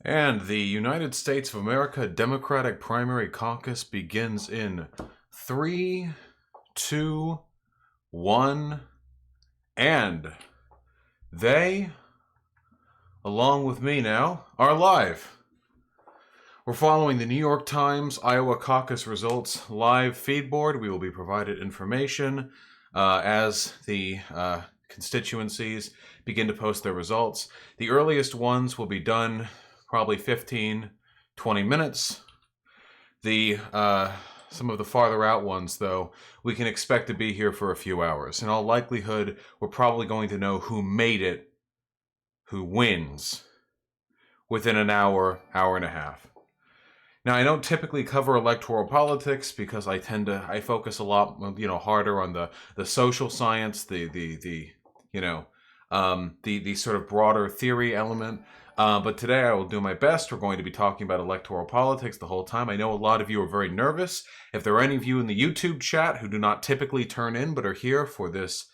And the United States of America Democratic Primary Caucus begins in 3, 2, 1, and they, along with me now, are live. We're following the New York Times Iowa caucus results live feedboard. We will be provided information as the constituencies begin to post their results. The earliest ones will be done probably 15, 20 minutes. Some of the farther out ones, though, we can expect to be here for a few hours. In all likelihood, we're probably going to know who made it, who wins, within an hour, hour and a half. Now, I don't typically cover electoral politics because I focus a lot, harder on the social science, the sort of broader theory element. But today I will do my best. We're going to be talking about electoral politics the whole time. I know a lot of you are very nervous. If there are any of you in the YouTube chat who do not typically turn in but are here for this,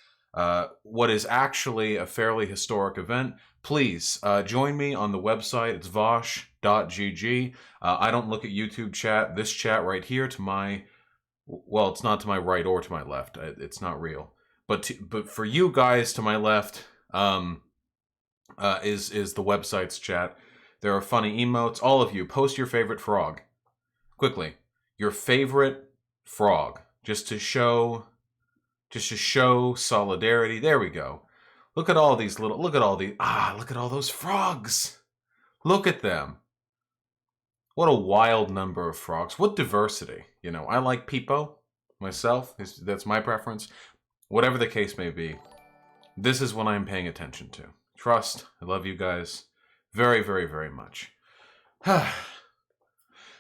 what is actually a fairly historic event, please join me on the website. It's vosh.gg. I don't look at YouTube chat. This chat right here it's not to my right or to my left. It's not real. But for you guys to my left, is the website's chat. There are funny emotes. All of you, post your favorite frog. Quickly. Your favorite frog. Just to show solidarity. There we go. Look at all these look at all those frogs. Look at them. What a wild number of frogs. What diversity. I like Peepo myself. That's my preference. Whatever the case may be, this is what I'm paying attention to. Trust. I love you guys very, very, very much.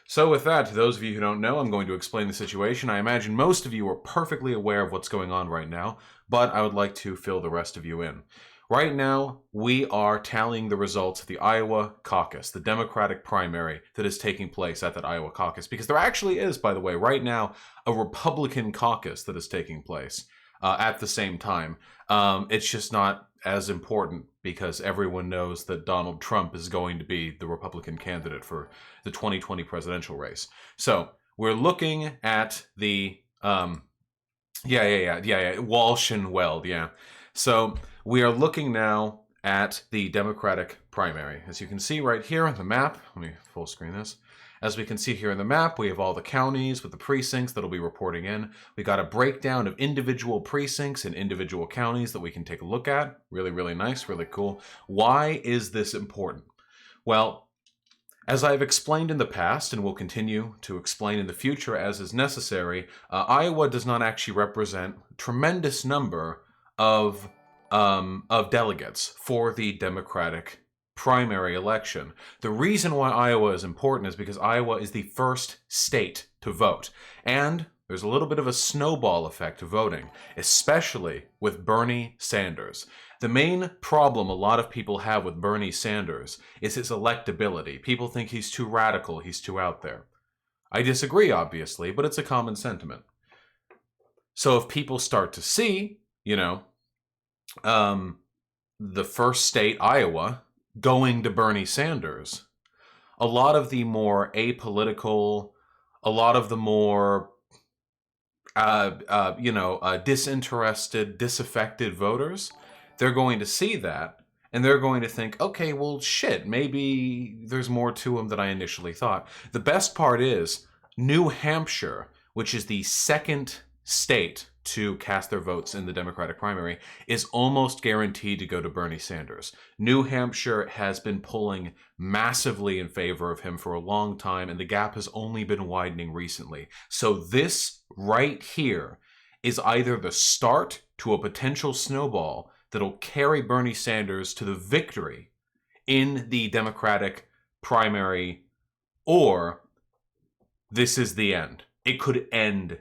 So with that, to those of you who don't know, I'm going to explain the situation. I imagine most of you are perfectly aware of what's going on right now, but I would like to fill the rest of you in. Right now, we are tallying the results of the Iowa caucus, the Democratic primary that is taking place at that Iowa caucus, because there actually is, by the way, right now, a Republican caucus that is taking place at the same time. It's just not as important because everyone knows that Donald Trump is going to be the Republican candidate for the 2020 presidential race. So we're looking at the Walsh and Weld, yeah. So we are looking now at the Democratic primary. As you can see right here on the map, let me full screen this. As we can see here in the map, we have all the counties with the precincts that'll be reporting in. We got a breakdown of individual precincts and individual counties that we can take a look at. Really, really nice, really cool. Why is this important? Well, as I've explained in the past and will continue to explain in the future as is necessary, Iowa does not actually represent a tremendous number of delegates for the Democratic primary election. The reason why Iowa is important is because Iowa is the first state to vote. And there's a little bit of a snowball effect to voting, especially with Bernie Sanders. The main problem a lot of people have with Bernie Sanders is his electability. People think he's too radical, he's too out there. I disagree, obviously, but it's a common sentiment. So if people start to see, the first state, Iowa, going to Bernie Sanders, a lot of the more apolitical, a lot of the more, disinterested, disaffected voters, they're going to see that, and they're going to think, okay, well, shit, maybe there's more to him than I initially thought. The best part is New Hampshire, which is the second state to cast their votes in the Democratic primary, is almost guaranteed to go to Bernie Sanders. New Hampshire has been pulling massively in favor of him for a long time, and the gap has only been widening recently. So this right here is either the start to a potential snowball that'll carry Bernie Sanders to the victory in the Democratic primary, or this is the end. It could end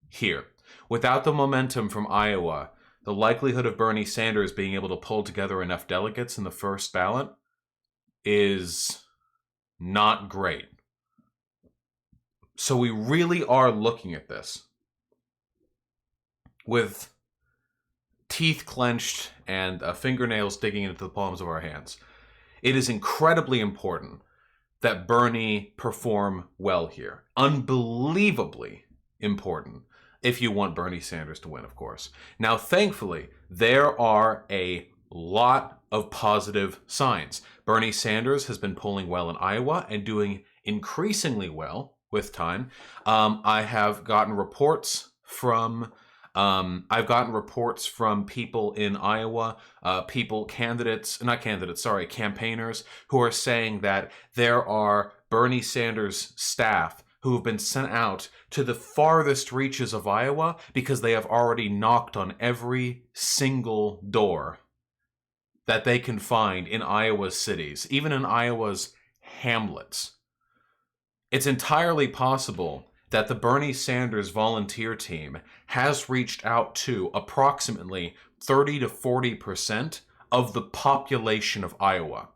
here. Without the momentum from Iowa, the likelihood of Bernie Sanders being able to pull together enough delegates in the first ballot is not great. So we really are looking at this with teeth clenched and fingernails digging into the palms of our hands. It is incredibly important that Bernie perform well here. Unbelievably important if you want Bernie Sanders to win, of course. Now, thankfully, there are a lot of positive signs. Bernie Sanders has been polling well in Iowa and doing increasingly well with time. I've gotten reports from people in Iowa, campaigners who are saying that there are Bernie Sanders staff who have been sent out to the farthest reaches of Iowa because they have already knocked on every single door that they can find in Iowa's cities, even in Iowa's hamlets. It's entirely possible that the Bernie Sanders volunteer team has reached out to approximately 30 to 40% of the population of Iowa.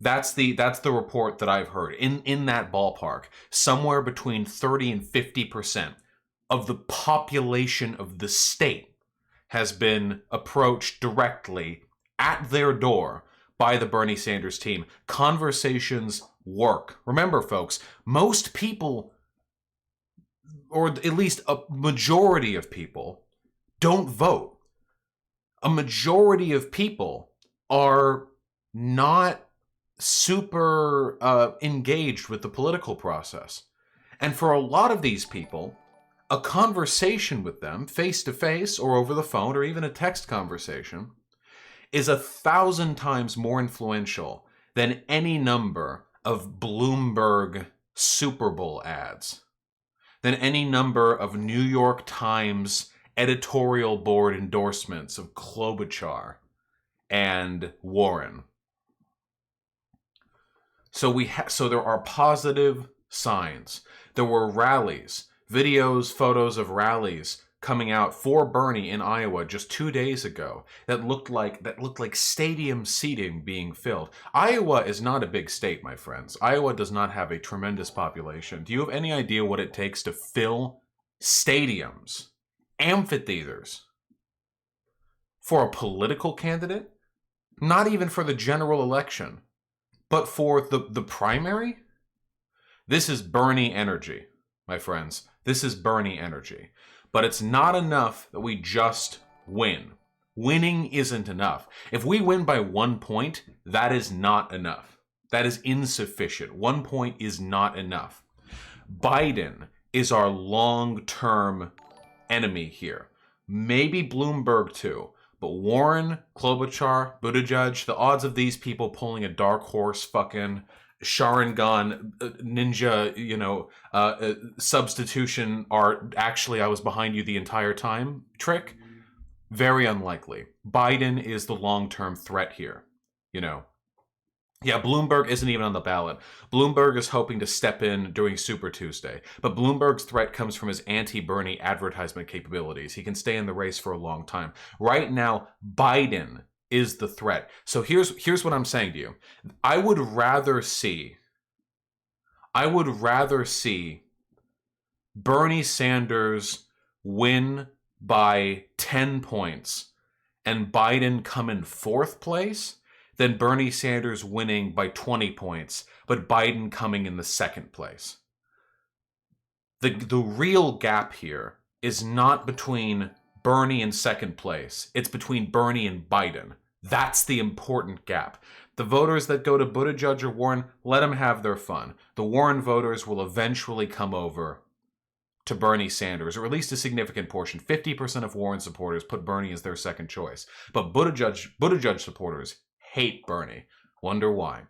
That's the report that I've heard. In that ballpark, somewhere between 30 and 50% of the population of the state has been approached directly at their door by the Bernie Sanders team. Conversations work. Remember, folks, most people, or at least a majority of people, don't vote. A majority of people are not super engaged with the political process. And for a lot of these people, a conversation with them, face-to-face or over the phone or even a text conversation, is 1,000 times more influential than any number of Bloomberg Super Bowl ads, than any number of New York Times editorial board endorsements of Klobuchar and Warren. So there are positive signs. There were rallies, videos, photos of rallies coming out for Bernie in Iowa just 2 days ago that looked like stadium seating being filled. Iowa is not a big state, my friends. Iowa does not have a tremendous population. Do you have any idea what it takes to fill stadiums, amphitheaters, for a political candidate? Not even for the general election, but for the primary? This is Bernie energy, my friends. This is Bernie energy. But it's not enough that we just win. Winning isn't enough. If we win by 1 point, that is not enough. That is insufficient. 1 point is not enough. Biden is our long-term enemy here. Maybe Bloomberg too. But Warren, Klobuchar, Buttigieg, the odds of these people pulling a dark horse fucking Sharingan ninja, substitution are actually I was behind you the entire time trick, very unlikely. Biden is the long-term threat here, Yeah, Bloomberg isn't even on the ballot. Bloomberg is hoping to step in during Super Tuesday, but Bloomberg's threat comes from his anti-Bernie advertisement capabilities. He can stay in the race for a long time. Right now, Biden is the threat. So here's what I'm saying to you. I would rather see Bernie Sanders win by 10 points and Biden come in 4th place than Bernie Sanders winning by 20 points, but Biden coming in the 2nd place. The real gap here is not between Bernie in 2nd place. It's between Bernie and Biden. That's the important gap. The voters that go to Buttigieg or Warren, let them have their fun. The Warren voters will eventually come over to Bernie Sanders, or at least a significant portion. 50% of Warren supporters put Bernie as their second choice. But Buttigieg supporters hate Bernie. Wonder why.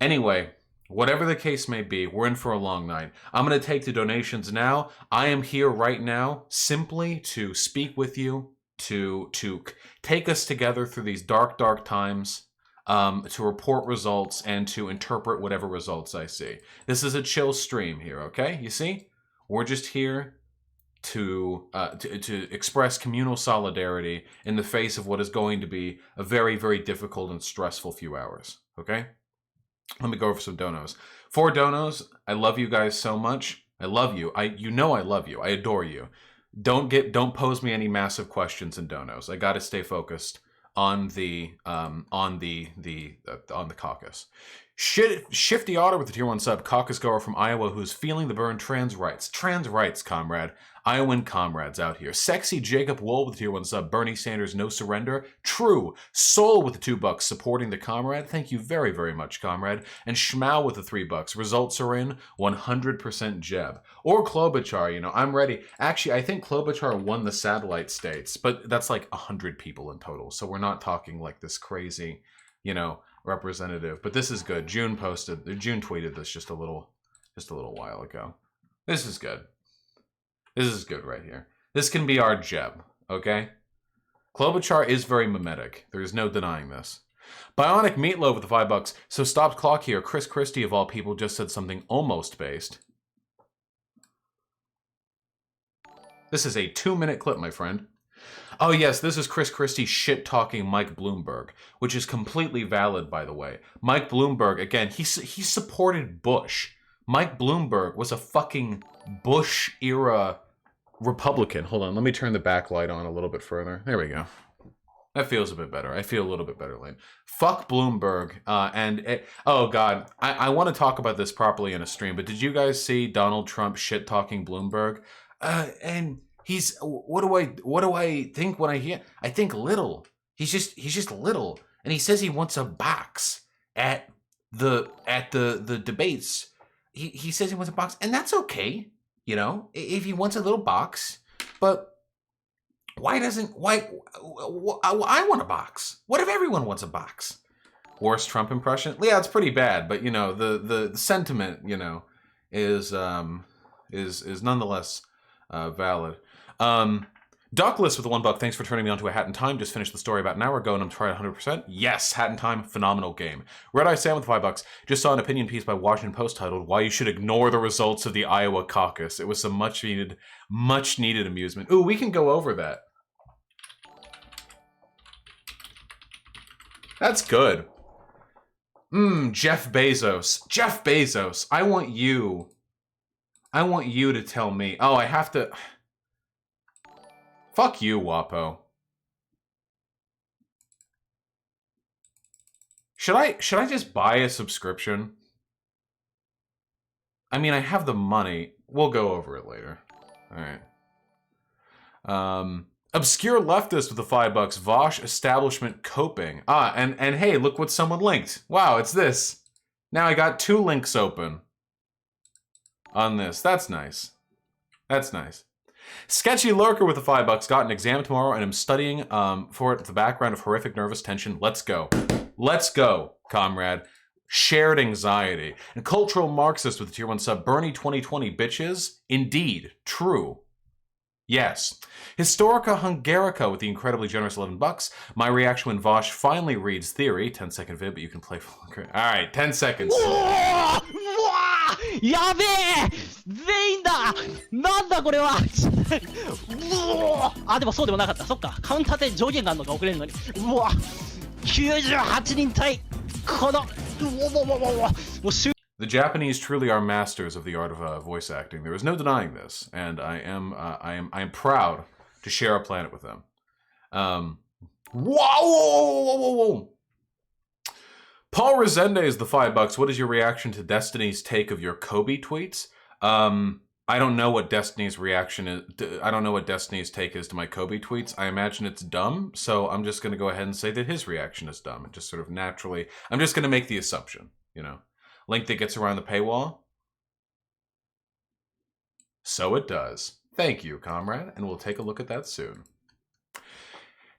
Anyway, whatever the case may be, we're in for a long night. I'm going to take the donations now. I am here right now simply to speak with you, to take us together through these dark, dark times, to report results and to interpret whatever results I see. This is a chill stream here, okay? You see? We're just here to express communal solidarity in the face of what is going to be a very, very difficult and stressful few hours, okay? Let me go over some donos. 4 donos. I love you guys so much. I love you. I love you. I adore you. Don't pose me any massive questions in donos. I got to stay focused on the caucus. Shifty Otter with the tier 1 sub. Caucus goer from Iowa who's feeling the burn. Trans rights, comrade. Iowan comrades out here. Sexy Jacob Wool with the tier 1 sub. Bernie Sanders no surrender. True Soul with the $2 supporting the comrade. Thank you very, very much, comrade. And Schmau with the $3. Results are in. 100% Jeb. Or Klobuchar, you know, I'm ready. Actually, I think Klobuchar won the satellite states, but that's like 100 people in total. So we're not talking like this crazy, you know, representative. But this is good. June tweeted this just a little while ago. This is good. This is good right here. This can be our Jeb, okay? Klobuchar is very mimetic. There is no denying this. Bionic Meatloaf with the $5. So stopped clock here. Chris Christie, of all people, just said something almost based. This is a 2-minute clip, my friend. Oh yes, this is Chris Christie shit-talking Mike Bloomberg, which is completely valid, by the way. Mike Bloomberg, again, he supported Bush. Mike Bloomberg was a fucking Bush-era Republican. Hold on, let me turn the backlight on a little bit further. There we go. That feels a bit better. I feel a little bit better, Lane. Fuck Bloomberg. Oh, God. I want to talk about this properly in a stream, but did you guys see Donald Trump shit-talking Bloomberg? And he's... What do I think when I hear... I think little. He's just little. And he says he wants a box at the debates. He says he wants a box, and that's okay. You know, if he wants a little box, but why I want a box. What if everyone wants a box? Worst Trump impression? Yeah, it's pretty bad, but you know, the sentiment, you know, is nonetheless valid. Duckless with the $1. Thanks for turning me on to a Hat in Time. Just finished the story about an hour ago and I'm trying 100%. Yes, Hat in Time, phenomenal game. Red Eye Sam with $5. Just saw an opinion piece by Washington Post titled "Why You Should Ignore the Results of the Iowa Caucus." It was some much needed amusement. Ooh, we can go over that. That's good. Jeff Bezos. Jeff Bezos. I want you to tell me. Oh, I have to... Fuck you, Wapo. Should I just buy a subscription? I mean, I have the money. We'll go over it later. All right. Obscure leftist with the $5. Vosh establishment coping. Ah, and hey, look what someone linked. Wow, it's this. Now I got 2 links open on this. That's nice. That's nice. Sketchy Lurker with the $5. Got an exam tomorrow and I'm studying for it with the background of horrific nervous tension. Let's go. Let's go, comrade. Shared anxiety. And Cultural Marxist with the tier 1 sub. Bernie 2020 bitches. Indeed. True. Yes. Historica Hungarica with the incredibly generous $11. My reaction when Vosh finally reads Theory. 10-second vid, but you can play for longer. Alright, 10 seconds. やべえ全員だなんだこれはあ、でもそうでもなかった。そっか。カウンターで上限があるのか遅れるのに。うわ98人対このもうThe Japanese truly are masters of the art of voice acting. There is no denying this, and I am proud to share a planet with them. Whoa! Paul Resende is the $5. What is your reaction to Destiny's take of your Kobe tweets? I don't know what Destiny's reaction is. I don't know what Destiny's take is to my Kobe tweets. I imagine it's dumb, so I'm just going to go ahead and say that his reaction is dumb. It just sort of naturally... I'm just going to make the assumption, you know. Link that gets around the paywall? So it does. Thank you, comrade, and we'll take a look at that soon.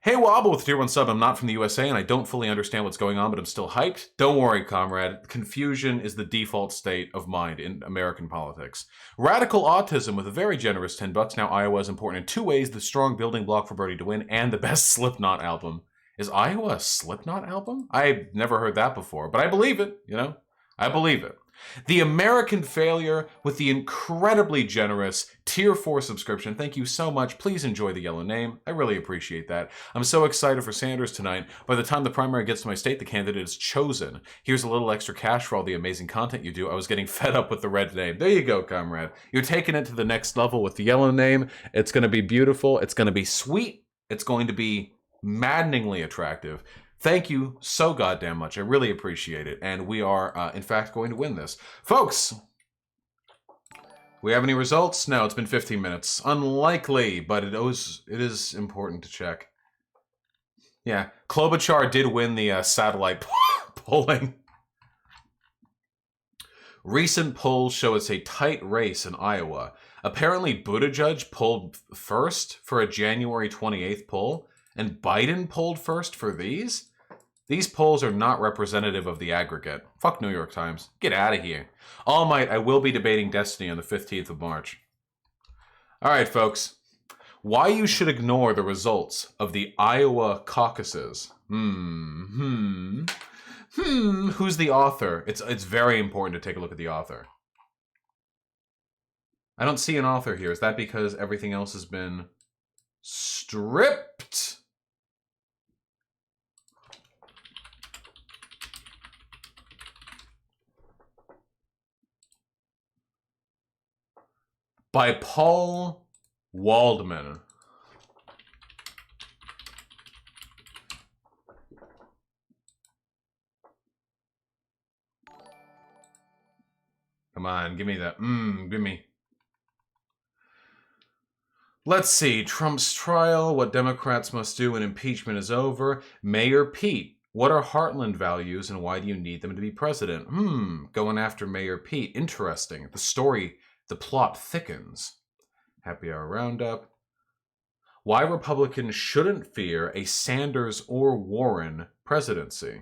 Hey Wobble with tier 1 sub. I'm not from the USA and I don't fully understand what's going on, but I'm still hyped. Don't worry, comrade. Confusion is the default state of mind in American politics. Radical Autism with a very generous $10. Now Iowa is important in 2 ways. The strong building block for Bernie to win and the best Slipknot album. Is Iowa a Slipknot album? I've never heard that before, but I believe it, you know? I believe it. The American Failure with the incredibly generous tier 4 subscription. Thank you so much. Please enjoy the yellow name. I really appreciate that. I'm so excited for Sanders tonight. By the time the primary gets to my state, the candidate is chosen. Here's a little extra cash for all the amazing content you do. I was getting fed up with the red name. There you go, comrade. You're taking it to the next level with the yellow name. It's going to be beautiful. It's going to be sweet. It's going to be maddeningly attractive. Thank you so goddamn much. I really appreciate it. And we are, in fact, going to win this. Folks, we have any results? No, it's been 15 minutes. Unlikely, but it is important to check. Yeah, Klobuchar did win the satellite polling. Recent polls show it's a tight race in Iowa. Apparently, Buttigieg polled first for a January 28th poll, and Biden polled first for these? These polls are not representative of the aggregate. Fuck New York Times. Get out of here. All Might, I will be debating Destiny on the 15th of March. All right, folks. Why you should ignore the results of the Iowa caucuses. Who's the author? It's very important to take a look at the author. I don't see an author here. Is that because everything else has been stripped? By Paul Waldman. Come on, give me that. Give me. Let's see. Trump's trial, what Democrats must do when impeachment is over. Mayor Pete, what are Heartland values and why do you need them to be president? Going after Mayor Pete. Interesting. The story, the plot thickens. Happy Hour Roundup. Why Republicans shouldn't fear a Sanders or Warren presidency.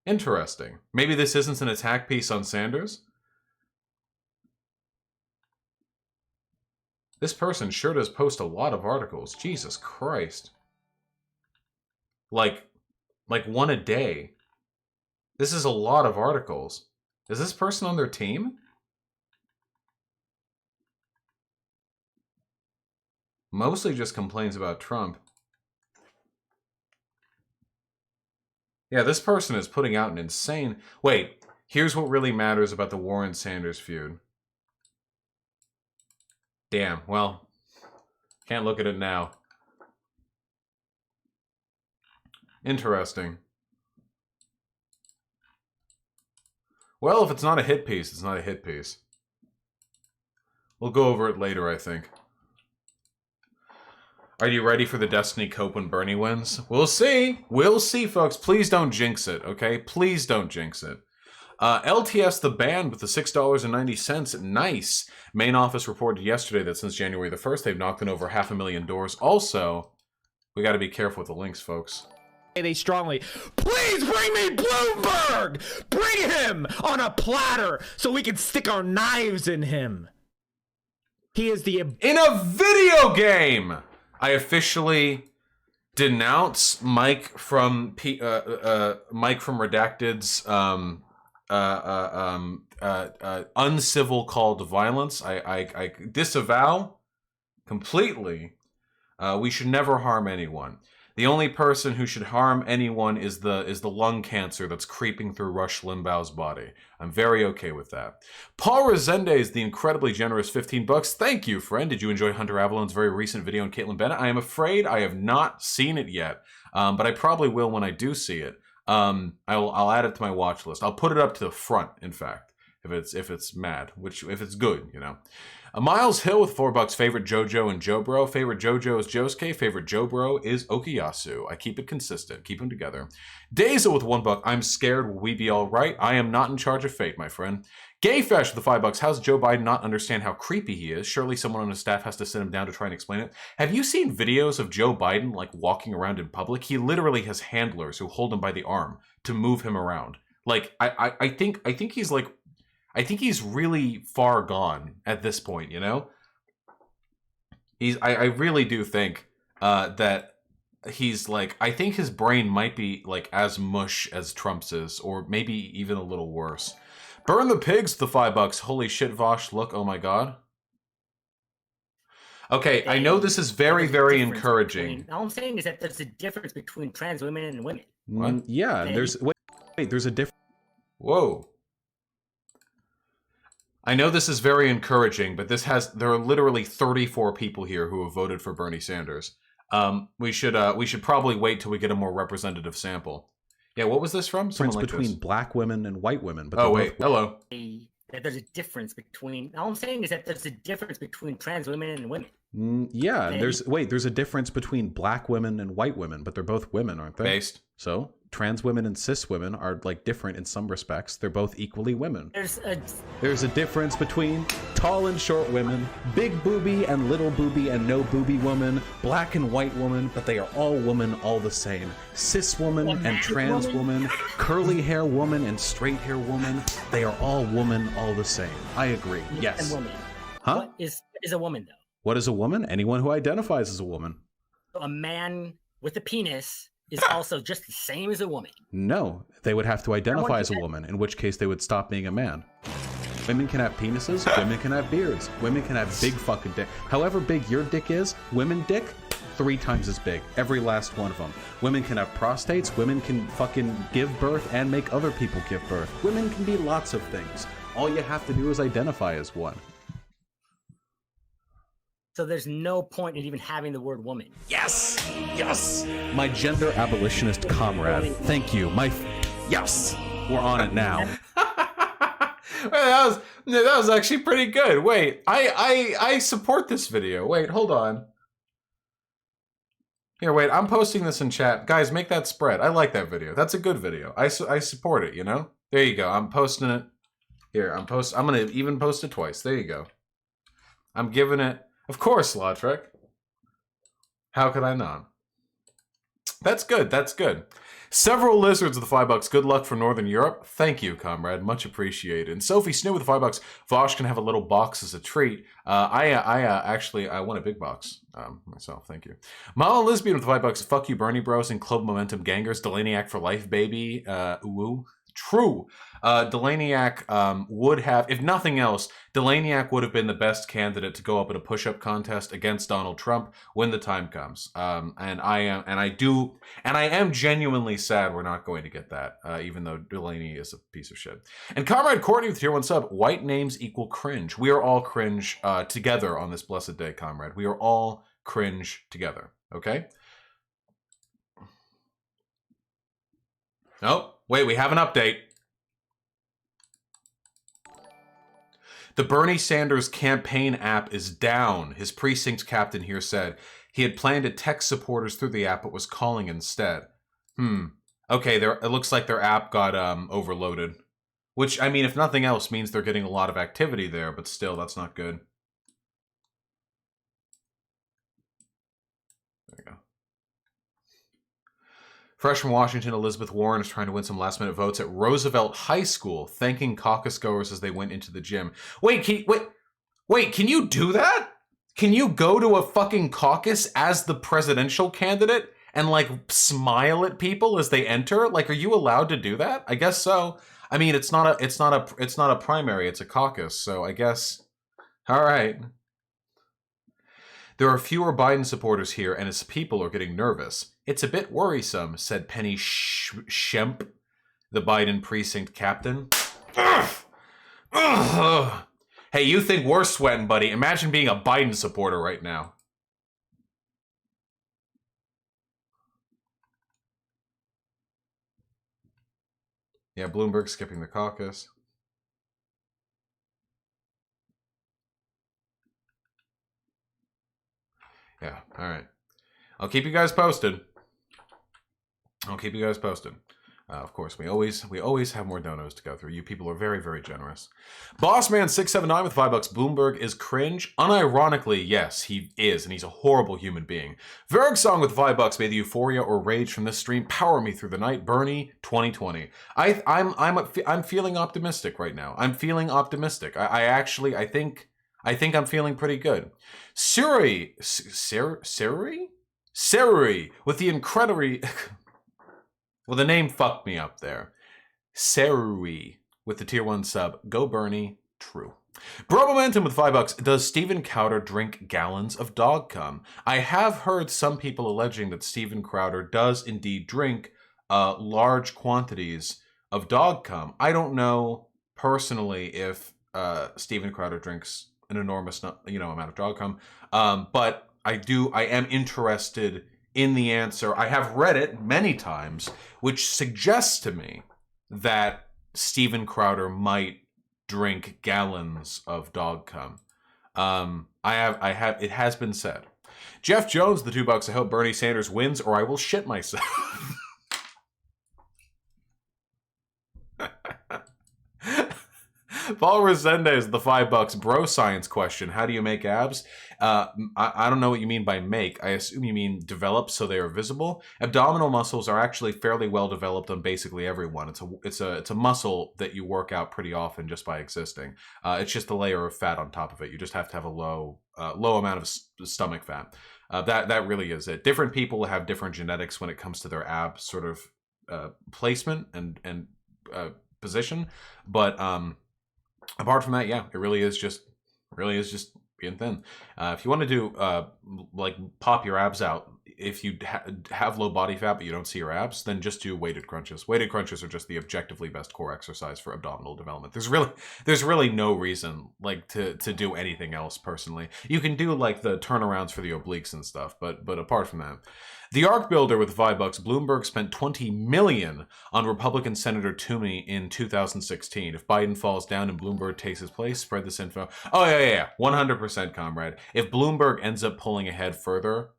Interesting. Maybe this isn't an attack piece on Sanders? This person sure does post a lot of articles. Jesus Christ. Like one a day. This is a lot of articles. Is this person on their team? Mostly just complains about Trump. Yeah, this person is putting out an insane... Wait, here's what really matters about the Warren-Sanders feud. Damn, well, can't look at it now. Interesting. Well, if it's not a hit piece, it's not a hit piece. We'll go over it later, I think. Are you ready for the Destiny Cope when Bernie wins? We'll see. We'll see, folks. Please don't jinx it, okay? Please don't jinx it. LTS The Band with the $6.90. Nice. Main office reported yesterday that since January the 1st, they've knocked on over 500,000 doors. Also, we got to be careful with the links, folks. They strongly, please bring me Bloomberg! Bring him on a platter so we can stick our knives in him. He is the... In a video game! I officially denounce Mike from Redacted's uncivil call to violence. I disavow completely. We should never harm anyone. The only person who should harm anyone is the lung cancer that's creeping through Rush Limbaugh's body. I'm very okay with that. Paul Resendez, the incredibly generous $15. Thank you, friend. Did you enjoy Hunter Avalon's very recent video on Caitlyn Bennett? I am afraid I have not seen it yet, but I probably will when I do see it. I'll add it to my watch list. I'll put it up to the front, in fact, if it's mad, if it's good, you know. Miles Hill with $4. Favorite JoJo and JoBro. Favorite JoJo is Josuke. Favorite JoBro is Okuyasu. I keep it consistent. Keep them together. Daza with $1. I'm scared. Will we be all right? I am not in charge of fate, my friend. Gayfesh with the $5. How's Joe Biden not understand how creepy he is? Surely someone on his staff has to sit him down to try and explain it. Have you seen videos of Joe Biden like walking around in public? He literally has handlers who hold him by the arm to move him around. Like I think he's like. I think he's really far gone at this point, you know? I really do think that he's like, I think his brain might be like as mush as Trump's is, or maybe even a little worse. Burn the Pigs, the $5. Holy shit, Vosh, look, oh my god. Okay, I know this is very, very encouraging. All I'm saying is that there's a difference between trans women and women. What? Yeah, there's... Wait, there's a difference. Whoa. I know this is very encouraging, but there are literally 34 people here who have voted for Bernie Sanders. We should probably wait till we get a more representative sample. Yeah, what was this from? Difference Someone like between this. black women and white women. But Oh they're wait, both hello. That there's a difference between. All I'm saying is that there's a difference between trans women and women. Yeah, They- there's a difference between black women and white women, but they're both women, aren't they? Based. So trans women and cis women are like different in some respects. They're both equally women. There's a difference between tall and short women, big booby and little booby and no booby woman, black and white woman, but they are all women all the same. Cis woman and trans woman, curly hair woman and straight hair woman, they are all woman all the same. I agree. Yes. And woman. Huh? What is a woman though? What is a woman? Anyone who identifies as a woman. So a man with a penis is also just the same as a woman. No, they would have to identify as a woman, in which case they would stop being a man. Women can have penises, women can have beards, women can have big fucking dick. However big your dick is, women dick, 3 times as big. Every last one of them. Women can have prostates, women can fucking give birth and make other people give birth. Women can be lots of things. All you have to do is identify as one. So there's no point in even having the word woman. Yes! Yes! My gender abolitionist comrade. Thank you. Yes! We're on it now. that was actually pretty good. Wait, I support this video. Wait, hold on. Here, wait, I'm posting this in chat. Guys, make that spread. I like that video. That's a good video. I support it, you know? There you go. I'm posting it. Here, I'm going to even post it twice. There you go. I'm giving it... Of course, Lautrec. How could I not? That's good. That's good. Several lizards with the $5. Good luck for Northern Europe. Thank you, comrade. Much appreciated. And Sophie Snow with the $5. Vosh can have a little box as a treat. I want a big box myself. Thank you. Mala Lesbian with the $5. Fuck you, Bernie Bros and Club Momentum Gangers. Delaniac for life, baby. Ooh. True. Delaniac would have, if nothing else, Delaniac would have been the best candidate to go up in a push-up contest against Donald Trump when the time comes. And I am genuinely sad we're not going to get that, even though Delaney is a piece of shit. And Comrade Courtney with Tier 1 sub, white names equal cringe. We are all cringe together on this blessed day, comrade. We are all cringe together, okay? Oh, wait, we have an update. The Bernie Sanders campaign app is down. His precinct captain here said he had planned to text supporters through the app but was calling instead. Okay, it looks like their app got overloaded. Which, I mean, if nothing else, means they're getting a lot of activity there, but still, that's not good. There you go. Fresh from Washington, Elizabeth Warren is trying to win some last-minute votes at Roosevelt High School, thanking caucus goers as they went into the gym. Wait, can you do that? Can you go to a fucking caucus as the presidential candidate and, like, smile at people as they enter? Like, are you allowed to do that? I guess so. I mean, it's not a primary, it's a caucus, so I guess... All right. There are fewer Biden supporters here, and his people are getting nervous. It's a bit worrisome, said Penny Shemp, the Biden precinct captain. Ugh. Ugh. Hey, you think we're sweating, buddy? Imagine being a Biden supporter right now. Yeah, Bloomberg skipping the caucus. Yeah, all right. I'll keep you guys posted. Of course, we always have more donos to go through. You people are very, very generous. Bossman679 with $5. Bloomberg is cringe. Unironically, yes, he is, and he's a horrible human being. Vergsong with $5. May the euphoria or rage from this stream power me through the night. Bernie 2020. I'm feeling optimistic right now. I'm feeling optimistic. I think I'm feeling pretty good. Siri with the incredible... Well, the name fucked me up there. Serui with the tier 1 sub. Go Bernie. True. Bro Momentum with $5. Does Steven Crowder drink gallons of dog cum? I have heard some people alleging that Steven Crowder does indeed drink large quantities of dog cum. I don't know personally if Steven Crowder drinks an enormous amount of dog cum, but I am interested in the answer. I have read it many times, which suggests to me that Steven Crowder might drink gallons of dog cum. It has been said. Jeff Jones, the $2. I hope Bernie Sanders wins or I will shit myself. Paul Resendez, the $5. Bro science question. How do you make abs? I don't know what you mean by make. I assume you mean develop so they are visible. Abdominal muscles are actually fairly well developed on basically everyone. It's a muscle that you work out pretty often just by existing. It's just a layer of fat on top of it. You just have to have a low amount of stomach fat. That really is it. Different people have different genetics when it comes to their ab sort of placement and position, but apart from that, yeah, it really is just being thin. If you want to do like pop your abs out, if you have low body fat but you don't see your abs, then just do weighted crunches. Weighted crunches are just the objectively best core exercise for abdominal development. There's really no reason like to do anything else personally. You can do like the turnarounds for the obliques and stuff, but apart from that. The Ark Builder with $5. Bloomberg spent $20 million on Republican Senator Toomey in 2016. If Biden falls down and Bloomberg takes his place, spread this info. Oh yeah, 100%, comrade. If Bloomberg ends up pulling ahead further,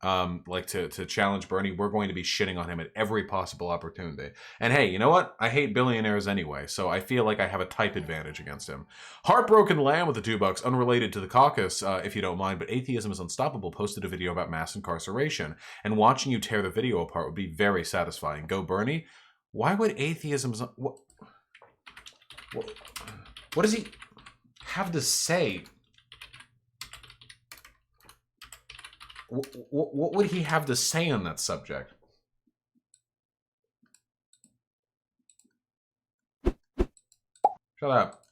like to challenge Bernie, we're going to be shitting on him at every possible opportunity. And hey, you know what? I hate billionaires anyway, so I feel like I have a type advantage against him. Heartbroken Lamb with the $2, unrelated to the caucus, if you don't mind, but Atheism is Unstoppable posted a video about mass incarceration, and watching you tear the video apart would be very satisfying. Go Bernie. Why would atheism... What does he have to say? What would he have to say on that subject? Shut up.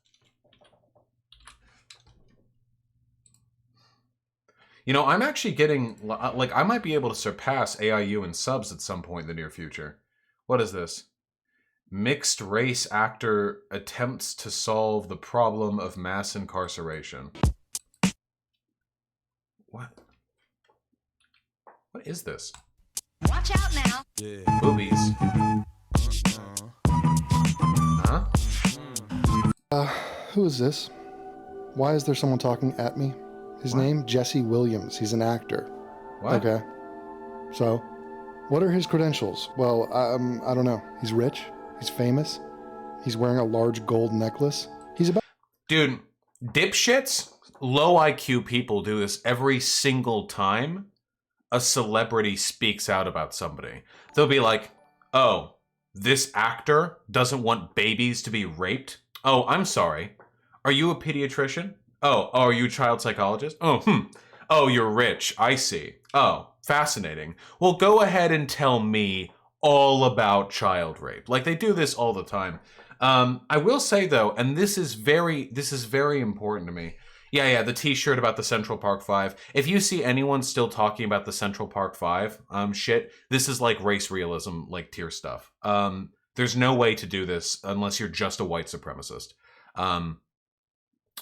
You know, I'm actually getting, like, I might be able to surpass AIU in subs at some point in the near future. What is this? Mixed race actor attempts to solve the problem of mass incarceration. What? What is this? Watch out now. Yeah. Boobies. Huh? Who is this? Why is there someone talking at me? His name, Jesse Williams. He's an actor. What? Okay. So, what are his credentials? Well, I don't know. He's rich. He's famous. He's wearing a large gold necklace. He's about... Dude, dipshits, low IQ people do this every single time a celebrity speaks out about somebody. They'll be like, oh, this actor doesn't want babies to be raped? Oh, I'm sorry. Are you a pediatrician? Oh, are you a child psychologist? Oh, you're rich. I see. Oh, fascinating. Well, go ahead and tell me all about child rape. Like, they do this all the time. I will say, though, and this is very important to me. Yeah, the t-shirt about the Central Park 5. If you see anyone still talking about the Central Park 5 shit, this is like race realism, like tier stuff. There's no way to do this unless you're just a white supremacist.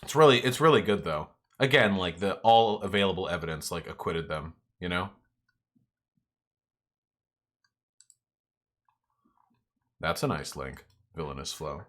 It's really good though. Again, like the all available evidence like acquitted them, you know? That's a nice link. Villainous flow.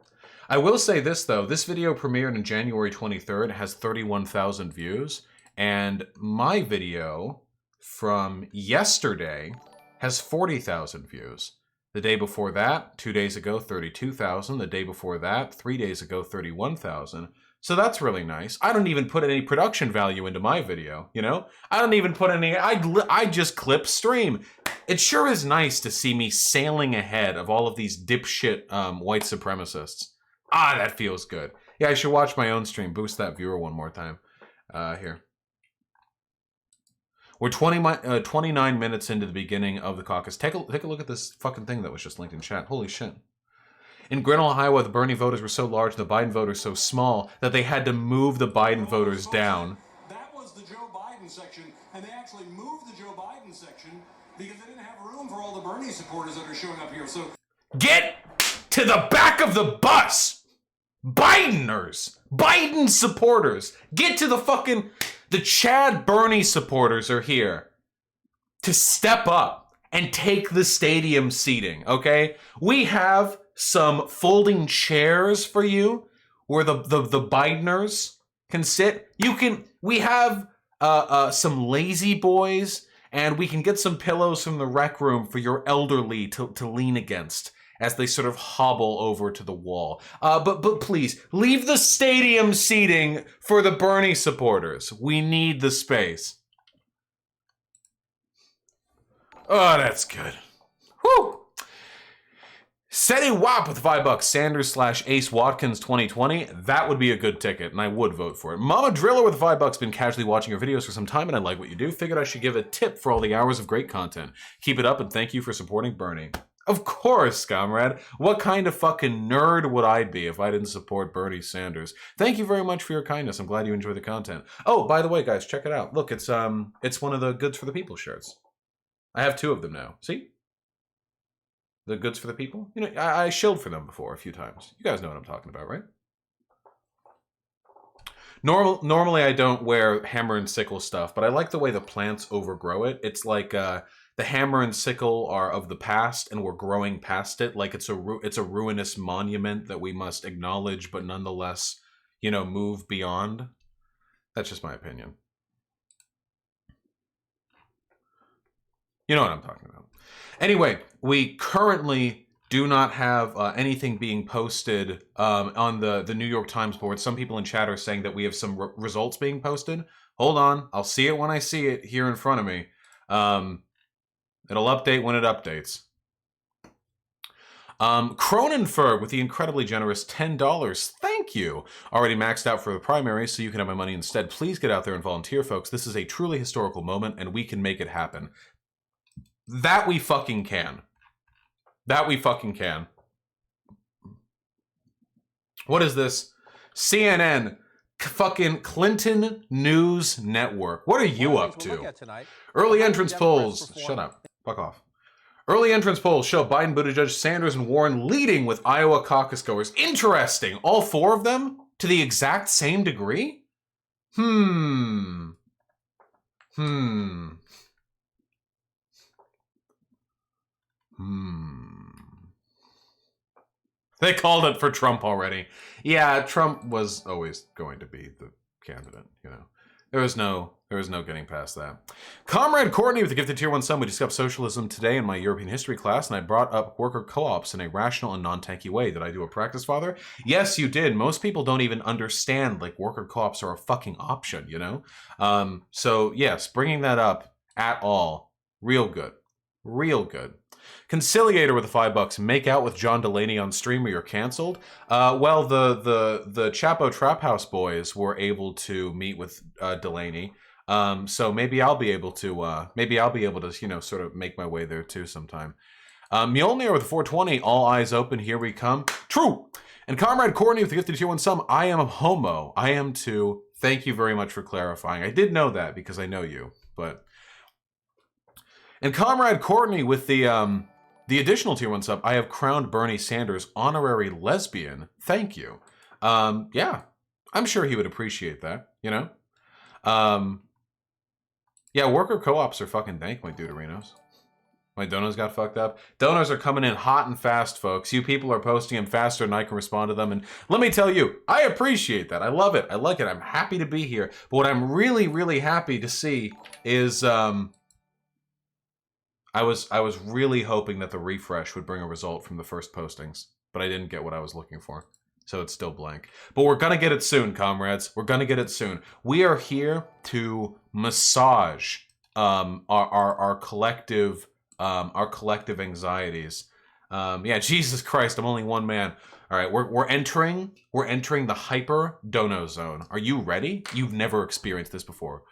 I will say this though, this video premiered on January 23rd, has 31,000 views, and my video from yesterday has 40,000 views. The day before that, 2 days ago, 32,000. The day before that, 3 days ago, 31,000. So that's really nice. I don't even put any production value into my video, you know? I don't even put any, I just clip stream. It sure is nice to see me sailing ahead of all of these dipshit white supremacists. Ah, that feels good. Yeah, I should watch my own stream. Boost that viewer one more time. Here. We're 29 minutes into the beginning of the caucus. Take a look at this fucking thing that was just linked in chat. Holy shit. In Grinnell, Iowa, the Bernie voters were so large and the Biden voters so small that they had to move the Biden voters down. That was the Joe Biden section, and they actually moved the Joe Biden section because they didn't have room for all the Bernie supporters that are showing up here. So get to the back of the bus! Bideners! Biden supporters! Get to the fucking... The Chad Bernie supporters are here. to step up and take the stadium seating, okay? We have some folding chairs for you where the Bideners can sit. We have some lazy boys, and we can get some pillows from the rec room for your elderly to lean against as they sort of hobble over to the wall. But please, leave the stadium seating for the Bernie supporters. We need the space. Oh, that's good. Whew. Seti Wap with $5. Sanders/Ace Watkins 2020. That would be a good ticket, and I would vote for it. Mama Driller with $5. Been casually watching your videos for some time, and I like what you do. Figured I should give a tip for all the hours of great content. Keep it up, and thank you for supporting Bernie. Of course, comrade. What kind of fucking nerd would I be if I didn't support Bernie Sanders? Thank you very much for your kindness. I'm glad you enjoy the content. Oh, by the way, guys, check it out. Look, it's one of the Goods for the People shirts. I have 2 of them now. See? The Goods for the People? You know, I shilled for them before a few times. You guys know what I'm talking about, right? Normally I don't wear hammer and sickle stuff, but I like the way the plants overgrow it. It's like the hammer and sickle are of the past, and we're growing past it. Like it's a ruinous monument that we must acknowledge, but nonetheless, you know, move beyond. That's just my opinion. You know what I'm talking about. Anyway, we currently do not have anything being posted on the New York Times board. Some people in chat are saying that we have some results being posted. Hold on. I'll see it when I see it here in front of me. It'll update when it updates. Cronenberg with the incredibly generous $10. Thank you. Already maxed out for the primary, so you can have my money instead. Please get out there and volunteer, folks. This is a truly historical moment, and we can make it happen. That we fucking can. That we fucking can. What is this? CNN, fucking Clinton News Network. What are you up to? Early entrance polls. Shut up. Fuck off. Early entrance polls show Biden, Buttigieg, Sanders, and Warren leading with Iowa caucus goers. Interesting. All 4 of them to the exact same degree? They called it for Trump already. Yeah, Trump was always going to be the candidate, you know. There was no getting past that. Comrade Courtney with the gifted tier 1 sub. We discussed socialism today in my European history class, and I brought up worker co-ops in a rational and non-tanky way. Did I do a practice, Father? Yes, you did. Most people don't even understand, like, worker co-ops are a fucking option, you know? So, yes, bringing that up at all, real good. Real good. Conciliator with the $5. Make out with John Delaney on stream or you're canceled. Well, the Chapo Trap House boys were able to meet with Delaney. So maybe I'll be able to you know, sort of make my way there too sometime. Mjolnir with the 420. All eyes open. Here we come. True. And Comrade Courtney with the gifted tier 1 sum. I am a homo. I am too. Thank you very much for clarifying. I did know that because I know you, but. And Comrade Courtney with the additional tier 1 sub, I have crowned Bernie Sanders honorary lesbian. Thank you. Yeah, I'm sure he would appreciate that, you know? Yeah, worker co-ops are fucking dank, my Deuterinos. My donos got fucked up. Donos are coming in hot and fast, folks. You people are posting them faster than I can respond to them. And let me tell you, I appreciate that. I love it. I like it. I'm happy to be here. But what I'm really, really happy to see is... I was really hoping that the refresh would bring a result from the first postings, but I didn't get what I was looking for. So it's still blank. But we're going to get it soon, comrades. We're going to get it soon. We are here to massage our collective anxieties. Yeah, Jesus Christ, I'm only one man. All right, we're entering the hyper dono zone. Are you ready? You've never experienced this before.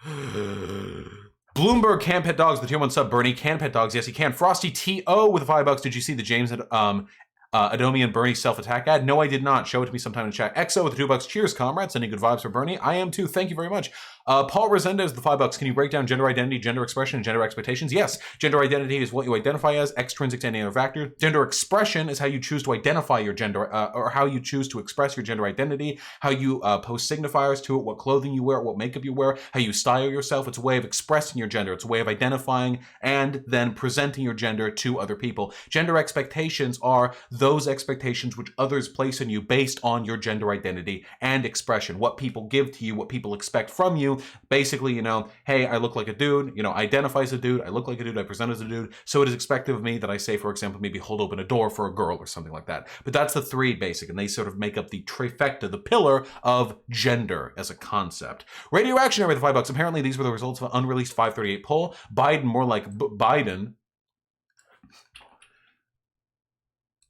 Bloomberg can pet dogs, the tier 1 sub. Bernie can pet dogs. Yes, he can. Frosty T.O. with the $5. Did you see the James Adomi and Bernie self-attack ad? No, I did not. Show it to me sometime in chat. EXO with the $2. Cheers, comrades. Sending good vibes for Bernie. I am too. Thank you very much. Paul Resendez, the $5. Can you break down gender identity, gender expression, and gender expectations? Yes. Gender identity is what you identify as, extrinsic to any other factor. Gender expression is how you choose to identify your gender, or how you choose to express your gender identity, how you post signifiers to it, what clothing you wear, what makeup you wear, how you style yourself. It's a way of expressing your gender. It's a way of identifying and then presenting your gender to other people. Gender expectations are those expectations which others place on you based on your gender identity and expression. What people give to you, what people expect from you. Basically, hey, I look like a dude, I identify as a dude, I look like a dude, I present as a dude, so it is expected of me that I say, for example, maybe hold open a door for a girl or something like that. But that's the three basic, and they sort of make up the trifecta, the pillar of gender as a concept. Radio Reactionary with the $5. Apparently, these were the results of an unreleased 538 poll. Biden, more like Biden.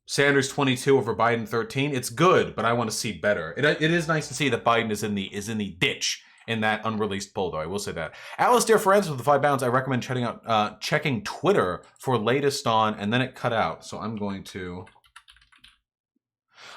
Sanders 22 over Biden 13. It's good, but I want to see better. It is nice to see that Biden is in the ditch in that unreleased poll, though. I will say that. Alistair Francis with the £5. I recommend checking Twitter for latest on, and then it cut out. So I'm going to.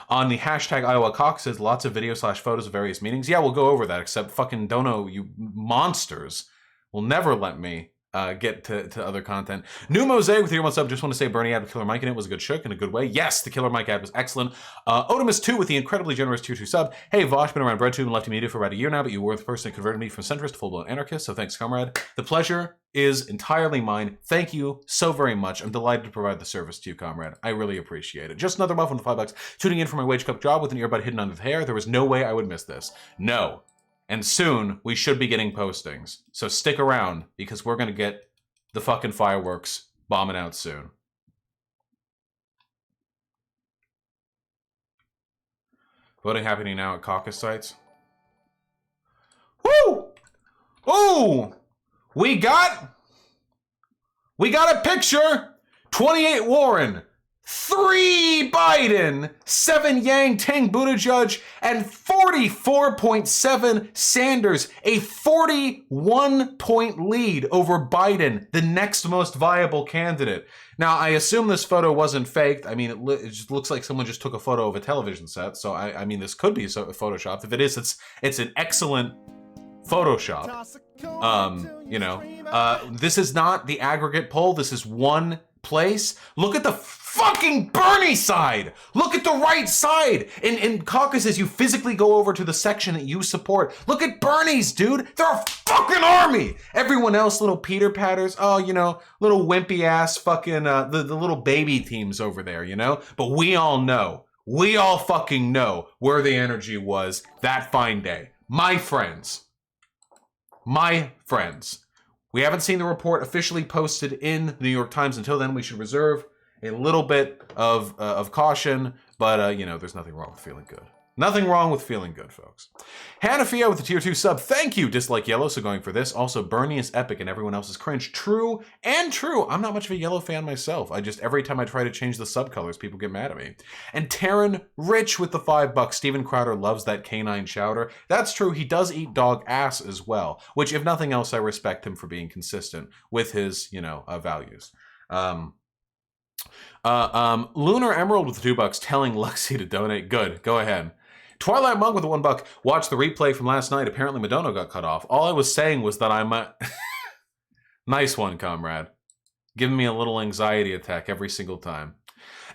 On the hashtag Iowa caucuses, lots of video/photos of various meetings. Yeah, we'll go over that, except fucking Dono, you monsters, will never let me get to other content. New Mosaic with your one sub. Just want to say Bernie ad with Killer Mike in it was a good shook in a good way. Yes, the Killer Mike ad was excellent. Otimus2 with the incredibly generous tier 2 sub. Hey, Vosh, been around BreadTube and Lefty Media for about a year now, but you were the person that converted me from centrist to full-blown anarchist, so thanks, comrade. The pleasure is entirely mine. Thank you so very much. I'm delighted to provide the service to you, comrade. I really appreciate it. Just another muff on the $5. Tuning in for my wage cup job with an earbud hidden under the hair. There was no way I would miss this. No. And soon, we should be getting postings. So stick around, because we're going to get the fucking fireworks bombing out soon. Voting happening now at caucus sites. Woo! Ooh! We got a picture. 28 Warren, 3 Biden, 7 Yang Tang Buttigieg, and 44.7 Sanders. A 41-point lead over Biden, the next most viable candidate. Now, I assume this photo wasn't faked. I mean, it just looks like someone just took a photo of a television set. So, I mean, this could be photoshopped. If it is, it's an excellent Photoshop. This is not the aggregate poll. This is one place. Look at the fucking Bernie side. Look at the right side. In caucuses, you physically go over to the section that you support. Look at Bernie's, dude. They're a fucking army. Everyone else, little Peter Patters. Oh, little wimpy ass fucking, the little baby teams over there, But we all know. We all fucking know where the energy was that fine day. My friends. We haven't seen the report officially posted in the New York Times. Until then, we should reserve a little bit of caution, but there's nothing wrong with feeling good. Nothing wrong with feeling good, folks. Hanafia with the tier 2 sub. Thank you, Dislike Yellow, so going for this. Also, Bernie is epic and everyone else is cringe. True and true. I'm not much of a yellow fan myself. Every time I try to change the subcolors, people get mad at me. And Taryn Rich with the $5. Steven Crowder loves that canine chowder. That's true. He does eat dog ass as well, which, if nothing else, I respect him for being consistent with his, values. Lunar Emerald with the $2 telling Luxie to donate. Good. Go ahead. Twilight Monk with the $1. Watch the replay from last night. Apparently Madonna got cut off. All I was saying was that I'm a... Nice one, comrade. Giving me a little anxiety attack every single time.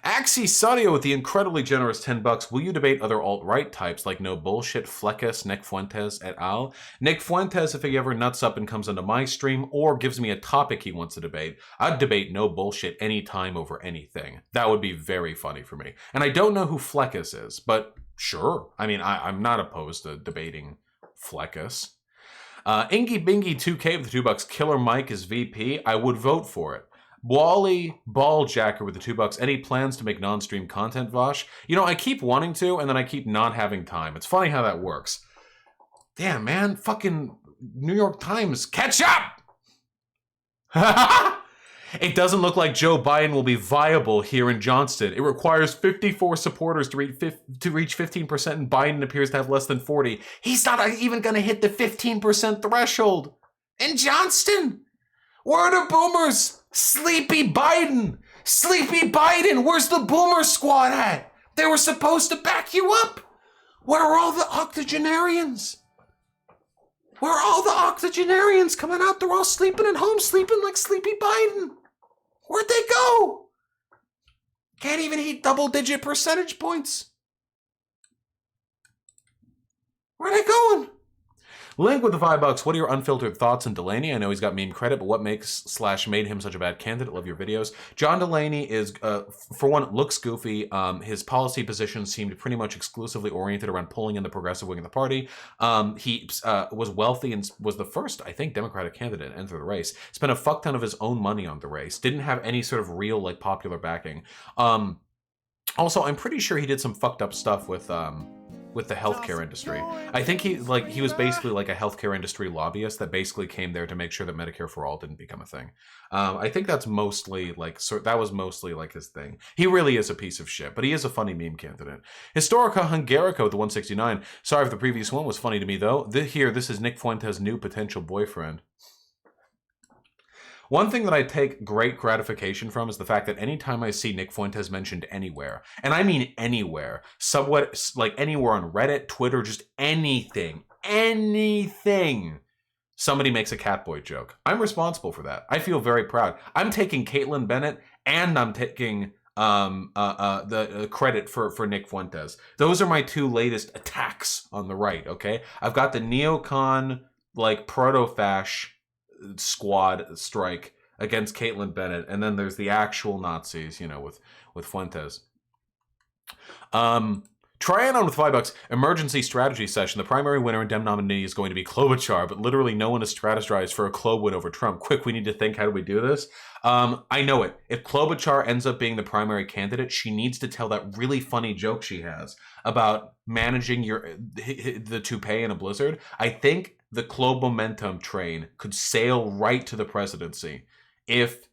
Axie Sadio with the incredibly generous $10. Will you debate other alt-right types like No Bullshit, Fleckus, Nick Fuentes, et al.? Nick Fuentes, if he ever nuts up and comes onto my stream or gives me a topic he wants to debate, I'd debate No Bullshit anytime over anything. That would be very funny for me. And I don't know who Fleckus is, but sure. I mean, I'm not opposed to debating Fleckus. Ingy Bingy 2K with the $2. Killer Mike is VP. I would vote for it. Wally Balljacker with the $2. Any plans to make non-stream content, Vosh? I keep wanting to, and then I keep not having time. It's funny how that works. Damn, man. Fucking New York Times. Catch up! It doesn't look like Joe Biden will be viable here in Johnston. It requires 54 supporters to reach 15%, and Biden appears to have less than 40. He's not even going to hit the 15% threshold. In Johnston? Where are the boomers? Sleepy Biden! Sleepy Biden! Where's the boomer squad at? They were supposed to back you up! Where are all the octogenarians? Where are all the octogenarians coming out? They're all sleeping at home, sleeping like Sleepy Biden. Where'd they go? Can't even hit double-digit percentage points. Where are they going? Link with the $5. What are your unfiltered thoughts on Delaney? I know he's got meme credit, but what makes/made him such a bad candidate? Love your videos. John Delaney is, for one, looks goofy. His policy positions seemed pretty much exclusively oriented around pulling in the progressive wing of the party. He was wealthy and was the first, I think, Democratic candidate to enter the race. Spent a fuck ton of his own money on the race. Didn't have any sort of real, like, popular backing. Also, I'm pretty sure he did some fucked up stuff with the healthcare industry. I think he was basically like a healthcare industry lobbyist that basically came there to make sure that Medicare for All didn't become a thing. I think that's mostly like, that was mostly like his thing. He really is a piece of shit, but he is a funny meme candidate. Historica Hungarico, the 169. Sorry if the previous one was funny to me though. This is Nick Fuentes' new potential boyfriend. One thing that I take great gratification from is the fact that anytime I see Nick Fuentes mentioned anywhere, and I mean anywhere, somewhat like anywhere on Reddit, Twitter, just anything, somebody makes a Catboy joke. I'm responsible for that. I feel very proud. I'm taking Caitlyn Bennett and I'm taking the credit for Nick Fuentes. Those are my two latest attacks on the right, okay? I've got the neocon, like, proto-fash squad strike against Caitlyn Bennett, and then there's the actual Nazis, you know, with Fuentes. Trianon with $5. Emergency strategy session. The primary winner and Dem nominee is going to be Klobuchar, but literally no one has strategized for a Klob win over Trump. Quick, we need to think, how do we do this? I know it. If Klobuchar ends up being the primary candidate, she needs to tell that really funny joke she has about managing the toupee in a blizzard. I think the Klob momentum train could sail right to the presidency if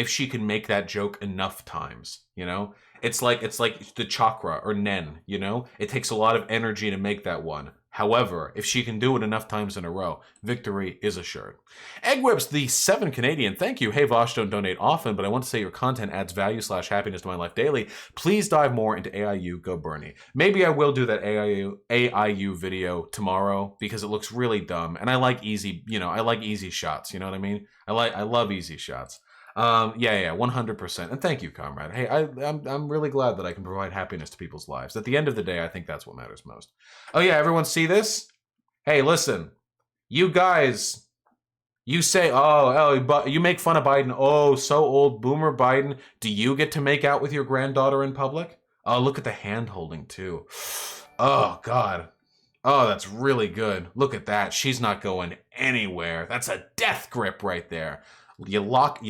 she can make that joke enough times, you know? It's like the chakra or Nen, you know? It takes a lot of energy to make that one. However, if she can do it enough times in a row, victory is assured. Egg Whips, the 7 Canadian. Thank you. Hey, Vosh, don't donate often, but I want to say your content adds value/happiness to my life daily. Please dive more into AIU Go Bernie. Maybe I will do that AIU video tomorrow because it looks really dumb. And I like easy, you know, I like easy shots. You know what I mean? I love easy shots. Yeah, 100%. And thank you, comrade. Hey, I'm really glad that I can provide happiness to people's lives. At the end of the day, I think that's what matters most. Oh yeah, everyone see this? Hey, listen, you guys, you say, but you make fun of Biden. Oh, so old boomer Biden. Do you get to make out with your granddaughter in public? Oh, look at the hand holding too. Oh God. Oh, that's really good. Look at that. She's not going anywhere. That's a death grip right there. You lock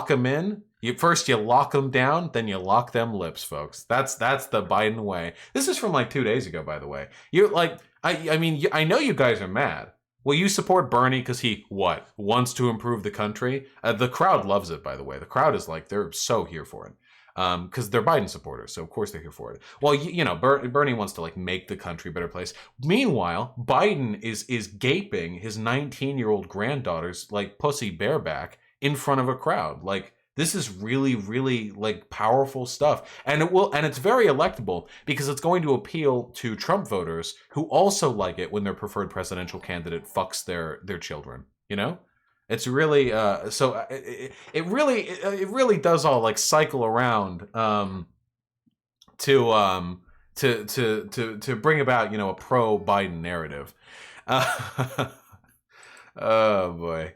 them in. First you lock them down, then you lock them lips, folks. That's the Biden way. This is from like 2 days ago, by the way. You're like, I mean, I know you guys are mad. Well, you support Bernie because he wants to improve the country. The crowd loves it, by the way. The crowd is like, they're so here for it. Because they're Biden supporters, so of course they're here for it. Well, you know, Bernie wants to like make the country a better place. Meanwhile, Biden is gaping his 19-year-old granddaughter's like pussy bareback in front of a crowd. Like, this is really, really like powerful stuff. And it's very electable because it's going to appeal to Trump voters who also like it when their preferred presidential candidate fucks their children, you know? It's really it really does all like cycle around to bring about, you know, a pro Biden narrative. Oh boy.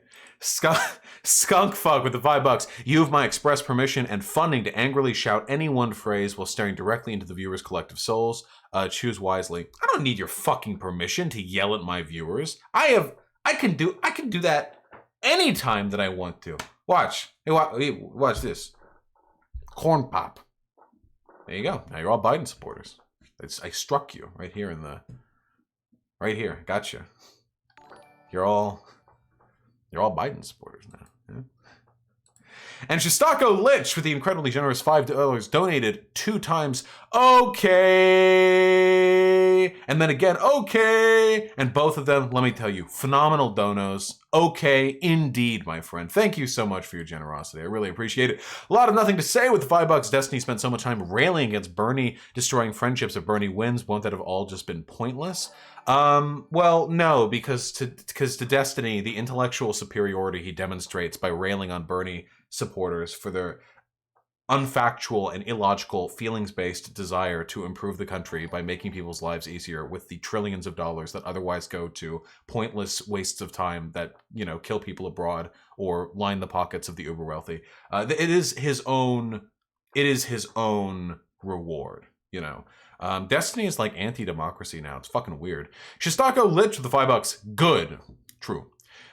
Skunk fuck with the $5. You have my express permission and funding to angrily shout any one phrase while staring directly into the viewers' collective souls. Choose wisely. I don't need your fucking permission to yell at my viewers. I can do that anytime that I want to. Watch. Hey, watch this. Corn pop. There you go. Now you're all Biden supporters. I struck you right here right here. Gotcha. You're all Biden supporters now. Yeah. And Shostako Lich with the incredibly generous $5 donated 2 times. Okay. And then again, okay. And both of them, let me tell you, phenomenal donos. okay indeed, my friend. Thank you so much for your generosity. I really appreciate it. A lot of nothing to say with the $5. Destiny spent so much time railing against Bernie, destroying friendships. If Bernie wins, won't that have all just been pointless? Well, no, because to Destiny, the intellectual superiority he demonstrates by railing on Bernie supporters for their unfactual and illogical feelings-based desire to improve the country by making people's lives easier with the trillions of dollars that otherwise go to pointless wastes of time that, you know, kill people abroad or line the pockets of the uber wealthy. It is his own reward, you know. Destiny is like anti-democracy now. It's fucking weird. Shistako Lich with the $5. Good. True.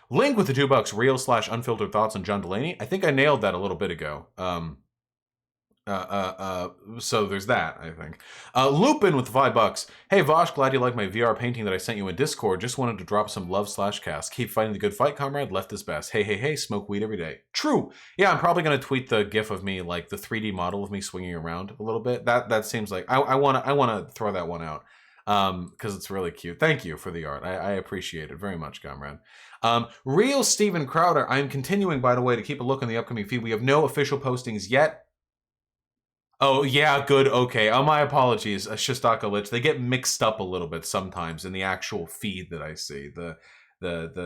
Link with the $2. Real/unfiltered thoughts on John Delaney. I think I nailed that a little bit ago. So there's that, I think. Lupin with the $5. Hey Vosh, glad you like my VR painting that I sent you in Discord. Just wanted to drop some love/cast. Keep fighting the good fight, comrade. Left is best. Hey, hey, hey, smoke weed every day. True. Yeah, I'm probably gonna tweet the gif of me, like the 3D model of me swinging around a little bit. That seems like I wanna throw that one out. Because it's really cute. Thank you for the art. I appreciate it very much, comrade. Real Steven Crowder. I'm continuing, by the way, to keep a look on the upcoming feed. We have no official postings yet. Oh, yeah, good, okay. My apologies, Shistaka Lich. They get mixed up a little bit sometimes in the actual feed that I see. The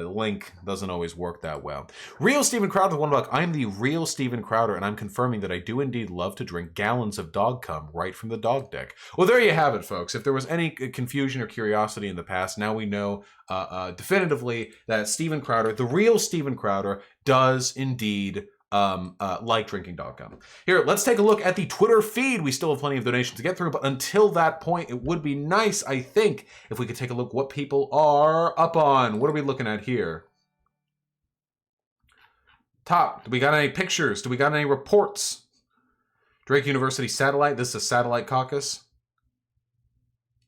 link doesn't always work that well. Real Steven Crowder with $1. I'm the real Steven Crowder, and I'm confirming that I do indeed love to drink gallons of dog cum right from the dog deck. Well, there you have it, folks. If there was any confusion or curiosity in the past, now we know definitively that Steven Crowder, the real Steven Crowder, does indeed like drinking dog cum. Here, let's take a look at the Twitter feed. We still have plenty of donations to get through, but until that point, it would be nice, I think, if we could take a look what people are up on. What are we looking at here? Top, do we got any pictures? Do we got any reports? Drake University satellite. This is a satellite caucus.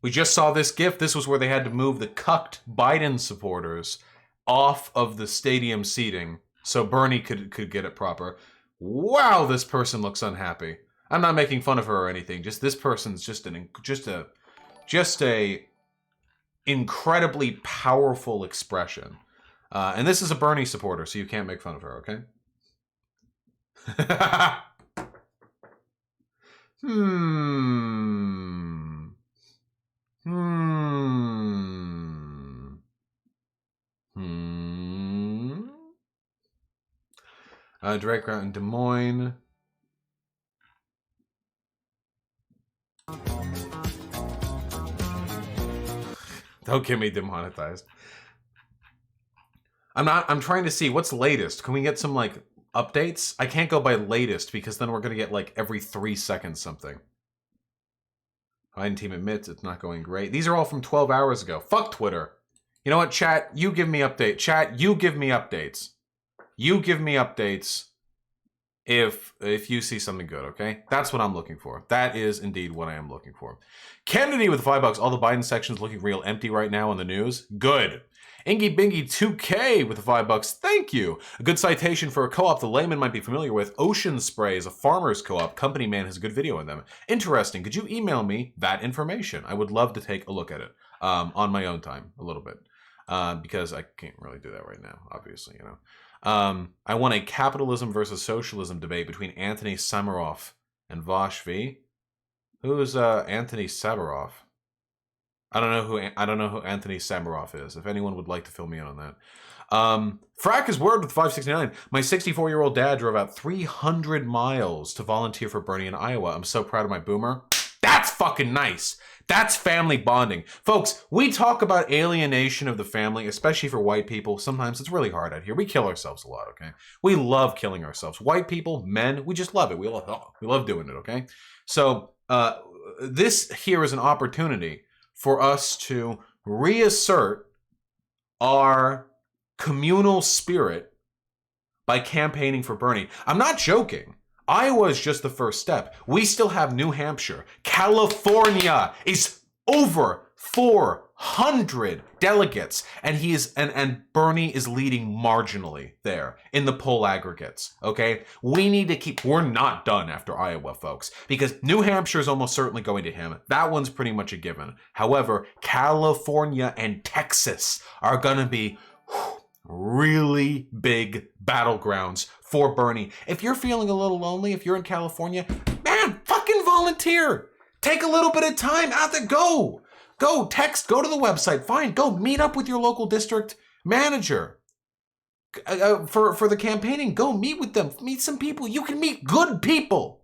We just saw this GIF. This was where they had to move the cucked Biden supporters off of the stadium seating so Bernie could get it proper. Wow, this person looks unhappy. I'm not making fun of her or anything. Just this person's just a incredibly powerful expression. And this is a Bernie supporter, so you can't make fun of her, okay? Direct route in Des Moines. Don't get me demonetized. I'm trying to see what's latest. Can we get some like updates? I can't go by latest because then we're gonna get like every 3 seconds something. Biden team admits it's not going great. These are all from 12 hours ago. Fuck Twitter. You know what, chat? You give me update. Chat, you give me updates. You give me updates if you see something good, okay? That's what I'm looking for. That is indeed what I am looking for. Kennedy with $5. All the Biden sections looking real empty right now on the news. Good. Ingy Bingy 2K with $5. Thank you. A good citation for a co-op the layman might be familiar with. Ocean Spray is a farmer's co-op. Company Man has a good video on them. Interesting. Could you email me that information? I would love to take a look at it on my own time a little bit because I can't really do that right now, obviously, you know. I want a capitalism versus socialism debate between Anthony Samaroff and Vosh V. Who's Anthony Samaroff? I don't know who Anthony Samaroff is. If anyone would like to fill me in on that. Frack is word with 569. My 64-year-old dad drove out 300 miles to volunteer for Bernie in Iowa. I'm so proud of my boomer. That's fucking nice. That's family bonding. Folks, we talk about alienation of the family, especially for white people. Sometimes it's really hard out here. We kill ourselves a lot, okay? We love killing ourselves. White people, men, we just love it. We love doing it, okay? So this here is an opportunity for us to reassert our communal spirit by campaigning for Bernie. I'm not joking. Iowa is just the first step. We still have New Hampshire. California is over 400 delegates, and and Bernie is leading marginally there in the poll aggregates. Okay, we need to keep. We're not done after Iowa, folks, because New Hampshire is almost certainly going to him. That one's pretty much a given. However, California and Texas are gonna be really big battlegrounds for Bernie. If you're feeling a little lonely, if you're in California, man, fucking volunteer. Take a little bit of time out there. Go text, go to the website, fine, go meet up with your local district manager. For the campaigning, go meet with them, meet some people. You can meet good people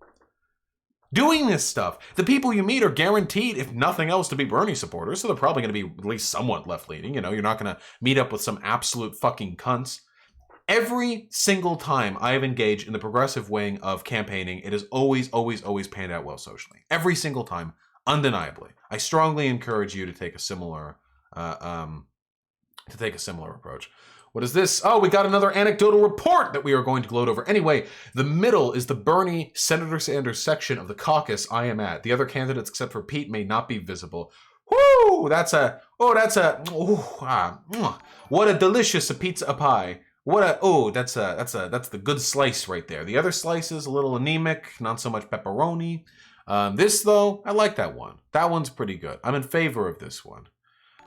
doing this stuff. The people you meet are guaranteed, if nothing else, to be Bernie supporters, so they're probably going to be at least somewhat left-leaning. You know, you're not going to meet up with some absolute fucking cunts. Every single time I have engaged in the progressive wing of campaigning, it has always panned out well socially. Every single time, undeniably. I strongly encourage you to take a similar approach. What is this? Oh, we got another anecdotal report that we are going to gloat over. Anyway, the middle is the Bernie Senator Sanders section of the caucus I am at. The other candidates, except for Pete, may not be visible. Woo! What a delicious pizza pie. That's the good slice right there. The other slice is a little anemic, not so much pepperoni. This though, I like that one. That one's pretty good. I'm in favor of this one.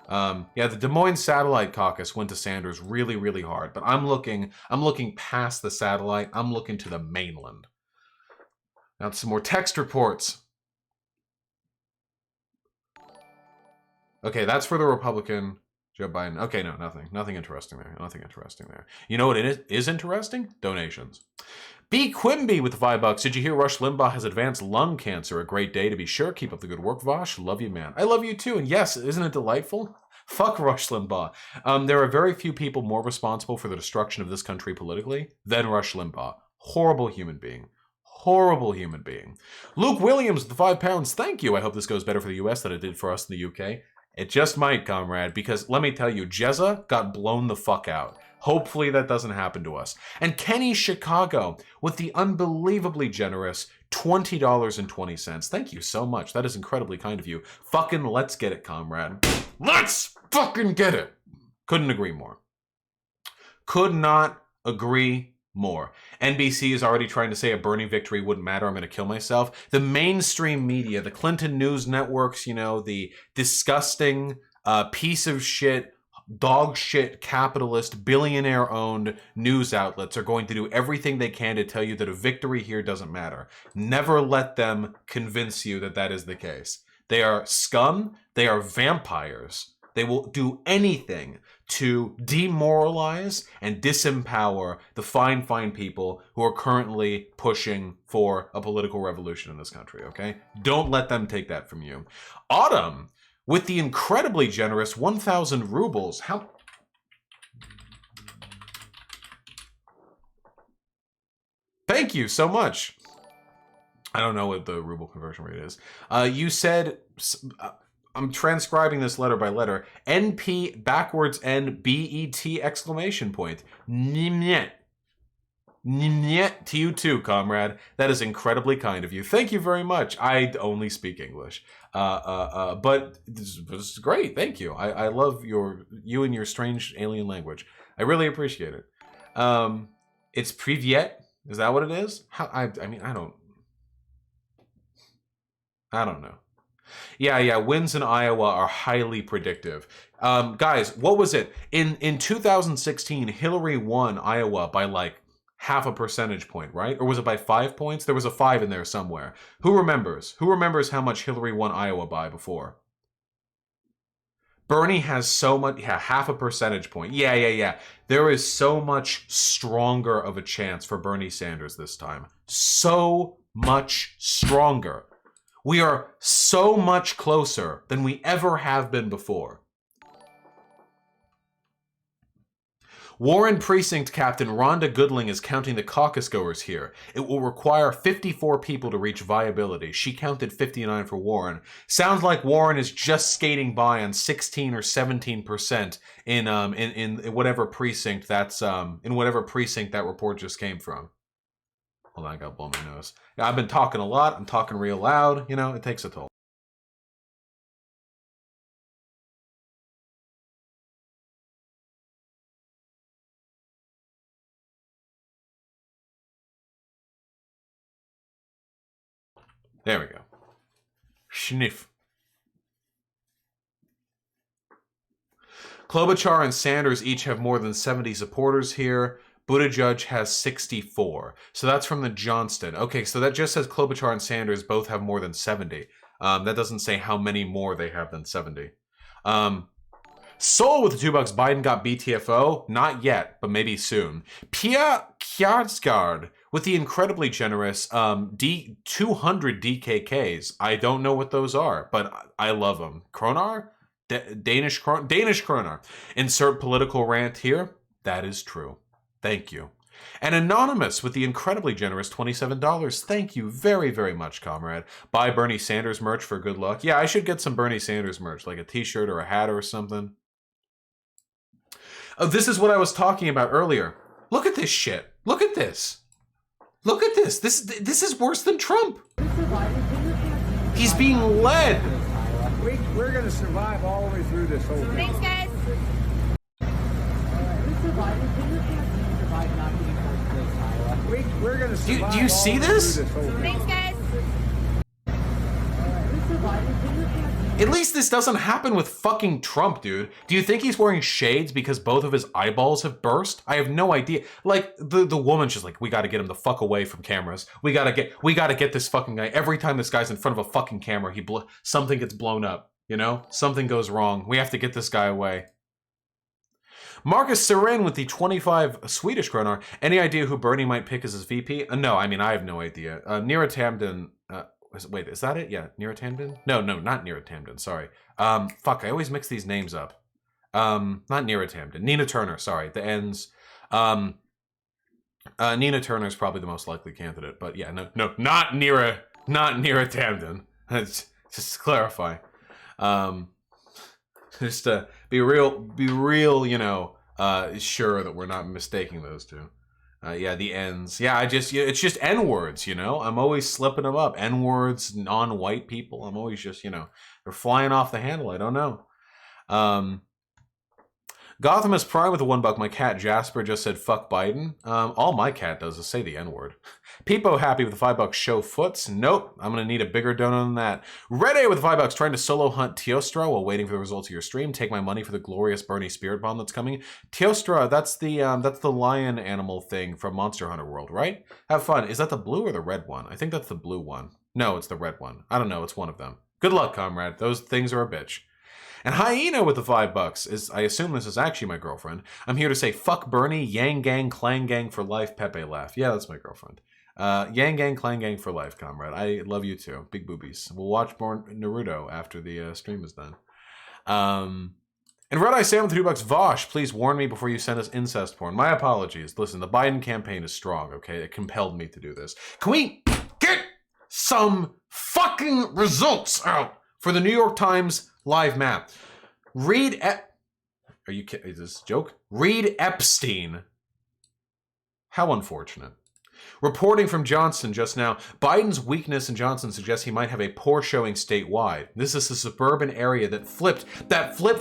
Yeah, the Des Moines satellite caucus went to Sanders really, really hard, but I'm looking past the satellite. I'm looking to the mainland. Now some more text reports. Okay, that's for the Republican Joe Biden. Okay, no, nothing interesting there. Nothing interesting there. You know what it is interesting? Donations. B. Quimby with the $5. Did you hear Rush Limbaugh has advanced lung cancer? A great day to be sure. Keep up the good work, Vosh. Love you, man. I love you too. And yes, isn't it delightful? Fuck Rush Limbaugh. There are very few people more responsible for the destruction of this country politically than Rush Limbaugh. Horrible human being. Horrible human being. Luke Williams with the £5. Thank you. I hope this goes better for the US than it did for us in the UK. It just might, comrade, because let me tell you, Jezza got blown the fuck out. Hopefully that doesn't happen to us. And Kenny Chicago with the unbelievably generous $20.20. Thank you so much. That is incredibly kind of you. Fucking let's get it, comrade. Let's fucking get it. Couldn't agree more. Could not agree more. NBC is already trying to say a Bernie victory wouldn't matter. I'm going to kill myself. The mainstream media, the Clinton news networks, you know, the disgusting piece of shit, dog shit, capitalist, billionaire-owned news outlets are going to do everything they can to tell you that a victory here doesn't matter. Never let them convince you that that is the case. They are scum. They are vampires. They will do anything to demoralize and disempower the fine people who are currently pushing for a political revolution in this country, okay? Don't let them take that from you. Autumn, with the incredibly generous 1,000 rubles. How... Thank you so much. I don't know what the ruble conversion rate is. You said... I'm transcribing this letter by letter. NP backwards N BET exclamation point. Nimyet. Nimyet to you too, comrade. That is incredibly kind of you. Thank you very much. I only speak English. But this is great. Thank you. I love you and your strange alien language. I really appreciate it. It's Privyet. Is that what it is? I mean, I don't know. Yeah, wins in Iowa are highly predictive. Guys, what was it? In 2016, Hillary won Iowa by like half a percentage point, right? Or was it by 5 points? There was a 5 in there somewhere. Who remembers? Who remembers how much Hillary won Iowa by before? Bernie has so much, half a percentage point. Yeah. There is so much stronger of a chance for Bernie Sanders this time. So much stronger. We are so much closer than we ever have been before. Warren Precinct Captain Rhonda Goodling is counting the caucus goers here. It will require 54 people to reach viability. She counted 59 for Warren. Sounds like Warren is just skating by on 16 or 17% in whatever precinct that's in whatever precinct that report just came from. Hold on, I got blown my nose. Yeah, I've been talking a lot. I'm talking real loud. You know, it takes a toll. There we go. Schniff. Klobuchar and Sanders each have more than 70 supporters here. Buttigieg has 64. So that's from the Johnston. Okay, so that just says Klobuchar and Sanders both have more than 70. That doesn't say how many more they have than 70. Soul with the $2. Biden got BTFO. Not yet, but maybe soon. Pia Kjarsgaard with the incredibly generous 200 DKKs. I don't know what those are, but I love them. Kronar? Danish Kronar. Insert political rant here. That is true. Thank you. And Anonymous with the incredibly generous $27. Thank you very, very much, comrade. Buy Bernie Sanders merch for good luck. Yeah, I should get some Bernie Sanders merch, like a t-shirt or a hat or something. Oh, this is what I was talking about earlier. Look at this shit. Look at this. Look at this. This is worse than Trump. He's being led. We're going to survive all the way through this whole thing. Thanks, guys. We're going to survive. Do you see this? Thanks, guys. At least this doesn't happen with fucking Trump, dude. Do you think he's wearing shades because both of his eyeballs have burst? I have no idea. Like, the woman's just like, we gotta get him the fuck away from cameras. We gotta get this fucking guy. Every time this guy's in front of a fucking camera, something gets blown up, you know? Something goes wrong. We have to get this guy away. Marcus Seren with the 25 Swedish kroner. Any idea who Bernie might pick as his VP? No, I mean, I have no idea. Neera Tamden... wait, is that it? Yeah, Neera Tamden? No, not Neera Tamden, sorry. Fuck, I always mix these names up. Not Neera Tamden. Nina Turner, sorry. The ends. Nina Turner is probably the most likely candidate, but yeah, no, not Neera Tamden. Just to clarify. Just to be real, you know, sure that we're not mistaking those two. Yeah, the ends. Yeah, it's just N-words, you know? I'm always slipping them up. N-words, non-white people. I'm always just, you know, they're flying off the handle. I don't know. Gotham is Prime with the $1. My cat Jasper just said, fuck Biden. All my cat does is say the N-word. Peepo happy with the $5 show foots. Nope, I'm going to need a bigger donut than that. Red A with $5 trying to solo hunt Teostra while waiting for the results of your stream. Take my money for the glorious Bernie Spirit Bomb that's coming. Teostra, that's the lion animal thing from Monster Hunter World, right? Have fun. Is that the blue or the red one? I think that's the blue one. No, it's the red one. I don't know. It's one of them. Good luck, comrade. Those things are a bitch. And Hyena with the $5 I assume this is actually my girlfriend. I'm here to say fuck Bernie, Yang Gang, Clang Gang for life, Pepe laugh. Yeah, that's my girlfriend. Yang Gang, Clang Gang for life, comrade. I love you too. Big boobies. We'll watch more Naruto after the stream is done. And Red Eye Sam with $2. Vosh, please warn me before you send us incest porn. My apologies. Listen, the Biden campaign is strong, okay? It compelled me to do this. Can we get some fucking results out for the New York Times live map? Are you kidding? Is this a joke? Reed Epstein. How unfortunate. Reporting from Johnson just now, Biden's weakness in Johnson suggests he might have a poor showing statewide. This is a suburban area that flipped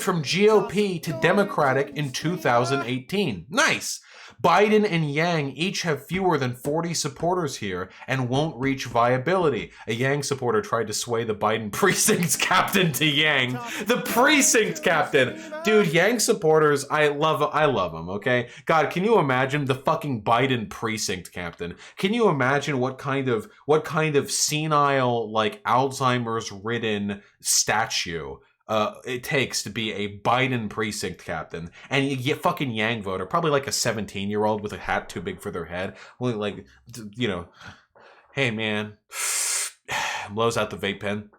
from GOP to Democratic in 2018. Nice! Biden and Yang each have fewer than 40 supporters here and won't reach viability. A Yang supporter tried to sway the Biden precinct captain to Yang. The precinct captain! Dude, Yang supporters, I love them, okay? God, can you imagine the fucking Biden precinct captain? Can you imagine what kind of senile, like Alzheimer's-ridden statue it takes to be a Biden precinct captain, and you get fucking Yang voter, probably like a 17-year-old with a hat too big for their head, like, you know, hey man, blows out the vape pen.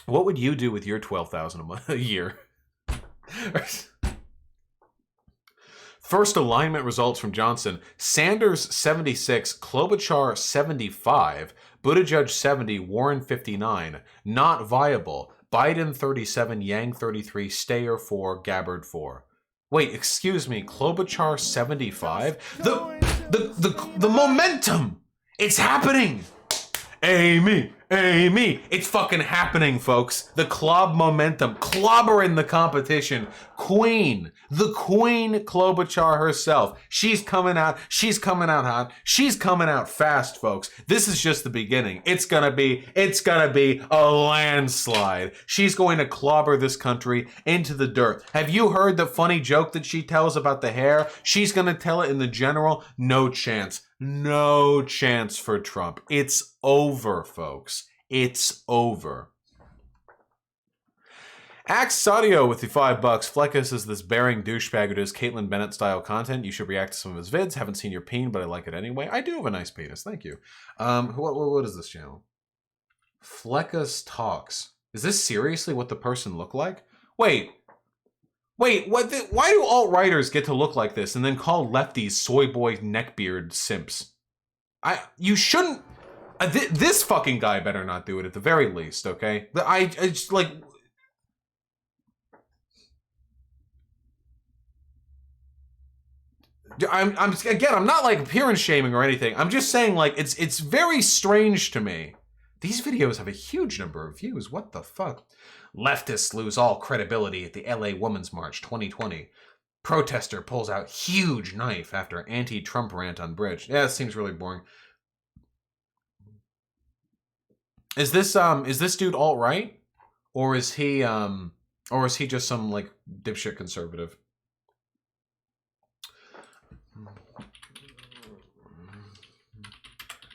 What would you do with your $12,000 a year? First alignment results from Johnson: Sanders 76, Klobuchar 75, Buttigieg 70, Warren 59. Not viable. Biden 37, Yang 33, Steyer 4, Gabbard 4. Wait, excuse me, Klobuchar 75? The momentum! It's happening! Amy! It's fucking happening, folks. The clob momentum, clobbering the competition, Queen, the Queen Klobuchar herself. She's coming out hot. She's coming out fast, folks. This is just the beginning. It's gonna be a landslide. She's going to clobber this country into the dirt. Have you heard the funny joke that she tells about the hair? She's gonna tell it in the general. No chance. No chance for Trump. It's over, folks. It's over. Axe Audio with the $5. Fleckus is this bearing douchebag who does Caitlyn Bennett style content. You should react to some of his vids. Haven't seen your peen, but I like it anyway. I do have a nice penis. Thank you. What is this channel? Fleckus Talks. Is this seriously what the person looked like? Wait, what? Why do alt-righters get to look like this and then call lefties soy boy neckbeard simps? You shouldn't. This fucking guy better not do it at the very least, okay? I just like. I'm not like appearance shaming or anything. I'm just saying, like, it's very strange to me. These videos have a huge number of views. What the fuck? Leftists lose all credibility at the LA Women's March 2020. Protester pulls out huge knife after anti-Trump rant on bridge. Yeah, it seems really boring. Is this dude alt-right? Or is he just some like dipshit conservative?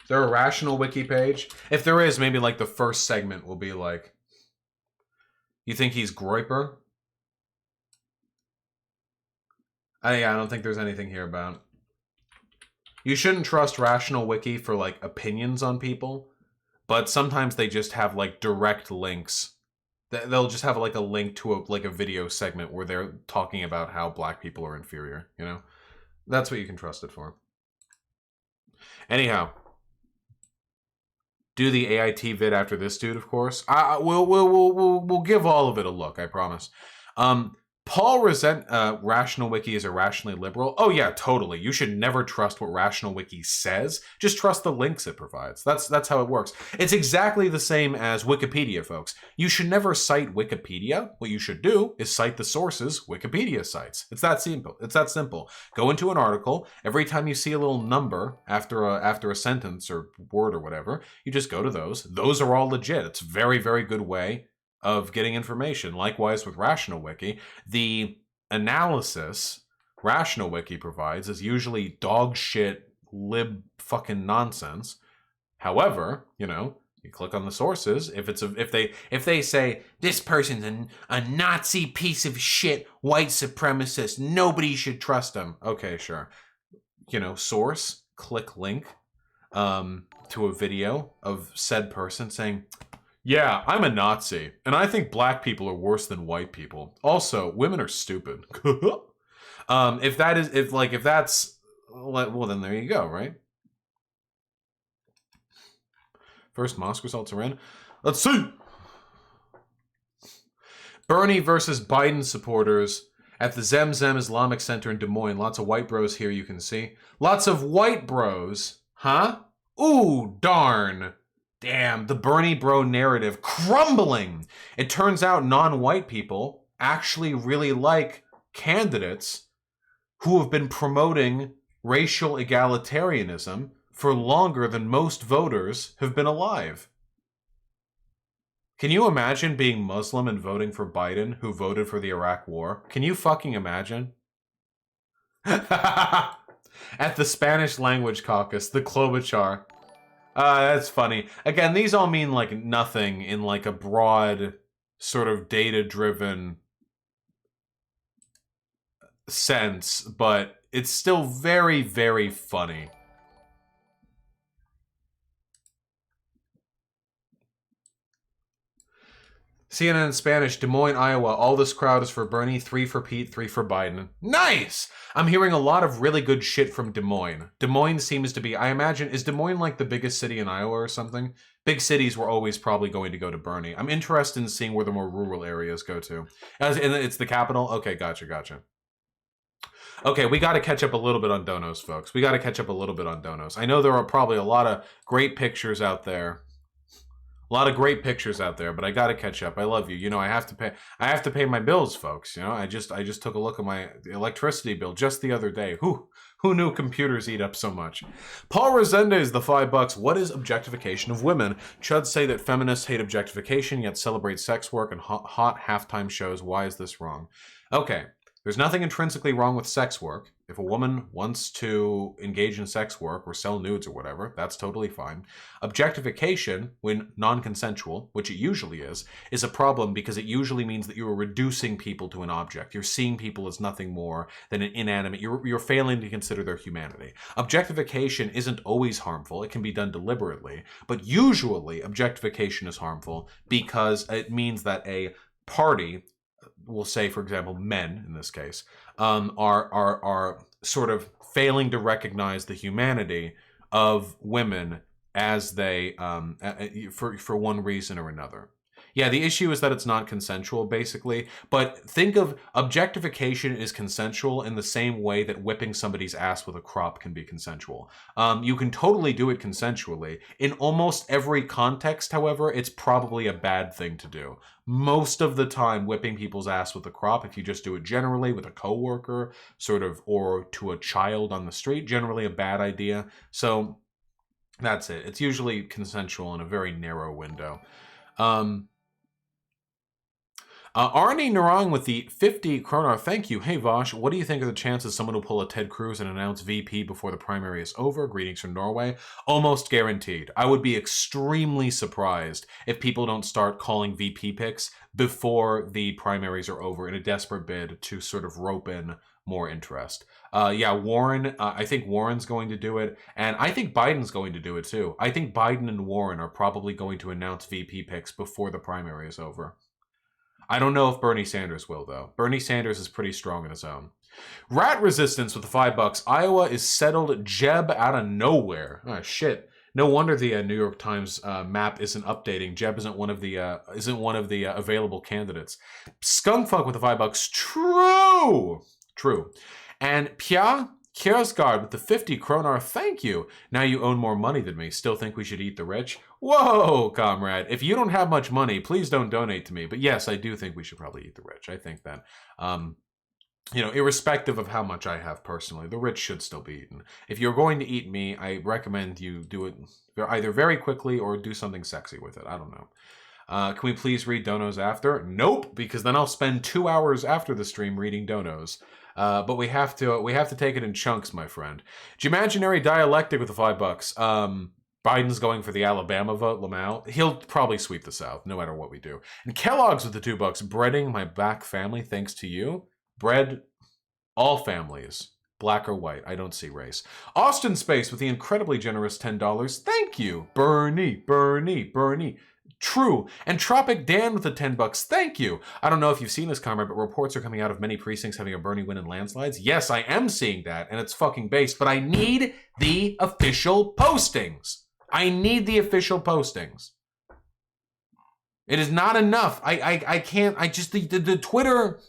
Is there a rational wiki page? If there is, maybe like the first segment will be like, you think he's Groiper? I don't think there's anything here about. You shouldn't trust rational wiki for like opinions on people, but sometimes they just have like direct links. They'll just have like a link to a video segment where they're talking about how black people are inferior, you know? That's what you can trust it for. Anyhow, do the AIT vid after this dude, of course. We'll give all of it a look, I promise. Paul Resent, Rational Wiki is irrationally liberal. Oh yeah, totally. You should never trust what Rational Wiki says. Just trust the links it provides. That's how it works. It's exactly the same as Wikipedia, folks. You should never cite Wikipedia. What you should do is cite the sources Wikipedia cites. It's that simple. It's that simple. Go into an article. Every time you see a little number after a sentence or word or whatever, you just go to those. Those are all legit. It's a very, very good way of getting information. Likewise with Rational Wiki, the analysis Rational Wiki provides is usually dog shit lib fucking nonsense. However, you know, you click on the sources. If they say this person's a Nazi piece of shit, white supremacist, nobody should trust him. Okay, sure. You know, source, click link to a video of said person saying, yeah, I'm a Nazi, and I think black people are worse than white people. Also, women are stupid. If that's, well, then there you go, right? First mosque results are in. Let's see. Bernie versus Biden supporters at the Zemzem Islamic Center in Des Moines. Lots of white bros here, you can see. Lots of white bros, huh? Ooh, darn. Damn, the Bernie bro narrative crumbling. It turns out non-white people actually really like candidates who have been promoting racial egalitarianism for longer than most voters have been alive. Can you imagine being Muslim and voting for Biden who voted for the Iraq War? Can you fucking imagine? At the Spanish language caucus, the Klobuchar. That's funny. Again, these all mean like nothing in like a broad sort of data-driven sense, but it's still very, very funny. CNN in Spanish, Des Moines, Iowa. All this crowd is for Bernie, 3 for Pete, 3 for Biden. Nice! I'm hearing a lot of really good shit from Des Moines. Des Moines seems to be, I imagine, is Des Moines like the biggest city in Iowa or something? Big cities were always probably going to go to Bernie. I'm interested in seeing where the more rural areas go to. And it's the capital? Okay, gotcha. Okay, we got to catch up a little bit on donos, folks. We got to catch up a little bit on donos. I know there are probably a lot of great pictures out there. A lot of great pictures out there, but I got to catch up. I love you. You know, I have to pay my bills, folks. You know, I just took a look at my electricity bill just the other day. Who knew computers eat up so much? Paul Resendez, the $5. What is objectification of women? Chuds say that feminists hate objectification, yet celebrate sex work and hot halftime shows. Why is this wrong? Okay, there's nothing intrinsically wrong with sex work. If a woman wants to engage in sex work or sell nudes or whatever, that's totally fine. Objectification, when non-consensual, which it usually is a problem because it usually means that you are reducing people to an object. You're seeing people as nothing more than an inanimate. You're failing to consider their humanity. Objectification isn't always harmful. It can be done deliberately, but usually objectification is harmful because it means that a party, we'll say, for example, men in this case, are sort of failing to recognize the humanity of women as they for one reason or another. Yeah, the issue is that it's not consensual, basically. But think of objectification is consensual in the same way that whipping somebody's ass with a crop can be consensual. You can totally do it consensually. In almost every context, however, it's probably a bad thing to do. Most of the time, whipping people's ass with a crop, if you just do it generally with a coworker, sort of, or to a child on the street, generally a bad idea. So that's it. It's usually consensual in a very narrow window. Arnie Narang with the 50 kroner. Thank you. Hey, Vosh, what do you think of the chances someone will pull a Ted Cruz and announce VP before the primary is over? Greetings from Norway. Almost guaranteed. I would be extremely surprised if people don't start calling VP picks before the primaries are over in a desperate bid to sort of rope in more interest. Yeah, Warren, I think Warren's going to do it, and I think Biden's going to do it too. I think Biden and Warren are probably going to announce VP picks before the primary is over. I don't know if Bernie Sanders will, though. Bernie Sanders is pretty strong on his own. Rat Resistance with the $5. Iowa is settled. Jeb out of nowhere. Oh, shit. No wonder the New York Times map isn't updating. Jeb isn't one of the available candidates. Skunkfuck with the $5. True. And Pia Kiersgaard with the 50 kroner. Thank you. Now you own more money than me. Still think we should eat the rich? Whoa, comrade. If you don't have much money, please don't donate to me. But yes, I do think we should probably eat the rich. I think that, irrespective of how much I have personally, the rich should still be eaten. If you're going to eat me, I recommend you do it either very quickly or do something sexy with it. I don't know. Can we please read donos after? Nope, because then I'll spend 2 hours after the stream reading donos. But we have to take it in chunks, my friend. Imaginary Dialectic with the $5. Biden's going for the Alabama vote, Lamau. He'll probably sweep the South, no matter what we do. And Kellogg's with the $2. Breading my back family thanks to you. Bread all families, black or white. I don't see race. Austin Space with the incredibly generous $10. Thank you. Bernie. True. And Tropic Dan with the $10. Thank you. I don't know if you've seen this, comrade, but reports are coming out of many precincts having a Bernie win in landslides. Yes, I am seeing that, and it's fucking based, but I need the official postings. It is not enough. I can't, the Twitter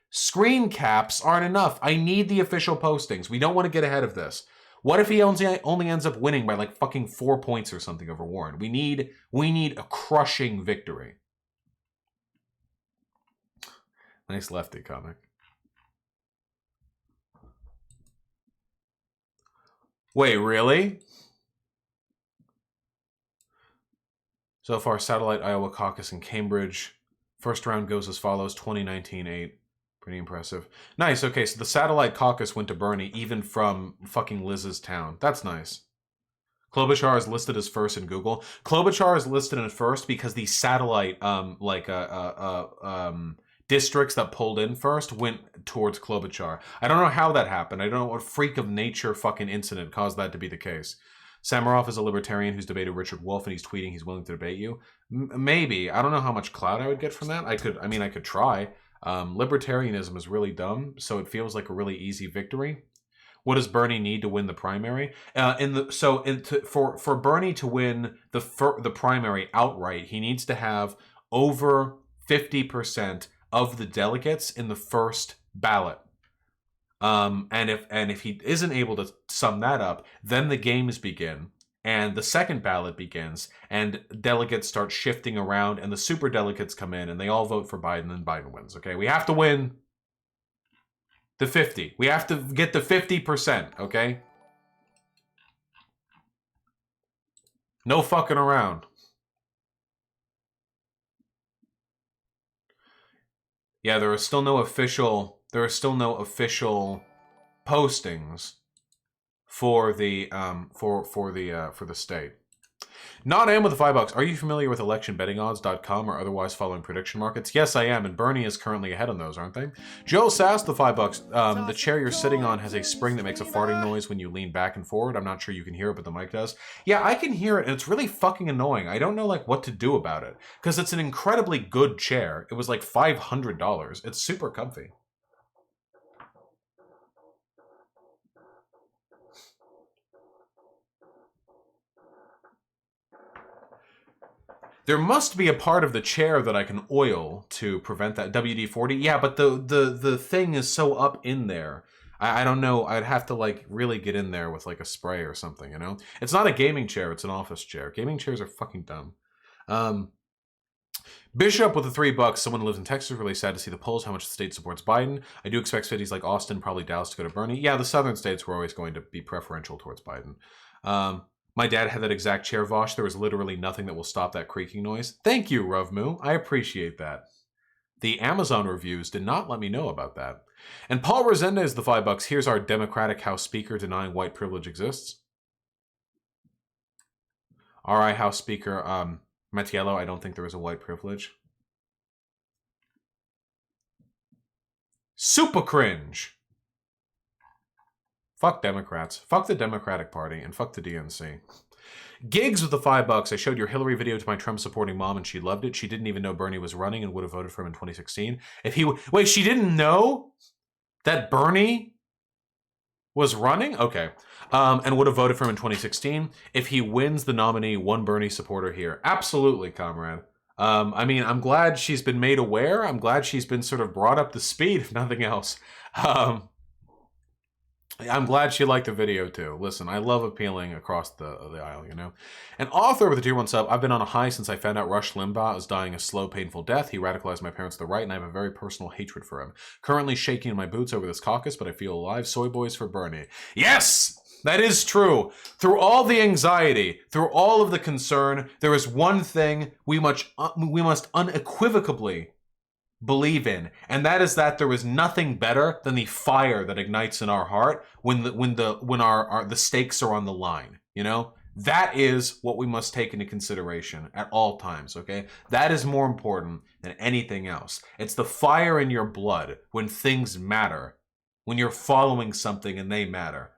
screen caps aren't enough. I need the official postings. We don't want to get ahead of this. What if he only ends up winning by like fucking 4 points or something over Warren? We need a crushing victory. Nice lefty comic. Wait, really? So far, Satellite, Iowa Caucus, and Cambridge. First round goes as follows: 2019-8. Pretty impressive. Nice. Okay, so the Satellite Caucus went to Bernie, even from fucking Liz's town. That's nice. Klobuchar is listed as first in Google. Klobuchar is listed as first because the satellite, districts that pulled in first went towards Klobuchar. I don't know how that happened. I don't know what freak of nature fucking incident caused that to be the case. Samarov is a libertarian who's debated Richard Wolff, and he's tweeting he's willing to debate you. Maybe. I don't know how much clout I would get from that. I could try. Libertarianism is really dumb, so it feels like a really easy victory. What does Bernie need to win the primary? For Bernie to win the primary outright, he needs to have over 50% of the delegates in the first ballot. And if he isn't able to sum that up, then the games begin, and the second ballot begins, and delegates start shifting around, and the super delegates come in, and they all vote for Biden, and Biden wins. Okay, we have to win the 50. We have to get the 50%. Okay, no fucking around. Yeah, there are still no official postings for the for the state. Not am with the $5. Are you familiar with electionbettingodds.com or otherwise following prediction markets? Yes, I am, and Bernie is currently ahead on those, aren't they? Joe Sass, the $5. The chair you're sitting on has a spring that makes a farting noise when you lean back and forward. I'm not sure you can hear it, but the mic does. Yeah, I can hear it, and it's really fucking annoying. I don't know like what to do about it, because it's an incredibly good chair. It was like $500. It's super comfy. There must be a part of the chair that I can oil to prevent that. WD-40? Yeah, but the thing is so up in there. I don't know. I'd have to like really get in there with like a spray or something, you know? It's not a gaming chair. It's an office chair. Gaming chairs are fucking dumb. Bishop with the $3. Someone who lives in Texas, really sad to see the polls, how much the state supports Biden. I do expect cities like Austin, probably Dallas, to go to Bernie. Yeah, the southern states were always going to be preferential towards Biden. My dad had that exact chair, Vosh. There was literally nothing that will stop that creaking noise. Thank you, Rovmu. I appreciate that. The Amazon reviews did not let me know about that. And Paul Resendez, the $5. Here's our Democratic House Speaker denying white privilege exists. R.I. House Speaker Mattiello, I don't think there is a white privilege. Super cringe. Fuck Democrats. Fuck the Democratic Party, and fuck the DNC. Gigs with the $5. I showed your Hillary video to my Trump-supporting mom, and she loved it. She didn't even know Bernie was running and would have voted for him in 2016. If he... Wait, she didn't know that Bernie was running? Okay. And would have voted for him in 2016. If he wins the nominee, one Bernie supporter here. Absolutely, comrade. I mean, I'm glad she's been made aware. I'm glad she's been sort of brought up to speed, if nothing else. I'm glad she liked the video too. Listen, I love appealing across the aisle, you know? An author with a tier 1 sub. I've been on a high since I found out Rush Limbaugh is dying a slow, painful death. He radicalized my parents to the right, and I have a very personal hatred for him. Currently shaking in my boots over this caucus, but I feel alive. Soy boys for Bernie. Yes! That is true. Through all the anxiety, through all of the concern, there is one thing we must unequivocally believe in, and that is that there is nothing better than the fire that ignites in our heart when the stakes are on the line, you know? That is what we must take into consideration at all times, okay? That is more important than anything else. It's the fire in your blood when things matter, when you're following something and they matter.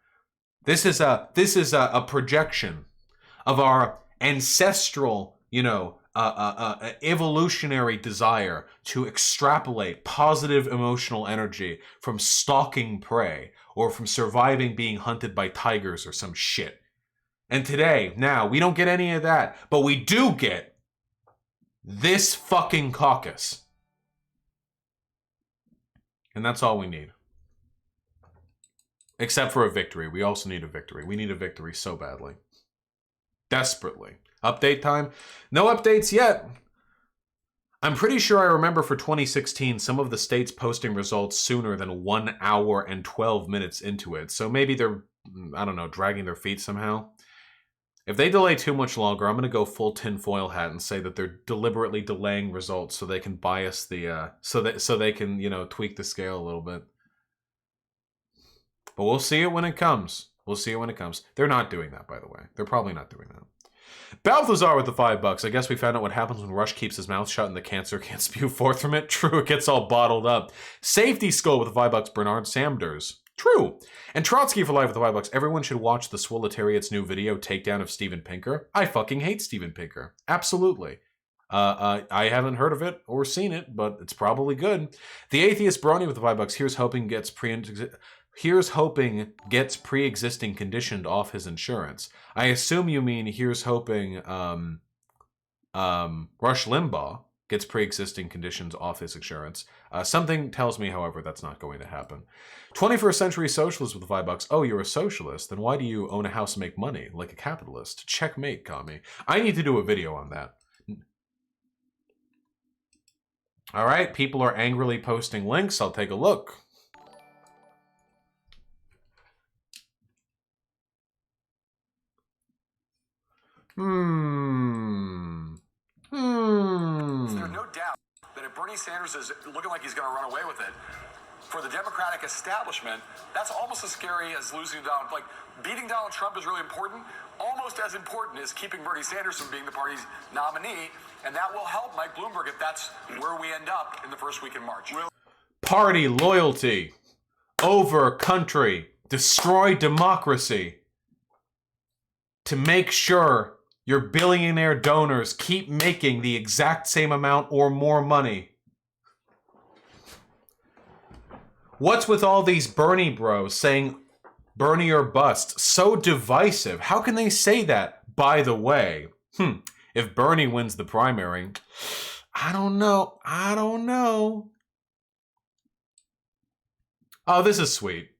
This is a projection of our ancestral, you know, evolutionary desire to extrapolate positive emotional energy from stalking prey or from surviving being hunted by tigers or some shit. And today, now, we don't get any of that, but we do get this fucking caucus. And that's all we need. Except for a victory. We also need a victory. We need a victory so badly. Desperately. Update time? No updates yet. I'm pretty sure I remember for 2016 some of the states posting results sooner than 1 hour and 12 minutes into it. So maybe they're, I don't know, dragging their feet somehow. If they delay too much longer, I'm going to go full tinfoil hat and say that they're deliberately delaying results so they can bias the, so they can, you know, tweak the scale a little bit. But we'll see it when it comes. We'll see it when it comes. They're not doing that, by the way. They're probably not doing that. Balthazar with the $5. I guess we found out what happens when Rush keeps his mouth shut and the cancer can't spew forth from it. True, it gets all bottled up. Safety Skull with the $5. Bernard Sanders. True. And Trotsky for life with the $5. Everyone should watch the Swolletariat's new video, Takedown of Steven Pinker. I fucking hate Steven Pinker. Absolutely. I haven't heard of it or seen it, but it's probably good. The Atheist Brony with the $5. Here's hoping gets pre-existing conditioned off his insurance. I assume you mean here's hoping Rush Limbaugh gets pre-existing conditions off his insurance. Something tells me, however, that's not going to happen. 21st century socialist with $5. Oh, you're a socialist? Then why do you own a house and make money like a capitalist? Checkmate, commie. I need to do a video on that. All right, people are angrily posting links. I'll take a look. There's no doubt that if Bernie Sanders is looking like he's going to run away with it, for the Democratic establishment, that's almost as scary as losing Donald. Like, beating Donald Trump is really important. Almost as important as keeping Bernie Sanders from being the party's nominee, and that will help Mike Bloomberg if that's where we end up in the first week in March. Party loyalty over country, destroy democracy to make sure your billionaire donors keep making the exact same amount or more money. What's with all these Bernie bros saying Bernie or bust? So divisive. How can they say that? By the way, if Bernie wins the primary, I don't know. Oh, this is sweet.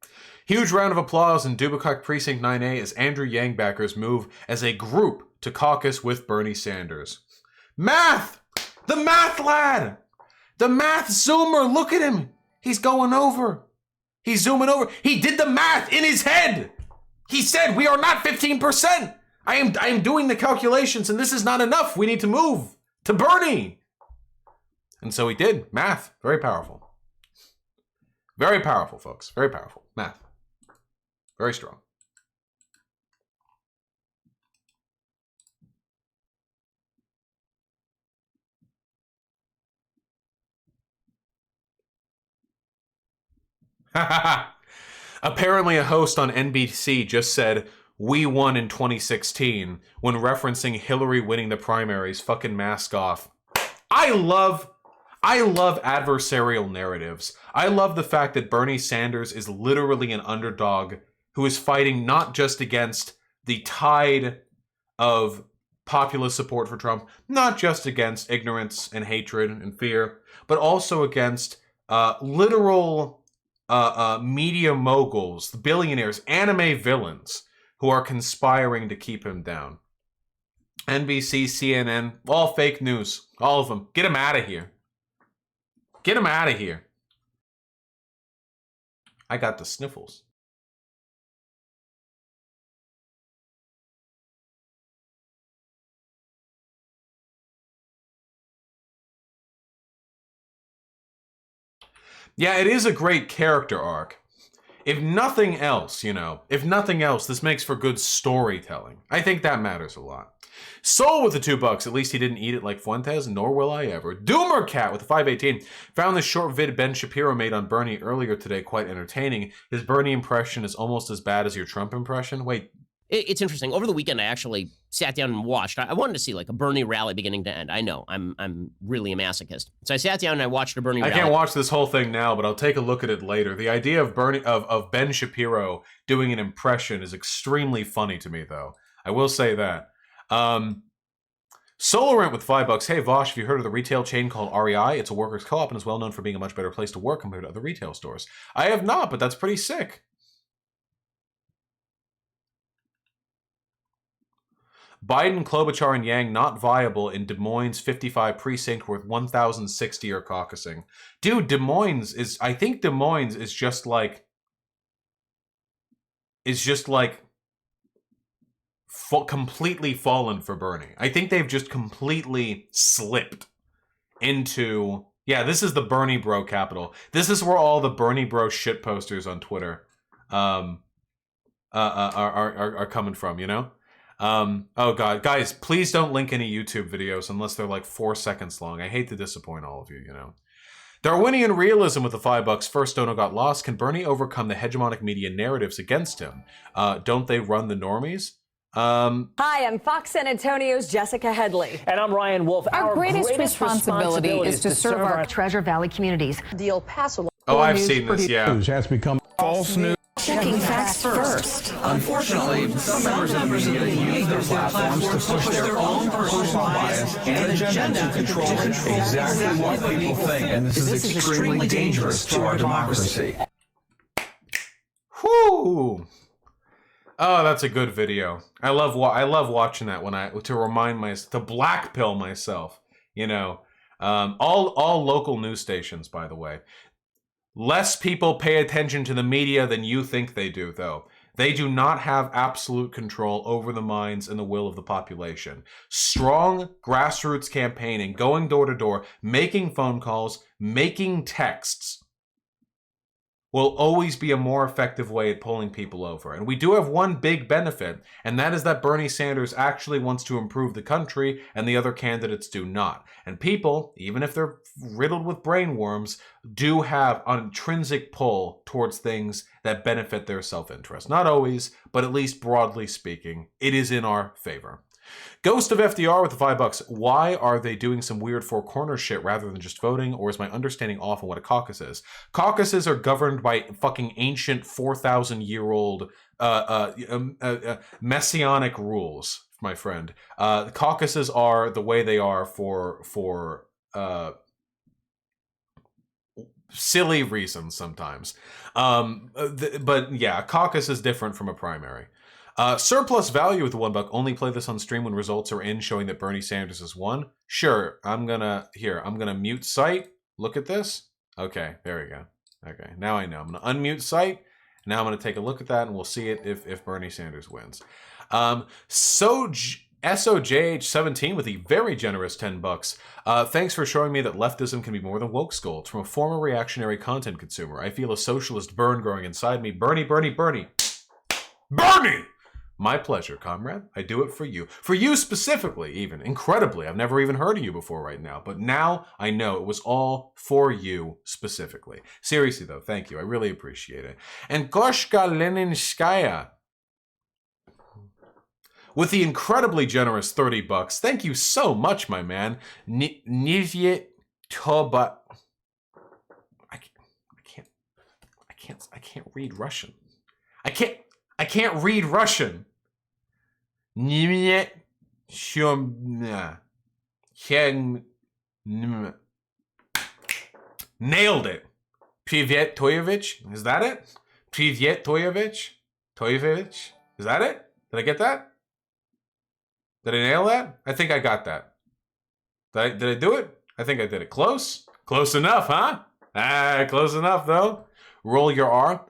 Huge round of applause in Dubicok Precinct 9A as Andrew Yang backers move as a group to caucus with Bernie Sanders. Math! The math lad! The math zoomer! Look at him! He's going over. He's zooming over. He did the math in his head. He said, we are not 15%. I am doing the calculations and this is not enough. We need to move to Bernie. And so he did. Math. Very powerful. Very powerful, folks. Very powerful. Math. Very strong. Apparently a host on NBC just said, we won in 2016 when referencing Hillary winning the primaries. Fucking mask off. I love adversarial narratives. I love the fact that Bernie Sanders is literally an underdog who is fighting not just against the tide of populist support for Trump, not just against ignorance and hatred and fear, but also against literal media moguls, the billionaires, anime villains who are conspiring to keep him down. NBC, CNN, all fake news. All of them. Get him out of here. Get him out of here. I got the sniffles. Yeah, it is a great character arc. If nothing else, this makes for good storytelling. I think that matters a lot. Soul with the $2. At least he didn't eat it like Fuentes, nor will I ever. Doomer Cat with the 518. Found this short vid Ben Shapiro made on Bernie earlier today quite entertaining. His Bernie impression is almost as bad as your Trump impression. Wait. It's interesting. Over the weekend, I actually sat down and watched. I wanted to see like a Bernie rally beginning to end. I know I'm really a masochist. So I sat down and I watched a Bernie rally. I can't watch this whole thing now, but I'll take a look at it later. The idea of Ben Shapiro doing an impression is extremely funny to me, though. I will say that. Solarant with $5. Hey Vosh, have you heard of the retail chain called REI? It's a workers' co-op and is well known for being a much better place to work compared to other retail stores. I have not, but that's pretty sick. Biden, Klobuchar, and Yang not viable in Des Moines 55 precinct worth 1,060 are caucusing. Dude, I think Des Moines is just like completely fallen for Bernie. I think they've just completely slipped into, yeah, this is the Bernie bro capital. This is where all the Bernie bro shit posters on Twitter are coming from, you know? Oh god, guys, please don't link any YouTube videos unless they're like 4 seconds long. I hate to disappoint all of you, you know. Darwinian realism with the $5. First dono got lost. Can Bernie overcome the hegemonic media narratives against him? Don't they run the normies? Hi, I'm Fox San Antonio's Jessica Headley. And I'm Ryan Wolf. Our greatest responsibility is to serve our Treasure Valley communities. Oh, I've seen this, yeah. Has become False news. Checking facts first. Unfortunately, some members of the media use their platforms to push their own personal bias and agenda to control exactly what people think, and this is extremely dangerous to our democracy. Whoo! Oh, that's a good video. I love watching that to remind to black pill myself. You know, all local news stations, by the way. Less people pay attention to the media than you think they do, though. They do not have absolute control over the minds and the will of the population. Strong grassroots campaigning, going door to door, making phone calls, making texts will always be a more effective way at pulling people over. And we do have one big benefit, and that is that Bernie Sanders actually wants to improve the country and the other candidates do not. And people, even if they're riddled with brain worms, do have an intrinsic pull towards things that benefit their self-interest. Not always, but at least broadly speaking, it is in our favor. Ghost of FDR with the $5. Why are they doing some weird four corner shit rather than just voting? Or is my understanding off on what a caucus is? Caucuses are governed by fucking ancient 4,000-year-old messianic rules, my friend. Caucuses are the way they are for silly reasons sometimes. But yeah, a caucus is different from a primary. Surplus value with the $1. Only play this on stream when results are in, showing that Bernie Sanders has won. Sure, I'm gonna mute site. Look at this. Okay, there we go. Okay, now I know. I'm gonna unmute site. Now I'm gonna take a look at that, and we'll see it if Bernie Sanders wins. SOJH17 with a very generous $10. Thanks for showing me that leftism can be more than woke skull. It's from a former reactionary content consumer. I feel a socialist burn growing inside me. Bernie, Bernie, Bernie. Bernie! My pleasure, comrade. I do it for you. For you specifically, even. Incredibly. I've never even heard of you before right now. But now I know it was all for you specifically. Seriously, though, thank you. I really appreciate it. And Koshka Leninskaya with the incredibly generous $30. Thank you so much, my man. Nivye Toba. I can't read Russian. I can't read Russian. Nailed it. Privet Toyevich. Is that it? Privet Toyevich? Toyevich? Is that it? Did I get that? Did I nail that? I think I got that. Did I do it? I think I did it. Close? Close enough, huh? Close enough, though. Roll your R.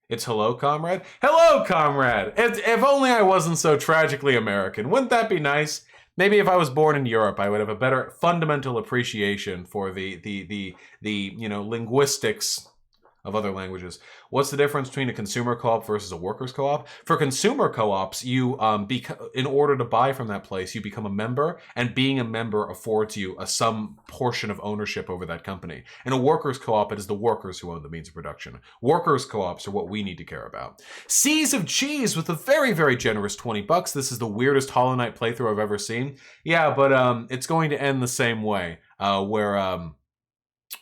It's hello, comrade? Hello, comrade! If only I wasn't so tragically American. Wouldn't that be nice? Maybe if I was born in Europe, I would have a better fundamental appreciation for the linguistics of other languages. What's the difference between a consumer co-op versus a workers co-op? For consumer co-ops, you in order to buy from that place, you become a member, and being a member affords you some portion of ownership over that company. In a workers co-op, it is the workers who own the means of production. Workers co-ops are what we need to care about. Seas of Cheese with a very, very generous $20. This is the weirdest Hollow Knight playthrough I've ever seen. Yeah, but it's going to end the same way,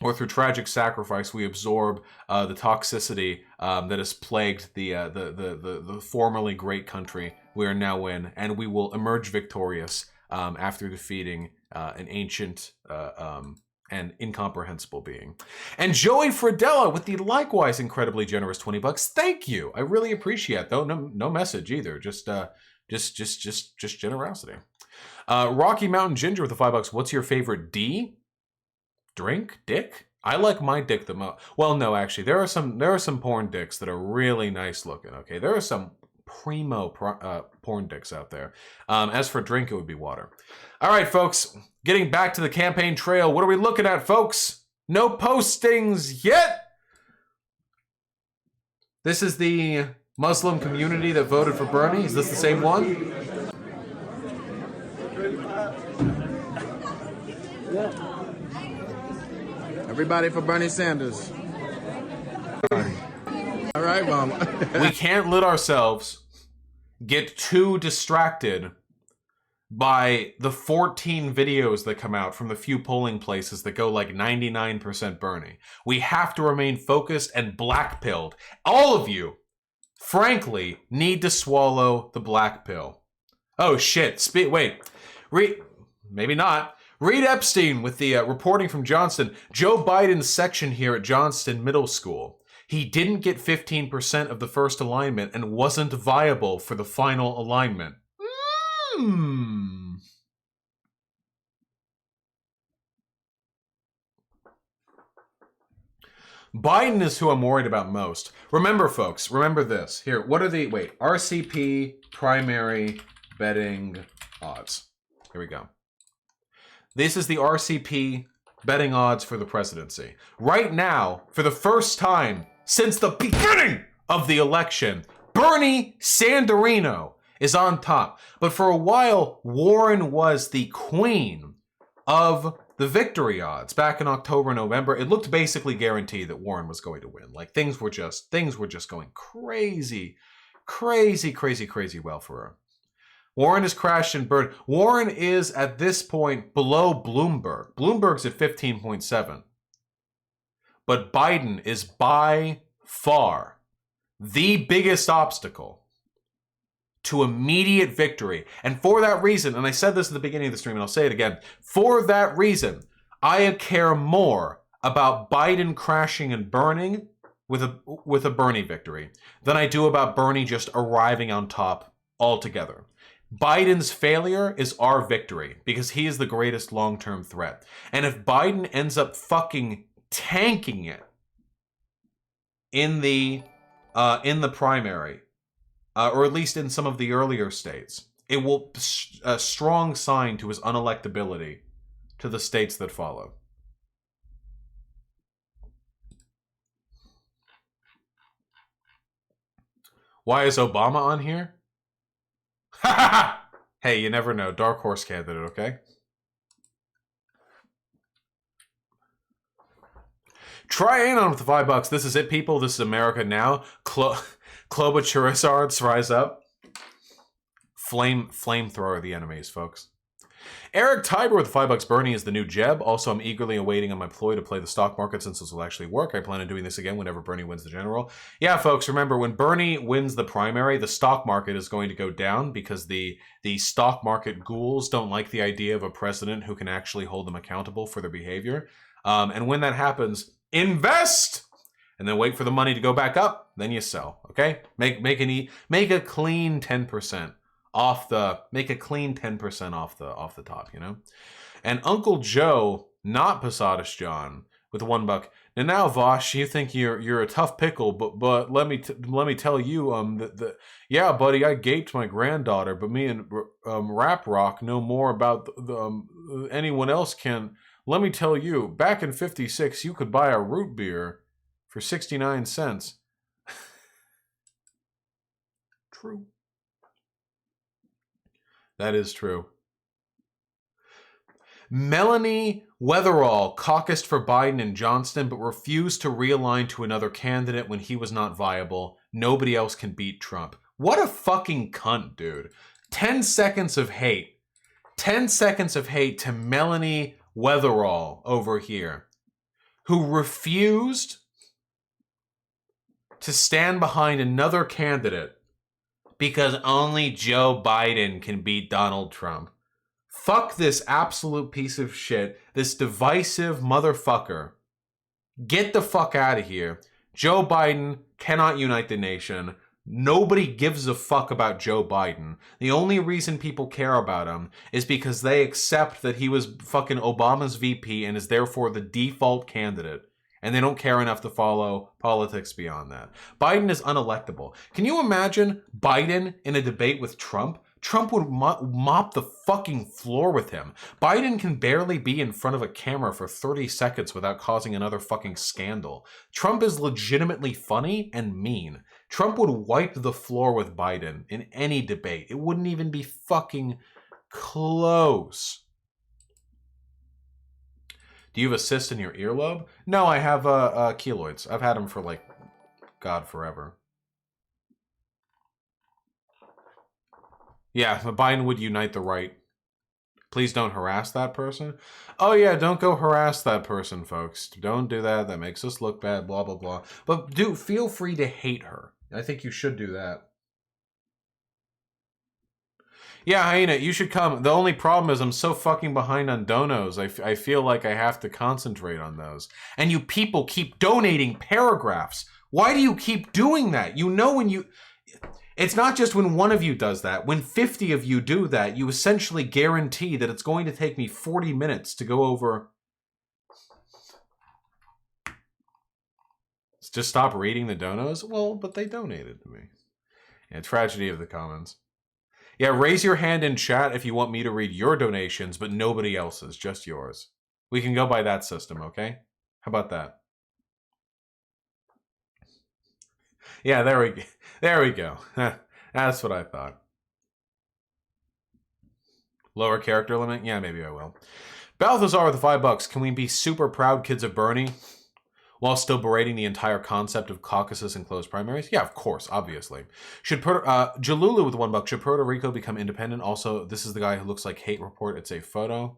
or through tragic sacrifice, we absorb the toxicity that has plagued the formerly great country we are now in, and we will emerge victorious after defeating an ancient and incomprehensible being. And Joey Fridella with the likewise incredibly generous $20. Thank you. I really appreciate it, though. No message either. Just generosity. Rocky Mountain Ginger with the $5. What's your favorite D? Drink? Dick? I like my dick the most. Well, no, actually, there are some porn dicks that are really nice looking. Okay, there are some primo porn dicks out there. As for drink, it would be water. All right, folks, getting back to the campaign trail. What are we looking at, folks? No postings yet. This is the Muslim community that voted for Bernie. Is this the same one? Everybody for Bernie Sanders. All right, Mama. We can't let ourselves get too distracted by the 14 videos that come out from the few polling places that go like 99% Bernie. We have to remain focused and black-pilled. All of you, frankly, need to swallow the black pill. Oh shit, maybe not. Reed Epstein with the reporting from Johnston. Joe Biden's section here at Johnston Middle School. He didn't get 15% of the first alignment and wasn't viable for the final alignment. Biden is who I'm worried about most. Remember, folks, remember this. Here, what are the, RCP primary betting odds. Here we go. This is the RCP betting odds for the presidency. Right now, for the first time since the beginning of the election, Bernie Sanders is on top. But for a while, Warren was the queen of the victory odds. Back in October, November, it looked basically guaranteed that Warren was going to win. Like things were just going crazy well for her. Warren has crashed and burned. Warren is at this point below Bloomberg. Bloomberg's at 15.7. But Biden is by far the biggest obstacle to immediate victory. And for that reason, and I said this at the beginning of the stream and I'll say it again, for that reason, I care more about Biden crashing and burning with a Bernie victory than I do about Bernie just arriving on top altogether. Biden's failure is our victory because he is the greatest long-term threat. And if Biden ends up fucking tanking it in the primary, or at least in some of the earlier states, it will a strong sign to his unelectability to the states that follow. Why is Obama on here? Hey, you never know. Dark horse candidate, okay? Try Anon with the $5. This is it, people. This is America now. Cloba Charizards rise up. Flamethrower the enemies, folks. Eric Tiber with the $5. Bernie is the new Jeb. Also, I'm eagerly awaiting on my ploy to play the stock market since this will actually work. I plan on doing this again whenever Bernie wins the general. Yeah, folks, remember, when Bernie wins the primary, the stock market is going to go down because the stock market ghouls don't like the idea of a president who can actually hold them accountable for their behavior. And when that happens, invest! And then wait for the money to go back up, then you sell, okay? Make a clean 10%. Make a clean 10% off the top, you know? And Uncle Joe, not Posadas John, with the $1. Now, Vosh, you think you're a tough pickle, but let me tell you, yeah, buddy, I gaped my granddaughter, but me and Rap Rock know more about anyone else can. Let me tell you, back in '56, you could buy a root beer for 69 cents. True. That is true. Melanie Weatherall caucused for Biden in Johnston, but refused to realign to another candidate when he was not viable. Nobody else can beat Trump. What a fucking cunt, dude. 10 seconds of hate. 10 seconds of hate to Melanie Weatherall over here, who refused to stand behind another candidate because only Joe Biden can beat Donald Trump. Fuck this absolute piece of shit, this divisive motherfucker. Get the fuck out of here. Joe Biden cannot unite the nation. Nobody gives a fuck about Joe Biden. The only reason people care about him is because they accept that he was fucking Obama's VP and is therefore the default candidate. And they don't care enough to follow politics beyond that. Biden is unelectable. Can you imagine Biden in a debate with Trump? Trump would mop the fucking floor with him. Biden can barely be in front of a camera for 30 seconds without causing another fucking scandal. Trump is legitimately funny and mean. Trump would wipe the floor with Biden in any debate. It wouldn't even be fucking close. Do you have a cyst in your earlobe? No, I have keloids. I've had them for, like, God, forever. Yeah, Biden would unite the right. Please don't harass that person. Oh yeah, don't go harass that person, folks. Don't do that. That makes us look bad, blah, blah, blah. But feel free to hate her. I think you should do that. Yeah, Hyena, you should come. The only problem is I'm so fucking behind on donos. I feel like I have to concentrate on those. And you people keep donating paragraphs. Why do you keep doing that? You know when you... It's not just when one of you does that. When 50 of you do that, you essentially guarantee that it's going to take me 40 minutes to go over... Just stop reading the donos? Well, but they donated to me. Yeah, tragedy of the commons. Yeah, raise your hand in chat if you want me to read your donations, but nobody else's, just yours. We can go by that system, okay? How about that? Yeah, there we go. That's what I thought. Lower character limit? Yeah, maybe I will. Balthazar with the $5. Can we be super proud kids of Bernie while still berating the entire concept of caucuses and closed primaries? Yeah, of course, obviously. Should Jalulu with the $1. Should Puerto Rico become independent? Also, this is the guy who looks like Hate Report. It's a photo.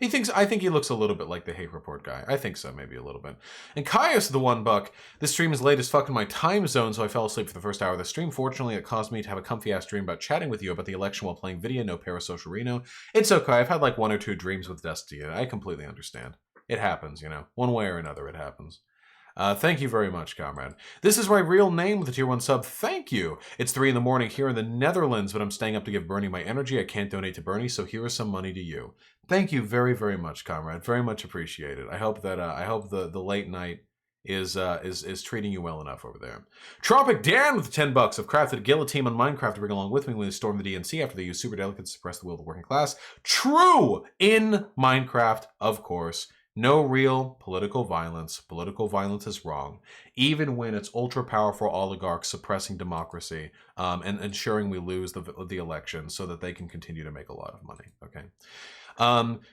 I think he looks a little bit like the Hate Report guy. I think so, maybe a little bit. And Caucus the $1. This stream is late as fuck in my time zone, so I fell asleep for the first hour of the stream. Fortunately, it caused me to have a comfy-ass dream about chatting with you about the election while playing video. No parasocial Reno. It's okay. I've had like 1 or 2 dreams with Destiny. I completely understand. It happens, you know. One way or another, it happens. Thank you very much, comrade. This is my real name with a tier 1 sub. Thank you. It's 3 in the morning here in the Netherlands, but I'm staying up to give Bernie my energy. I can't donate to Bernie, so here is some money to you. Thank you very, very much, comrade. Very much appreciated. I hope that the late night is treating you well enough over there. Tropic Dan with the $10. I've crafted a guillotine on Minecraft to bring along with me when they storm the DNC after they use super delicate to suppress the will of the working class. True in Minecraft, of course. No real political violence. Political violence is wrong, even when it's ultra-powerful oligarchs suppressing democracy and ensuring we lose the election so that they can continue to make a lot of money. Okay.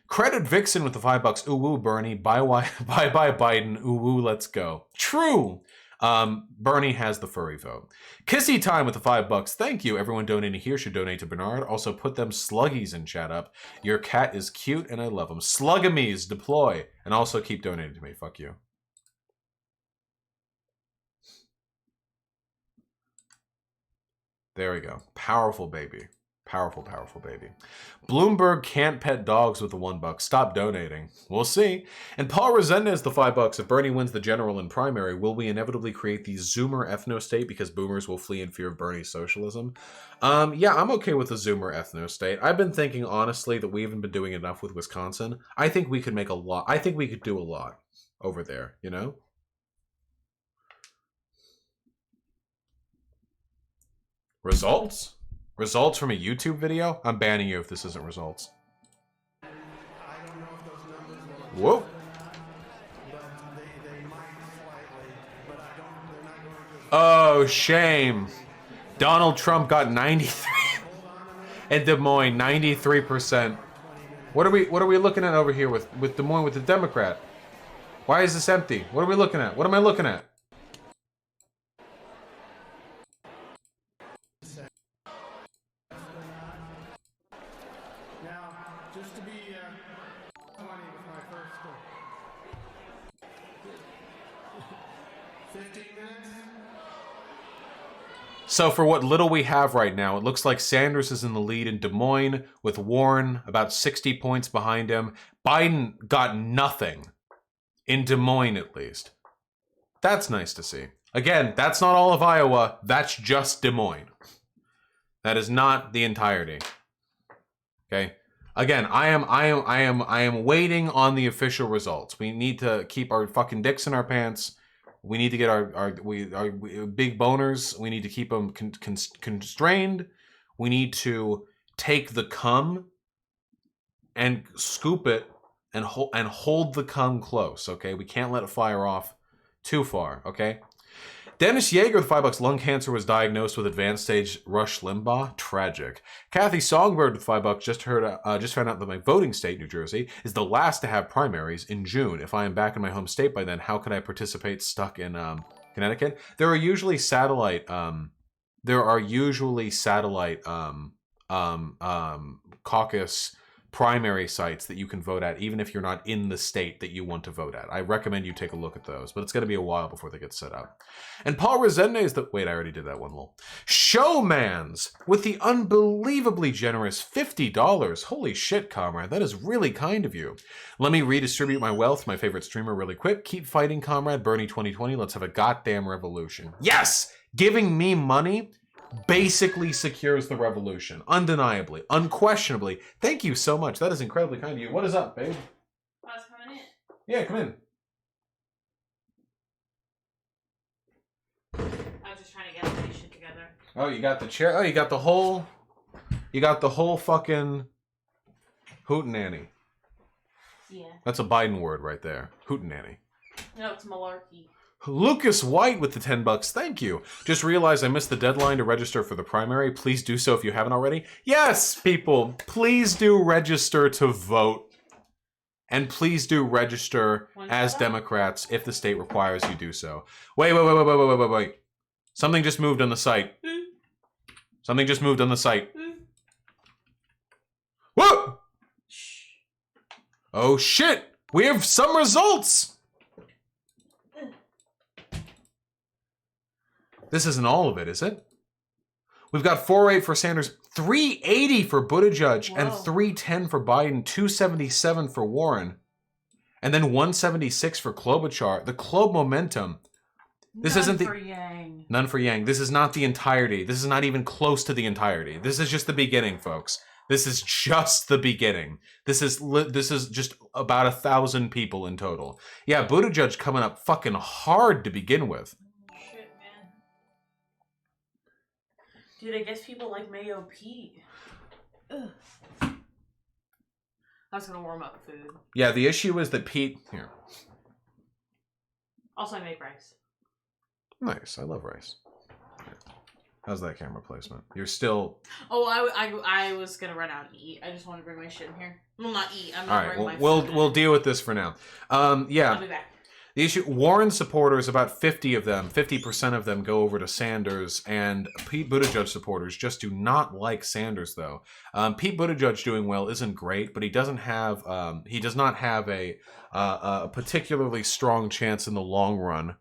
Credit Vixen with the $5. Ooh, woo, Bernie. Bye, Biden. Ooh, woo, let's go. True. Bernie has the furry vote. Kissy Time with the $5. Thank you. Everyone donating here should donate to Bernard. Also put them sluggies in chat up. Your cat is cute and I love him. Sluggamies, deploy. And also keep donating to me. Fuck you. There we go. Powerful baby. Powerful, powerful baby. Bloomberg can't pet dogs with the $1. Stop donating. We'll see. And Paul Resendez, the $5. If Bernie wins the general and primary, will we inevitably create the Zoomer ethno-state because boomers will flee in fear of Bernie's socialism? Yeah, I'm okay with the Zoomer ethno-state. I've been thinking, honestly, that we haven't been doing enough with Wisconsin. I think we could make a lot. I think we could do a lot over there, you know? Results? Results from a YouTube video? I'm banning you if this isn't results. Whoa. Oh, shame. Donald Trump got 93. In Des Moines, 93%. What are we looking at over here with Des Moines with the Democrat? Why is this empty? What are we looking at? What am I looking at? So for what little we have right now, it looks like Sanders is in the lead in Des Moines with Warren about 60 points behind him. Biden got nothing in Des Moines, at least. That's nice to see. Again, that's not all of Iowa. That's just Des Moines. That is not the entirety. Okay. Again, I am waiting on the official results. We need to keep our fucking dicks in our pants. We need to get our big boners. We need to keep them constrained. We need to take the cum and scoop it and hold the cum close. Okay, we can't let it fire off too far. Okay. Dennis Yeager with $5. Lung cancer was diagnosed with advanced stage Rush Limbaugh. Tragic. Kathy Songbird with $5. Just found out that my voting state, New Jersey, is the last to have primaries in June. If I am back in my home state by then, how can I participate stuck in Connecticut? There are usually satellite. Caucus primary sites that you can vote at, even if you're not in the state that you want to vote at. I recommend you take a look at those, but it's going to be a while before they get set up. And Paul Resende is the... Wait, I already did that one, lol. Showmans with the unbelievably generous $50. Holy shit, comrade. That is really kind of you. Let me redistribute my wealth, my favorite streamer, really quick. Keep fighting, comrade. Bernie 2020. Let's have a goddamn revolution. Yes! Giving me money basically secures the revolution. Undeniably. Unquestionably. Thank you so much. That is incredibly kind of you. What is up, babe? I was coming in. Yeah, come in. I was just trying to get all my shit together. Oh, you got the chair. Oh, you got the whole... You got the whole fucking... hootenanny. Yeah. That's a Biden word right there. Hootenanny. No, it's malarkey. Lucas White with the $10. Thank you. Just realized I missed the deadline to register for the primary. Please do so if you haven't already. Yes, people, please do register to vote. And please do register as Democrats if the state requires you do so. Wait. Something just moved on the site. Something just moved on the site. Whoa! Oh shit! We have some results! This isn't all of it, is it? We've got 408 for Sanders, 380 for Buttigieg, and 310 for Biden, 277 for Warren, and then 176 for Klobuchar. The Klob momentum. This isn't the... Yang. None for Yang. This is not the entirety. This is not even close to the entirety. This is just the beginning, folks. This is just the beginning. This is just about 1,000 people in total. Yeah, Buttigieg coming up fucking hard to begin with. Dude, I guess people like Mayo Pete. Ugh. I was gonna warm up food. Yeah, the issue is that Pete... Here. Also, I make rice. Nice. I love rice. How's that camera placement? You're still... Oh, I was gonna run out and eat. I just want to bring my shit in here. Well, not eat. I'm not All right, bringing my food we'll deal with this for now. Yeah. I'll be back. The issue, Warren supporters, about 50 of them, 50% of them go over to Sanders, and Pete Buttigieg supporters just do not like Sanders, though. Pete Buttigieg doing well isn't great, but he does not have a particularly strong chance in the long run.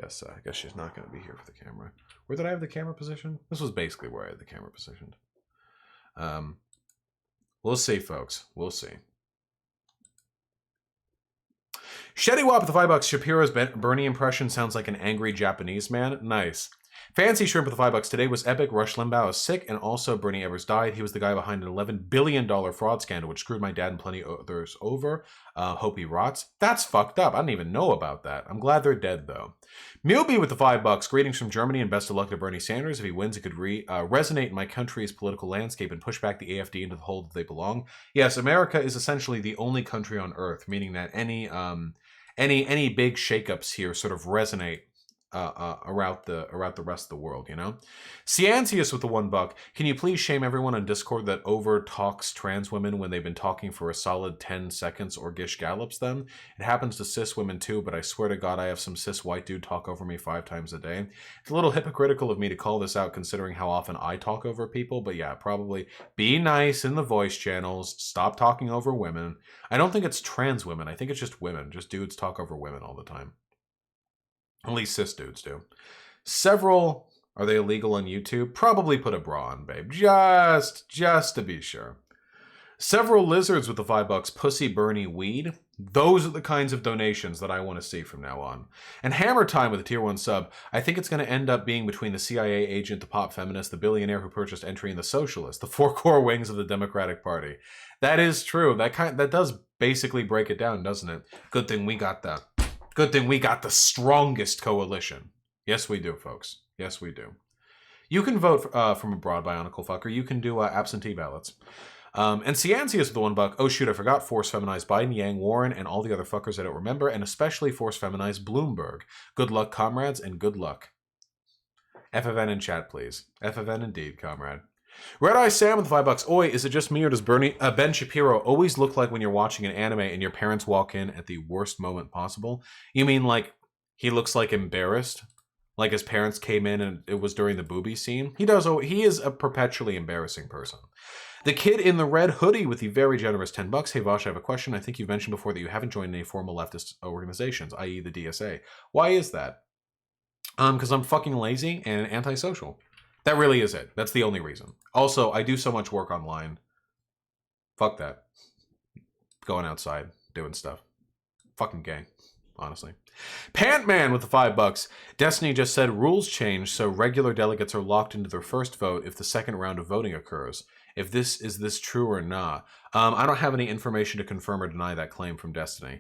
Yes, I guess she's not going to be here for the camera. Where did I have the camera positioned? This was basically where I had the camera positioned. We'll see, folks. We'll see. Shetty Wap with the $5. Shapiro's Bernie impression sounds like an angry Japanese man. Nice. Fancy Shrimp with the $5. Today was epic. Rush Limbaugh is sick, and also Bernie Evers died. He was the guy behind an $11 billion fraud scandal, which screwed my dad and plenty others over. Hope he rots. That's fucked up. I didn't even know about that. I'm glad they're dead, though. Milby with the $5. Greetings from Germany, and best of luck to Bernie Sanders. If he wins, it could resonate in my country's political landscape and push back the AFD into the hole that they belong. Yes, America is essentially the only country on Earth, meaning that any big shakeups here sort of resonate around the rest of the world, you know? Ciancius with the $1. Can you please shame everyone on Discord that over talks trans women when they've been talking for a solid 10 seconds or Gish gallops them? It happens to cis women too, but I swear to God I have some cis white dude talk over me 5 times a day. It's a little hypocritical of me to call this out considering how often I talk over people, but yeah, probably be nice in the voice channels, stop talking over women. I don't think it's trans women, I think it's just women, just dudes talk over women all the time. At least cis dudes do. Several, are they illegal on YouTube? Probably put a bra on, babe. Just to be sure. Several lizards with the $5. Pussy Bernie weed. Those are the kinds of donations that I want to see from now on. And Hammer Time with a tier 1 sub. I think it's going to end up being between the CIA agent, the pop feminist, the billionaire who purchased entry, and the socialist, the 4 core wings of the Democratic Party. That is true. That does basically break it down, doesn't it? Good thing we got that. Good thing we got the strongest coalition. Yes, we do, folks. Yes, we do. You can vote from abroad, Bionicle Fucker. You can do absentee ballots. And Ciancius with the $1. Oh, shoot, I forgot force feminize Biden, Yang, Warren, and all the other fuckers I don't remember, and especially force feminize Bloomberg. Good luck, comrades, and good luck. FFN in chat, please. FFN indeed, comrade. Red Eye Sam with the $5. Oi, is it just me or does Ben Shapiro always look like when you're watching an anime and your parents walk in at the worst moment possible? You mean like he looks like embarrassed? Like his parents came in and it was during the booby scene? He is a perpetually embarrassing person. The kid in the red hoodie with the very generous 10 bucks. Hey Vosh, I have a question. I think you've mentioned before that you haven't joined any formal leftist organizations, i.e. the DSA. Why is that? Because I'm fucking lazy and antisocial. That really is it. That's the only reason. Also, I do so much work online. Fuck that. Going outside, doing stuff. Fucking gay, honestly. Pantman with the 5 bucks. Destiny just said rules change, so regular delegates are locked into their first vote if the second round of voting occurs. Is this true or not? I don't have any information to confirm or deny that claim from Destiny.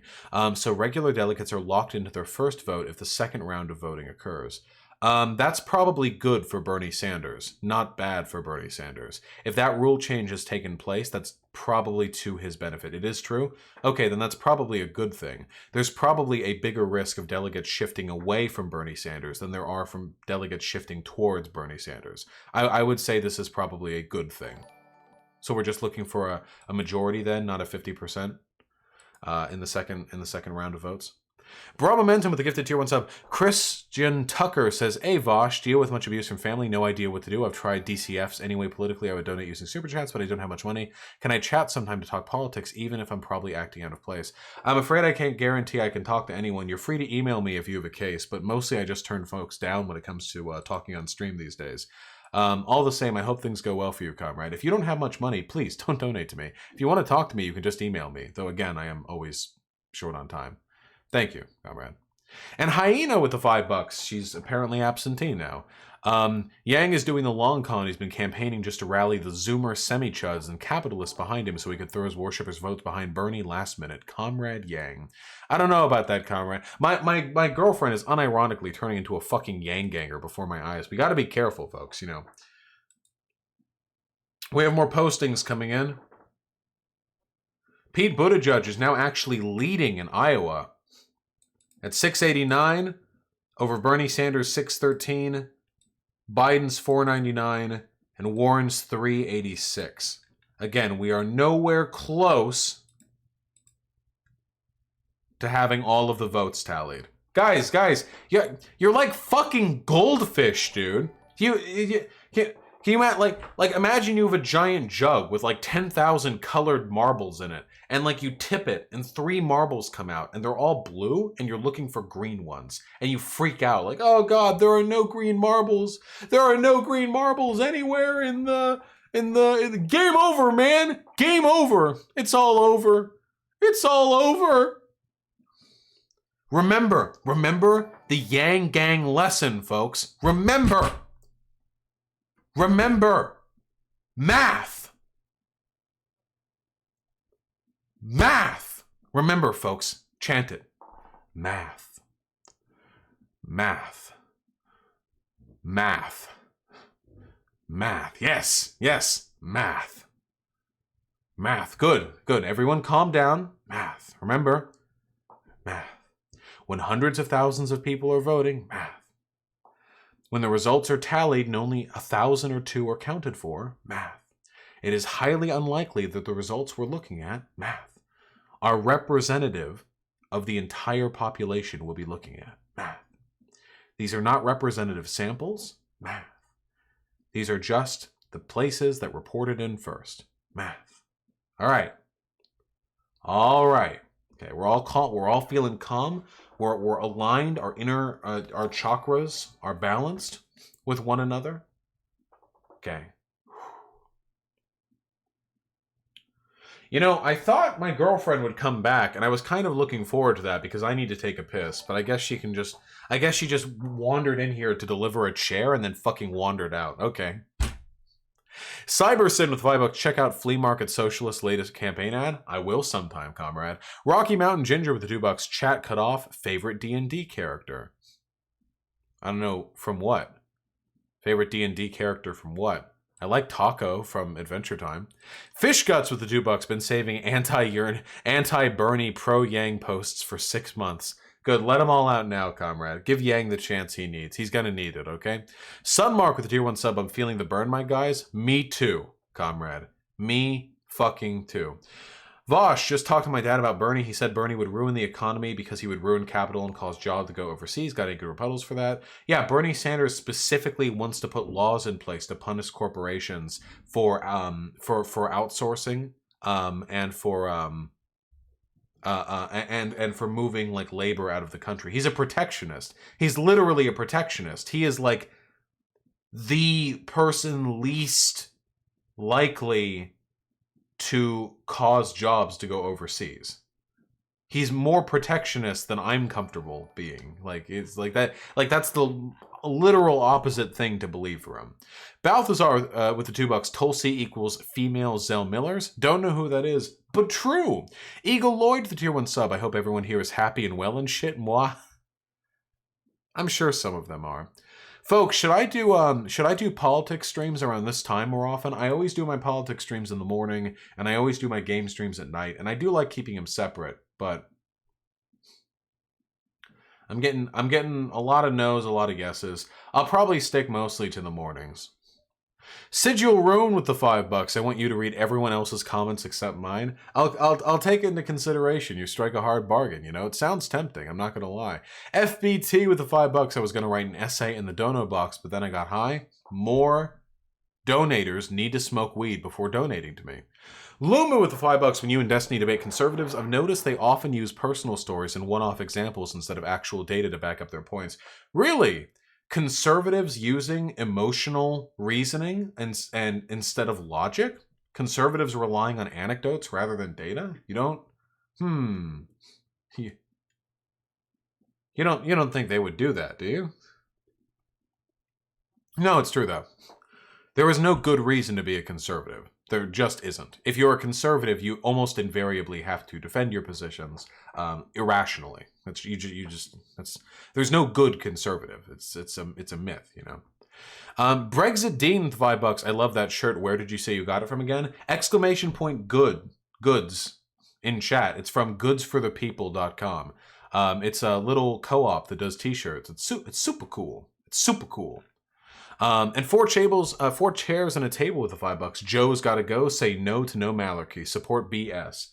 So regular delegates are locked into their first vote if the second round of voting occurs. That's probably good for Bernie Sanders, not bad for Bernie Sanders. If that rule change has taken place, that's probably to his benefit. It is true? Okay, then that's probably a good thing. There's probably a bigger risk of delegates shifting away from Bernie Sanders than there are from delegates shifting towards Bernie Sanders. I would say this is probably a good thing. So we're just looking for a majority then, not a 50% in the second round of votes. Bra Momentum with the gifted tier 1 sub. Christian Tucker says, hey Vosh, deal with much abuse from family, no idea what to do. I've tried DCFs anyway politically. I would donate using super chats, but I don't have much money. Can I chat sometime to talk politics, even if I'm probably acting out of place? I'm afraid I can't guarantee I can talk to anyone. You're free to email me if you have a case, but mostly I just turn folks down when it comes to talking on stream these days. All the same, I hope things go well for you, comrade. If you don't have much money, please don't donate to me. If you want to talk to me, you can just email me. Though again, I am always short on time. Thank you, comrade. And Hyena with the 5 bucks. She's apparently absentee now. Yang is doing the long con. He's been campaigning just to rally the Zoomer semi-chuds and capitalists behind him so he could throw his worshippers' votes behind Bernie last minute. Comrade Yang. I don't know about that, comrade. My girlfriend is unironically turning into a fucking Yang ganger before my eyes. We gotta be careful, folks, you know. We have more postings coming in. Pete Buttigieg is now actually leading in Iowa at 689 over Bernie Sanders 613, Biden's 499, and Warren's 386. Again, we are nowhere close to having all of the votes tallied. Guys, you're like fucking goldfish, dude. Can you imagine you have a giant jug with like 10,000 colored marbles in it, and like you tip it and 3 marbles come out and they're all blue and you're looking for green ones and you freak out like, oh God, there are no green marbles. There are no green marbles anywhere in the game over, man. Game over. It's all over. It's all over. Remember the Yang Gang lesson, folks. Remember, math. Math. Remember, folks, chant it. Math. Math. Math. Math. Yes. Math. Math. Good. Everyone calm down. Math. Remember, math. When hundreds of thousands of people are voting, math. When the results are tallied and only 1,000 or 2 are counted for, math. It is highly unlikely that the results we're looking at, math, are representative of the entire population we'll be looking at, math. These are not representative samples, math. These are just the places that reported in first, math. All right. Okay, we're all calm. We're all feeling calm. We're aligned. Our inner, our chakras are balanced with one another. Okay. You know, I thought my girlfriend would come back, and I was kind of looking forward to that because I need to take a piss. But I guess she just wandered in here to deliver a chair and then fucking wandered out. Okay. Cybersin with $5. Check out Flea Market Socialist latest campaign ad. I will sometime, comrade. Rocky Mountain Ginger with the $2. Chat cut off. Favorite D&D character? I don't know from what. Favorite D&D character from what? I like Taco from Adventure Time. Fish Guts with the $2. Been saving anti-Bernie pro-Yang posts for 6 months. Good, let them all out now, comrade. Give Yang the chance he needs. He's gonna need it, okay? Sunmark with the tier 1 sub. I'm feeling the burn, my guys. Me too, comrade. Me fucking too. Vosh, just talked to my dad about Bernie. He said Bernie would ruin the economy because he would ruin capital and cause jobs to go overseas. Got any good rebuttals for that? Yeah, Bernie Sanders specifically wants to put laws in place to punish corporations for outsourcing and for and for moving like labor out of the country. He's a protectionist. He's literally a protectionist. He is like the person least likely to cause jobs to go overseas. He's more protectionist than I'm comfortable being. Like, it's like that. Like, that's the literal opposite thing to believe for him. Balthazar with the $2. Tulsi equals female Zell Millers. Don't know who that is, but true. Eagle Lloyd, the tier 1 sub. I hope everyone here is happy and well and shit. Moi. I'm sure some of them are. Folks, should I do politics streams around this time more often? I always do my politics streams in the morning, and I always do my game streams at night, and I do like keeping them separate, but I'm getting a lot of no's, a lot of yeses. I'll probably stick mostly to the mornings. Sigil Rune with the $5. I want you to read everyone else's comments except mine. I'll take it into consideration. You strike a hard bargain, you know? It sounds tempting, I'm not gonna lie. FBT with the $5. I was gonna write an essay in the dono box, but then I got high. More donators need to smoke weed before donating to me. Luma with the $5. When you and Destiny debate conservatives, I've noticed they often use personal stories and one-off examples instead of actual data to back up their points. Really? Conservatives using emotional reasoning and instead of logic? Conservatives relying on anecdotes rather than data? You don't you don't think they would do that, do you? No, it's true though. There is no good reason to be a conservative. There just isn't. If you're a conservative, you almost invariably have to defend your positions irrationally. There's no good conservative. It's a myth, you know. Brexit Dean with $5. I love that shirt. Where did you say you got it from again? Exclamation point goods in chat. It's from goodsforthepeople.com. It's a little co-op that does t-shirts. It's super cool. It's super cool. And 4 chairs and a table with the $5. Joe's gotta go. Say no to no malarkey. Support BS.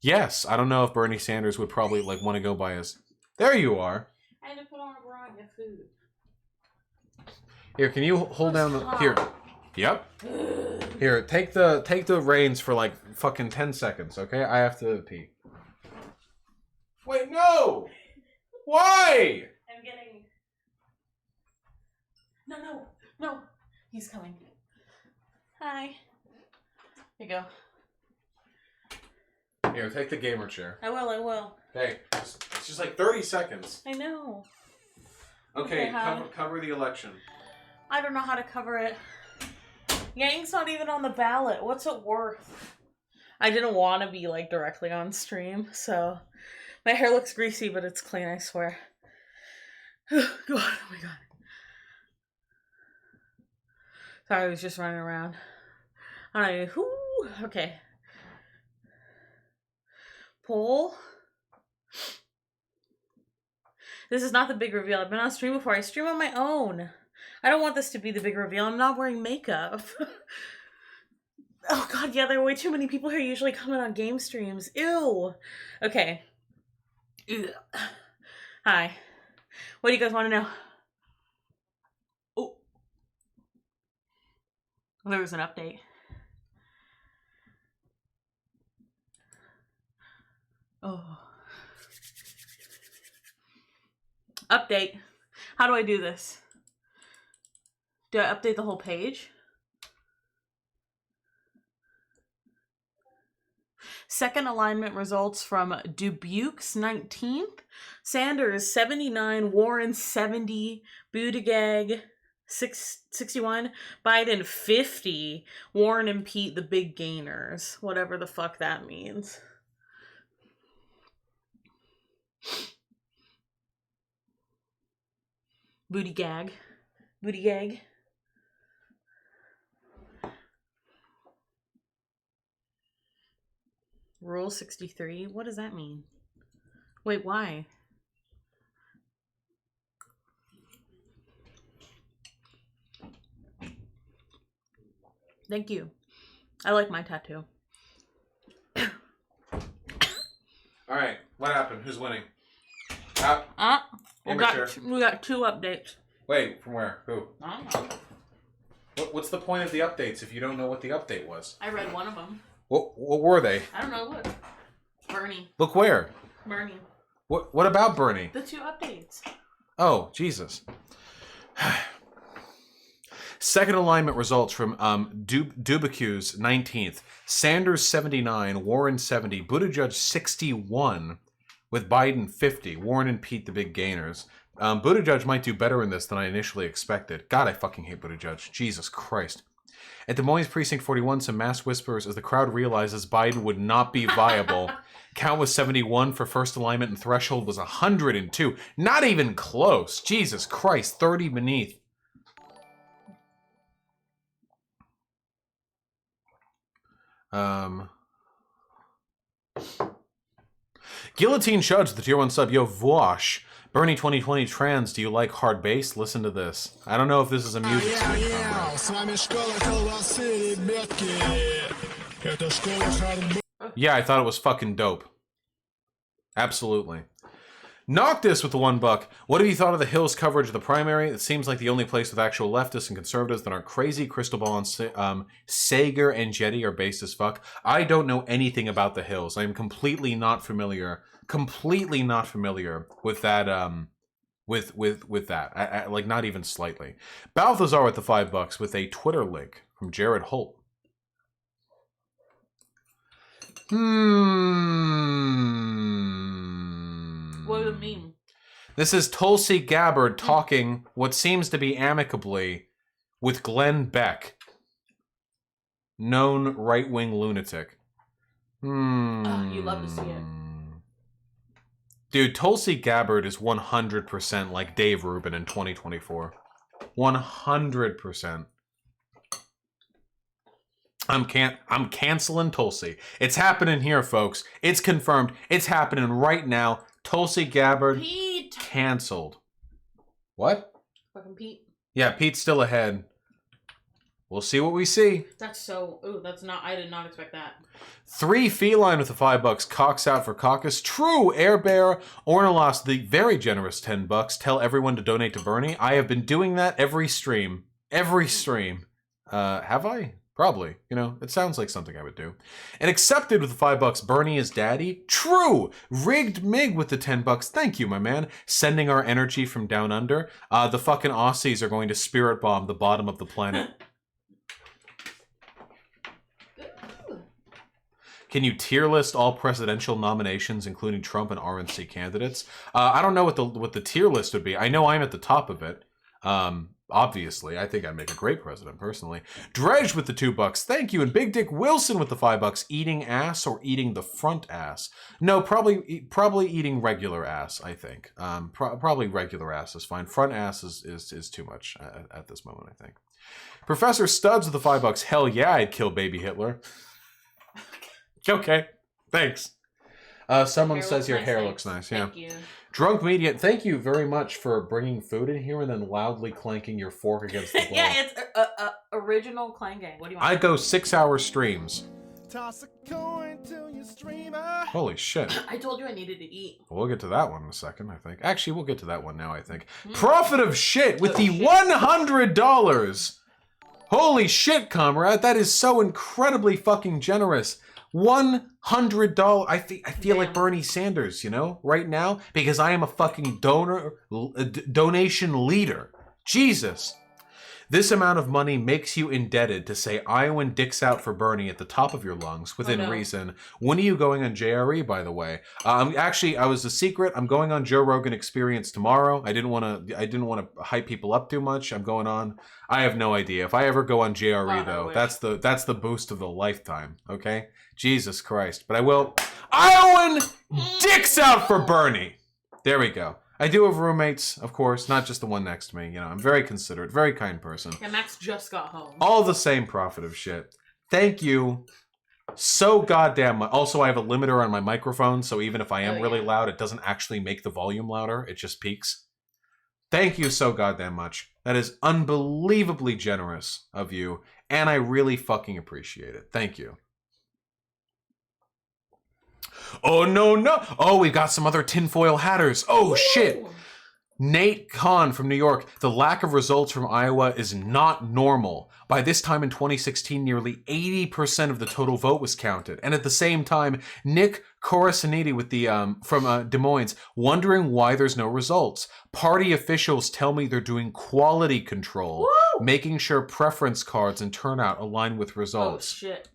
Yes. I don't know if Bernie Sanders would probably like want to go by his. There you are. I had to put on a bra and get food. Here, can you hold down the here? Yep. Here, take the reins for like fucking 10 seconds, okay? I have to pee. Wait, no! Why? I'm getting. No. He's coming. Hi. Here you go. Here, take the gamer chair. I will. Hey, it's just like 30 seconds. I know. Okay, cover the election. I don't know how to cover it. Yang's not even on the ballot. What's it worth? I didn't want to be like directly on stream, so my hair looks greasy, but it's clean, I swear. Oh my god. Sorry, I was just running around. Alright, okay. Poll. This is not the big reveal. I've been on stream before. I stream on my own. I don't want this to be the big reveal. I'm not wearing makeup. Oh god, yeah, there are way too many people here usually coming on game streams. Ew. Okay. Ew. Hi. What do you guys want to know? Oh. There was an update. Oh. Update. How do I do this? Do I update the whole page? Second alignment results from Dubuque's 19th, Sanders 79, Warren 70, Buttigieg 61, Biden 50, Warren and Pete the big gainers, whatever the fuck that means. Buttigieg. Rule 63? What does that mean? Wait, why? Thank you. I like my tattoo. All right, what happened? Who's winning? We got 2 updates. Wait, from where? Who? I don't know. What's the point of the updates if you don't know what the update was? I read one of them. What were they? I don't know. Look, Bernie. Look where? Bernie. What about Bernie? The 2 updates. Oh, Jesus. Second alignment results from Dubuque's 19th. Sanders 79, Warren 70, Buttigieg 61, with Biden 50. Warren and Pete the big gainers. Buttigieg might do better in this than I initially expected. God, I fucking hate Buttigieg. Jesus Christ. At Des Moines Precinct 41, some mass whispers as the crowd realizes Biden would not be viable. Count was 71 for first alignment and threshold was 102. Not even close. Jesus Christ, 30 beneath. Guillotine Shuds, the tier 1 sub. Yo, Vosh. Bernie 2020 trans, do you like hard bass? Listen to this. I don't know if this is a music stream. Yeah, I thought it was fucking dope. Absolutely. Noctis with the $1. What have you thought of the Hill's coverage of the primary? It seems like the only place with actual leftists and conservatives that aren't crazy. Crystal Ball and Sager and Jetty are based as fuck. I don't know anything about the Hills. I'm completely not familiar with that with that. I like, not even slightly. Balthazar with the $5 with a Twitter link from Jared Holt. What do you mean? This is Tulsi Gabbard talking what seems to be amicably with Glenn Beck, known right-wing lunatic. You love to see it. Dude, Tulsi Gabbard is 100% like Dave Rubin in 2024. 100%. I'm canceling Tulsi. It's happening here, folks. It's confirmed. It's happening right now. Tulsi Gabbard Pete canceled. What? Fucking Pete. Yeah, Pete's still ahead. We'll see what we see. That's so. Ooh, that's not. I did not expect that. 3 Feline with the $5. Cox out for Caucus. True. Air Bear. Ornelas, the very generous $10. Tell everyone to donate to Bernie. I have been doing that every stream. Every stream. Have I? Probably. You know, it sounds like something I would do. And accepted with the $5. Bernie is daddy. True. Rigged Mig with the $10. Thank you, my man. Sending our energy from down under. The fucking Aussies are going to spirit bomb the bottom of the planet. Can you tier list all presidential nominations, including Trump and RNC candidates? I don't know what the tier list would be. I know I'm at the top of it. Obviously, I think I'd make a great president, personally. Dredge with the $2. Thank you. And Big Dick Wilson with the $5. Eating ass or eating the front ass? No, probably eating regular ass, I think. Probably regular ass is fine. Front ass is too much at this moment, I think. Professor Studs with the $5. Hell yeah, I'd kill baby Hitler. Okay, thanks. Someone says your hair looks nice. Yeah. Thank you. Drunk Media, thank you very much for bringing food in here and then loudly clanking your fork against the bowl. Yeah, it's original clanking. What do you want? I go 6-hour streams. Toss a coin to your streamer. Holy shit. I told you I needed to eat. We'll get to that one in a second, I think. Actually, we'll get to that one now, I think. Profit of shit with the $100. Holy shit, comrade. That is so incredibly fucking generous. $100. I feel like Bernie Sanders, you know, right now, because I am a fucking donation leader. Jesus. This amount of money makes you indebted to say Iowan dicks out for Bernie at the top of your lungs within reason. When are you going on JRE, by the way? Actually, I was a secret. I'm going on Joe Rogan Experience tomorrow. I didn't want to hype people up too much. I'm going on. I have no idea. If I ever go on JRE though, that's the boost of the lifetime. Okay, Jesus Christ. But I will. Iowan dicks out for Bernie. There we go. I do have roommates, of course, not just the one next to me. You know, I'm very considerate, very kind person. Yeah, Max just got home. All the same profit of shit. Thank you so goddamn much. Also, I have a limiter on my microphone, so even if I am really loud, it doesn't actually make the volume louder. It just peaks. Thank you so goddamn much. That is unbelievably generous of you, and I really fucking appreciate it. Thank you. Oh, no, no. Oh, we've got some other tinfoil hatters. Oh, shit. Nate Kahn from New York. The lack of results from Iowa is not normal. By this time in 2016, nearly 80% of the total vote was counted. And at the same time, Nick Corasaniti with the from Des Moines, wondering why there's no results. Party officials tell me they're doing quality control, making sure preference cards and turnout align with results. Oh, shit.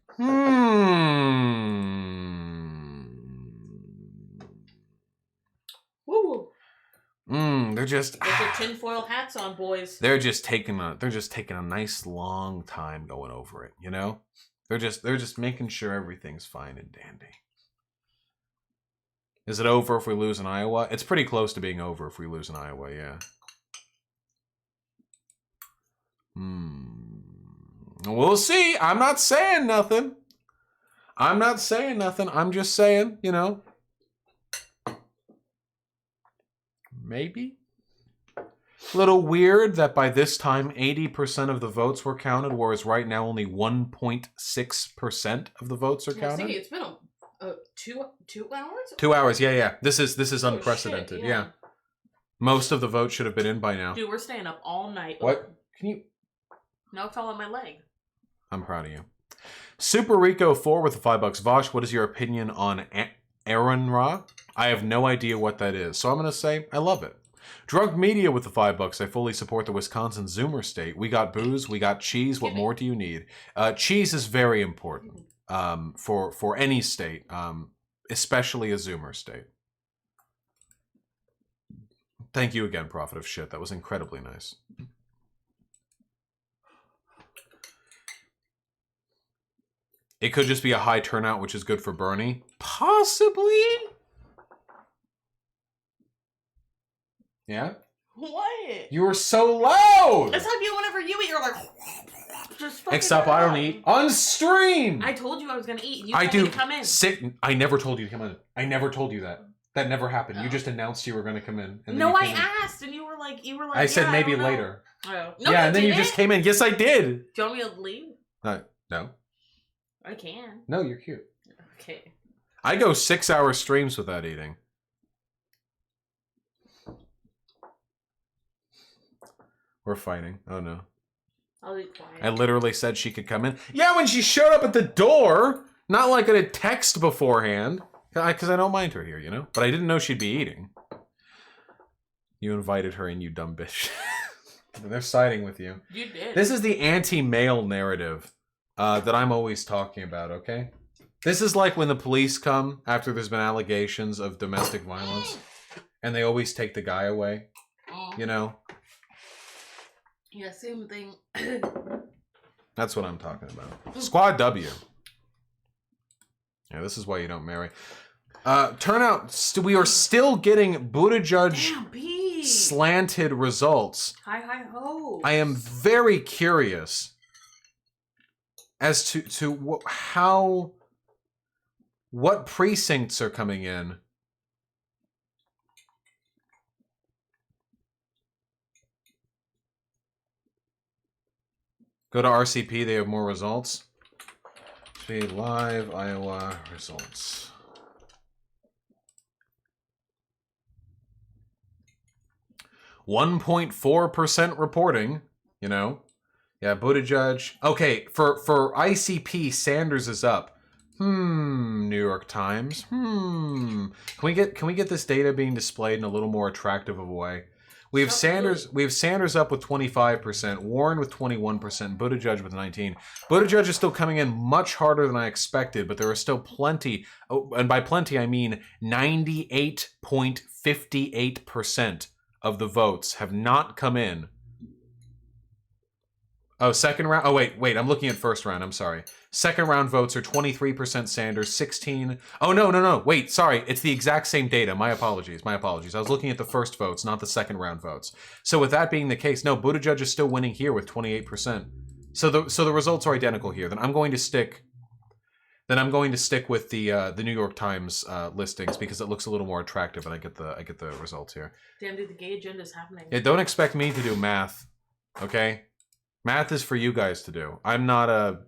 Woo! They're just Get your tinfoil hats on, boys. they're just taking a nice long time going over it, you know? They're just making sure everything's fine and dandy. Is it over if we lose in Iowa? It's pretty close to being over if we lose in Iowa, yeah. We'll see. I'm not saying nothing. I'm just saying, you know. Maybe. A little weird that by this time 80% of the votes were counted, whereas right now only 1.6% of the votes are counted. See, it's been 2 hours? 2 hours, yeah. This is Oh, unprecedented, shit, yeah. Most of the votes should have been in by now. Dude, we're staying up all night. What? Can you... No, it fell on my leg. I'm proud of you. Super Rico 4 with the $5. Vosh, what is your opinion on Aaron Ra? I have no idea what that is, so I'm going to say I love it. Drunk Media with the $5. I fully support the Wisconsin Zoomer state. We got booze, we got cheese. What more do you need? Cheese is very important for any state, especially a Zoomer state. Thank you again, Prophet of Shit. That was incredibly nice. It could just be a high turnout, which is good for Bernie. Possibly? Yeah? What? You were so loud! That's how you, whenever you eat, you're like... Just fucking Except I don't eat on stream! I told you I was going to eat. You I told do. me to come in. I never told you to come in. I never told you that. That never happened. You just announced you were going to come in. And No, then I you came in. asked, and you were like, I said yeah, maybe I don't know. later. Oh. No, yeah, you and then you didn't. just came in. Yes, I did. Do you want me to leave? No. I can. No, you're cute. Okay. I go 6-hour streams without eating. We're fighting. Oh no. I'll be quiet. I literally said she could come in. Yeah, when she showed up at the door. Not like a text beforehand. Because I don't mind her here, you know? But I didn't know she'd be eating. You invited her in, you dumb bitch. They're siding with you. You did. This is the anti-male narrative that I'm always talking about, okay? This is like when the police come after there's been allegations of domestic violence. And they always take the guy away. You know? Yeah, same thing. That's what I'm talking about. Squad W. Yeah, this is why you don't marry. Turnout, we are still getting Buttigieg slanted results. Hi ho. I am very curious as to what precincts are coming in. Go to RCP, they have more results. Live Iowa results. .4% reporting, you know. Yeah, Buttigieg. Okay, for ICP, Sanders is up. New York Times. Can we get this data being displayed in a little more attractive of a way? We have Sanders up with 25%, Warren with 21%, Buttigieg with 19%. Buttigieg is still coming in much harder than I expected, but there are still plenty, and by plenty I mean 98.58% of the votes have not come in. Oh, second round. Oh, wait. I'm looking at first round. I'm sorry. Second round votes are 23% Sanders, 16. Oh, no. Wait, sorry. It's the exact same data. My apologies. I was looking at the first votes, not the second round votes. So with that being the case, no, Buttigieg is still winning here with 28%. So the results are identical here. Then I'm going to stick with the New York Times listings because it looks a little more attractive, and I get the results here. Damn, dude, the gay agenda is happening. Yeah, don't expect me to do math, okay? Math is for you guys to do. I'm not a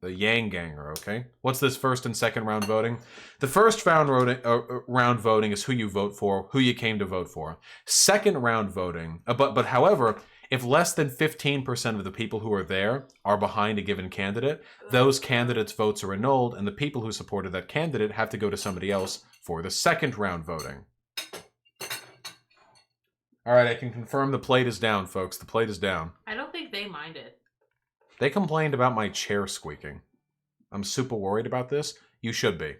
The Yang Ganger, okay? What's this first and second round voting? The first round voting is who you vote for, who you came to vote for. Second round voting, but however, if less than 15% of the people who are there are behind a given candidate, those candidates' votes are annulled, and the people who supported that candidate have to go to somebody else for the second round voting. All right, I can confirm the plate is down, folks. The plate is down. I don't think they mind it. They complained about my chair squeaking. I'm super worried about this. You should be.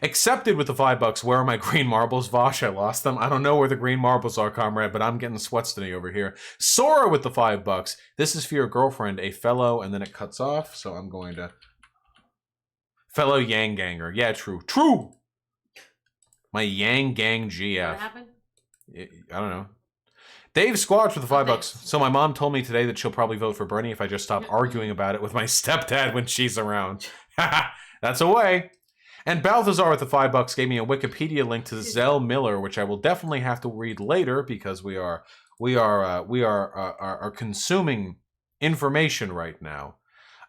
Accepted with the $5. Where are my green marbles, Vosh? I lost them. I don't know where the green marbles are, comrade, but I'm getting sweatstony over here. Sora with the $5. This is for your girlfriend, a fellow, and then it cuts off, so I'm going to... Fellow Yang Ganger. Yeah, true. True! My Yang Gang GF. What happened? I don't know. Dave Squatch with the $5. So my mom told me today that she'll probably vote for Bernie if I just stop arguing about it with my stepdad when she's around. That's a way. And Balthazar with the $5 gave me a Wikipedia link to Zell Miller, which I will definitely have to read later because we are consuming information right now.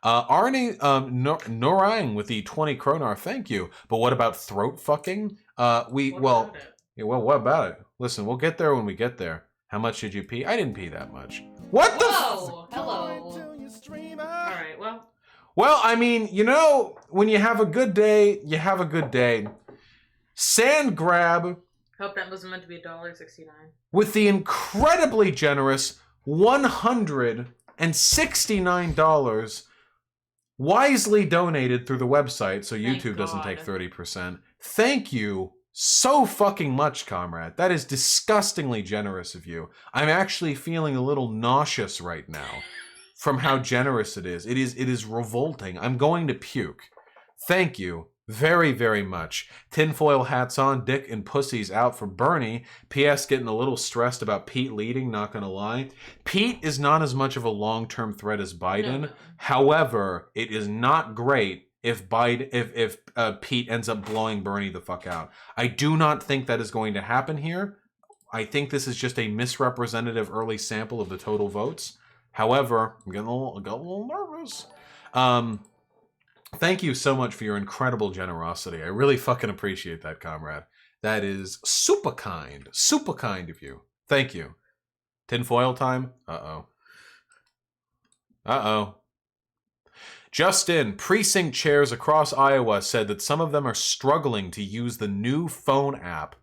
Arnie Norang with the 20 kronar, thank you. But what about throat fucking? What about it? Listen, we'll get there when we get there. How much did you pee? I didn't pee that much. What the? Whoa! Hello. All right. Well. Well, I mean, you know, when you have a good day, you have a good day. Sand Grab. Hope that wasn't meant to be $1.69. With the incredibly generous $169 wisely donated through the website so YouTube doesn't take 30%. Thank you so fucking much, comrade. That is disgustingly generous of you. I'm actually feeling a little nauseous right now from how generous it is. It is revolting. I'm going to puke. Thank you very, very much. Tinfoil hats on, dick and pussies out for Bernie. P.S. getting a little stressed about Pete leading, not gonna lie. Pete is not as much of a long-term threat as Biden. No. However, it is not great if Pete ends up blowing Bernie the fuck out. I do not think that is going to happen here. I think this is just a misrepresentative early sample of the total votes. However, I'm getting a little nervous. Thank you so much for your incredible generosity. I really fucking appreciate that, comrade. That is super kind of you. Thank you. Tinfoil time? Uh-oh. Uh-oh. Justin, precinct chairs across Iowa said that some of them are struggling to use the new phone app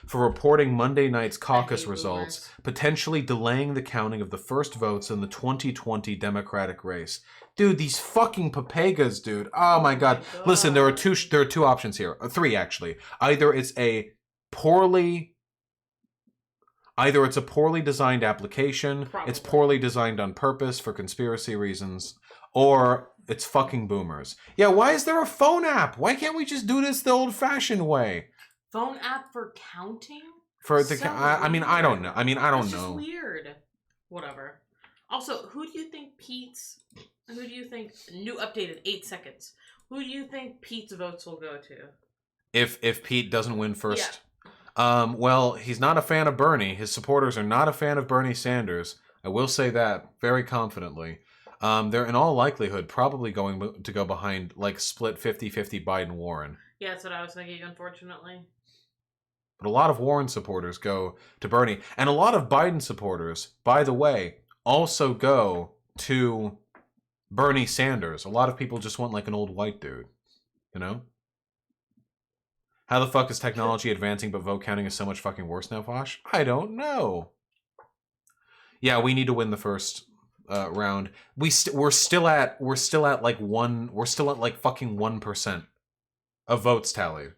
for reporting Monday night's caucus results, potentially delaying the counting of the first votes in the 2020 Democratic race. Dude, these fucking papagas, dude. Oh my god. Listen, there are two options here. Three, actually. Either it's a poorly designed application, it's poorly designed on purpose for conspiracy reasons, or it's fucking boomers. Yeah, why is there a phone app? Why can't we just do this the old-fashioned way? Phone app for counting? I mean, I don't know. That's just weird. Whatever. Also, who do you think new updated 8 seconds? Who do you think Pete's votes will go to? If Pete doesn't win first? Yeah. Well, he's not a fan of Bernie. His supporters are not a fan of Bernie Sanders. I will say that very confidently. They're in all likelihood probably going to go behind, like, split 50-50 Biden-Warren. Yeah, that's what I was thinking, unfortunately. But a lot of Warren supporters go to Bernie. And a lot of Biden supporters, by the way, also go to Bernie Sanders. A lot of people just want, like, an old white dude. You know? How the fuck is technology advancing but vote counting is so much fucking worse now, Vosh? I don't know. Yeah, we need to win the first round. We're still at like fucking 1% of votes tallied.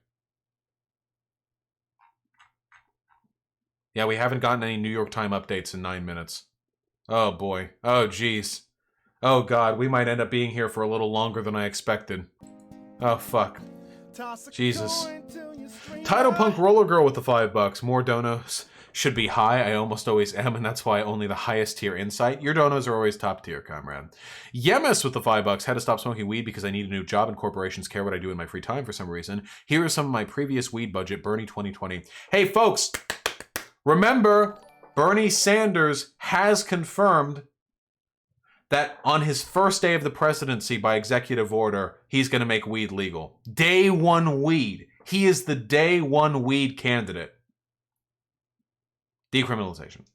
Yeah, we haven't gotten any New York Times updates in 9 minutes. Oh boy. Oh jeez. Oh god, we might end up being here for a little longer than I expected. Oh fuck. Jesus. Title Punk Roller Girl with the $5. More donos should be high. I almost always am, and that's why only the highest tier insight. Your donos are always top tier, comrade. Yemis with the $5. Had to stop smoking weed because I need a new job and corporations care what I do in my free time for some reason. Here is some of my previous weed budget, Bernie 2020. Hey folks, remember, Bernie Sanders has confirmed that on his first day of the presidency by executive order, he's going to make weed legal. Day one weed. He is the day one weed candidate. Decriminalization.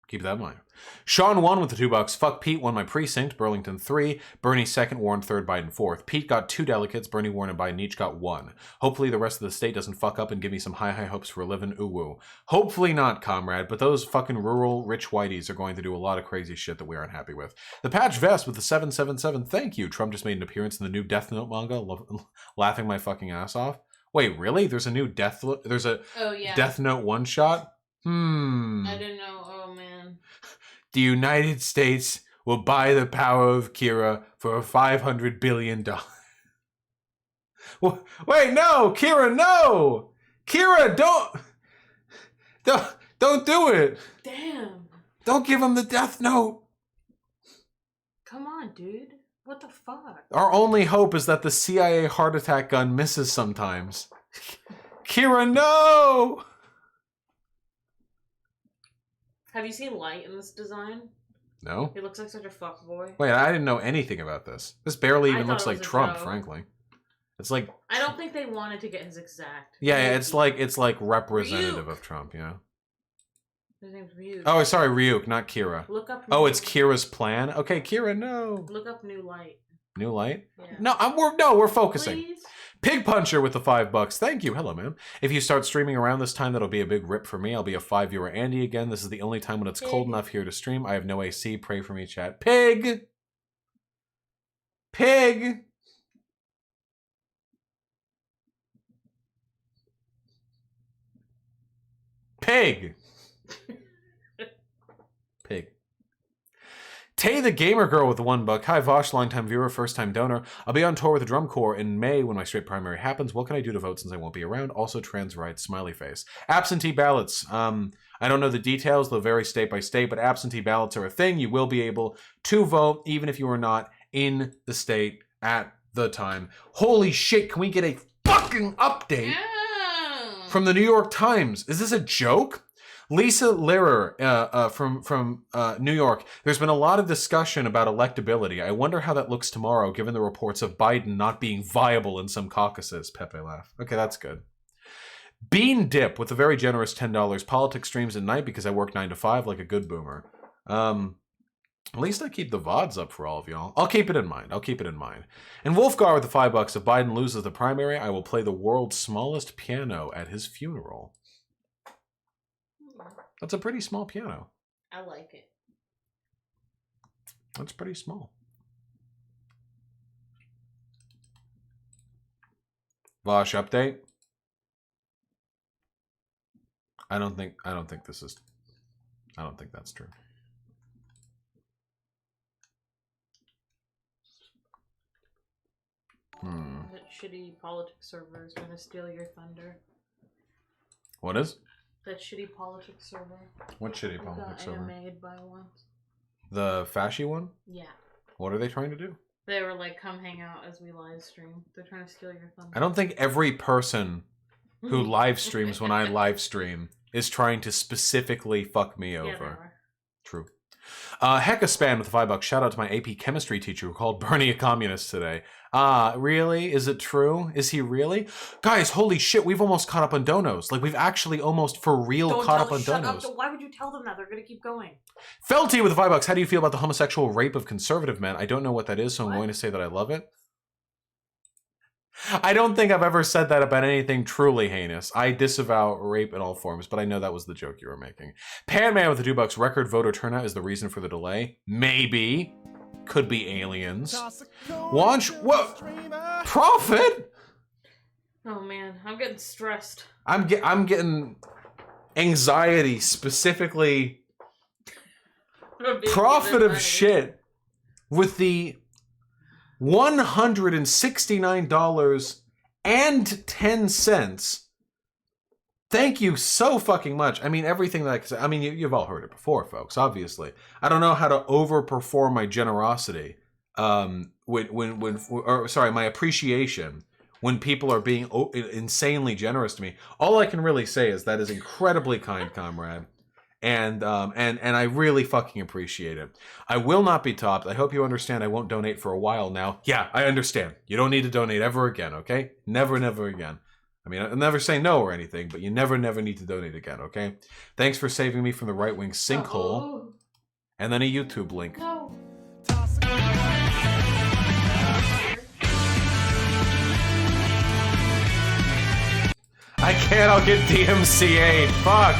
Keep that in mind. Sean won with the $2. Fuck Pete won my precinct. Burlington 3. Bernie 2nd. Warren 3rd. Biden 4th. Pete got 2 delegates. Bernie, Warren, and Biden each got 1. Hopefully the rest of the state doesn't fuck up and give me some high hopes for a living ooh-woo. Hopefully not, comrade, but those fucking rural rich whiteys are going to do a lot of crazy shit that we aren't happy with. The Patch Vest with the 777. Thank you. Trump just made an appearance in the new Death Note manga. Laughing my fucking ass off. Wait, really? There's a new Death Note one-shot? I didn't know. Oh, man. The United States will buy the power of Kira for $500 billion. Wait, no! Kira, no! Kira, don't do it! Damn. Don't give him the Death Note! Come on, dude. What the fuck? Our only hope is that the CIA heart attack gun misses sometimes. Kira, no! Have you seen Light in this design? No. He looks like such a fuckboy. Wait, I didn't know anything about this. This barely even looks like Trump, joke. frankly. It's like... I don't think they wanted to get his exact. Yeah, it's like representative of Trump, yeah. His name's Ryuk. Oh, sorry, Ryuk, not Kira. Look up. Oh, it's Kira's plan? Okay, Kira, no. Look up New Light. New Light? Yeah. No, we're focusing. Please? Pig Puncher with the $5. Thank you. Hello, man. If you start streaming around this time, that'll be a big rip for me. I'll be a 5-viewer Andy again. This is the only time when it's cold enough here to stream. I have no AC. Pray for me, chat. Pig! Pig! Pig! Pig. Tay the Gamer Girl with the $1. Hi Vosh, longtime viewer, first time donor. I'll be on tour with the Drum Corps in May when my straight primary happens. What can I do to vote since I won't be around? Also trans rights, smiley face. Absentee ballots. I don't know the details, they'll vary state by state, but absentee ballots are a thing. You will be able to vote even if you are not in the state at the time. Holy shit, can we get a fucking update from the New York Times? Is this a joke? Lisa Lehrer from New York. There's been a lot of discussion about electability. I wonder how that looks tomorrow, given the reports of Biden not being viable in some caucuses. Pepe laugh. Okay, that's good. Bean Dip with a very generous $10. Politics streams at night because I work 9 to 5 like a good boomer. At least I keep the VODs up for all of y'all. I'll keep it in mind. And Wolfgar with the $5. If Biden loses the primary, I will play the world's smallest piano at his funeral. That's a pretty small piano. I like it. That's pretty small. Vosh update. I don't think that's true. That shitty politics server is gonna steal your thunder. What is? That shitty politics server. What shitty politics server? AMA'd by once. The fashy one? Yeah. What are they trying to do? They were like, come hang out as we live stream. They're trying to steal your thunder. I don't think every person who live streams when I live stream is trying to specifically fuck me over. Yeah, they are. True. Heckaspan with the $5. Shout out to my AP chemistry teacher who called Bernie a communist today. Really? Is it true? Is he really? Guys, holy shit, we've almost caught up on donos. Like, we've actually almost for real caught up on donos. Why would you tell them that? They're gonna keep going. Felty with the $5. How do you feel about the homosexual rape of conservative men? I don't know what that is, so I'm going to say that I love it. I don't think I've ever said that about anything truly heinous. I disavow rape in all forms, but I know that was the joke you were making. Panman with the $2. Record voter turnout is the reason for the delay. Maybe. Could be aliens. Launch. What? Profit? Oh man, I'm getting stressed. I'm getting anxiety, specifically profit of shit with the $169.10. Thank you so fucking much. I mean, everything that I can say. I mean, you've all heard it before, folks, obviously. I don't know how to overperform my generosity, my appreciation when people are being insanely generous to me. All I can really say is that is incredibly kind, comrade. And I really fucking appreciate it. I will not be topped. I hope you understand I won't donate for a while now. Yeah, I understand. You don't need to donate ever again, okay? Never, never again. I mean, I'll never say no or anything, but you never, never need to donate again, okay? Thanks for saving me from the right-wing sinkhole. And then a YouTube link. No. I can't, I'll get DMCA'd. Fuck.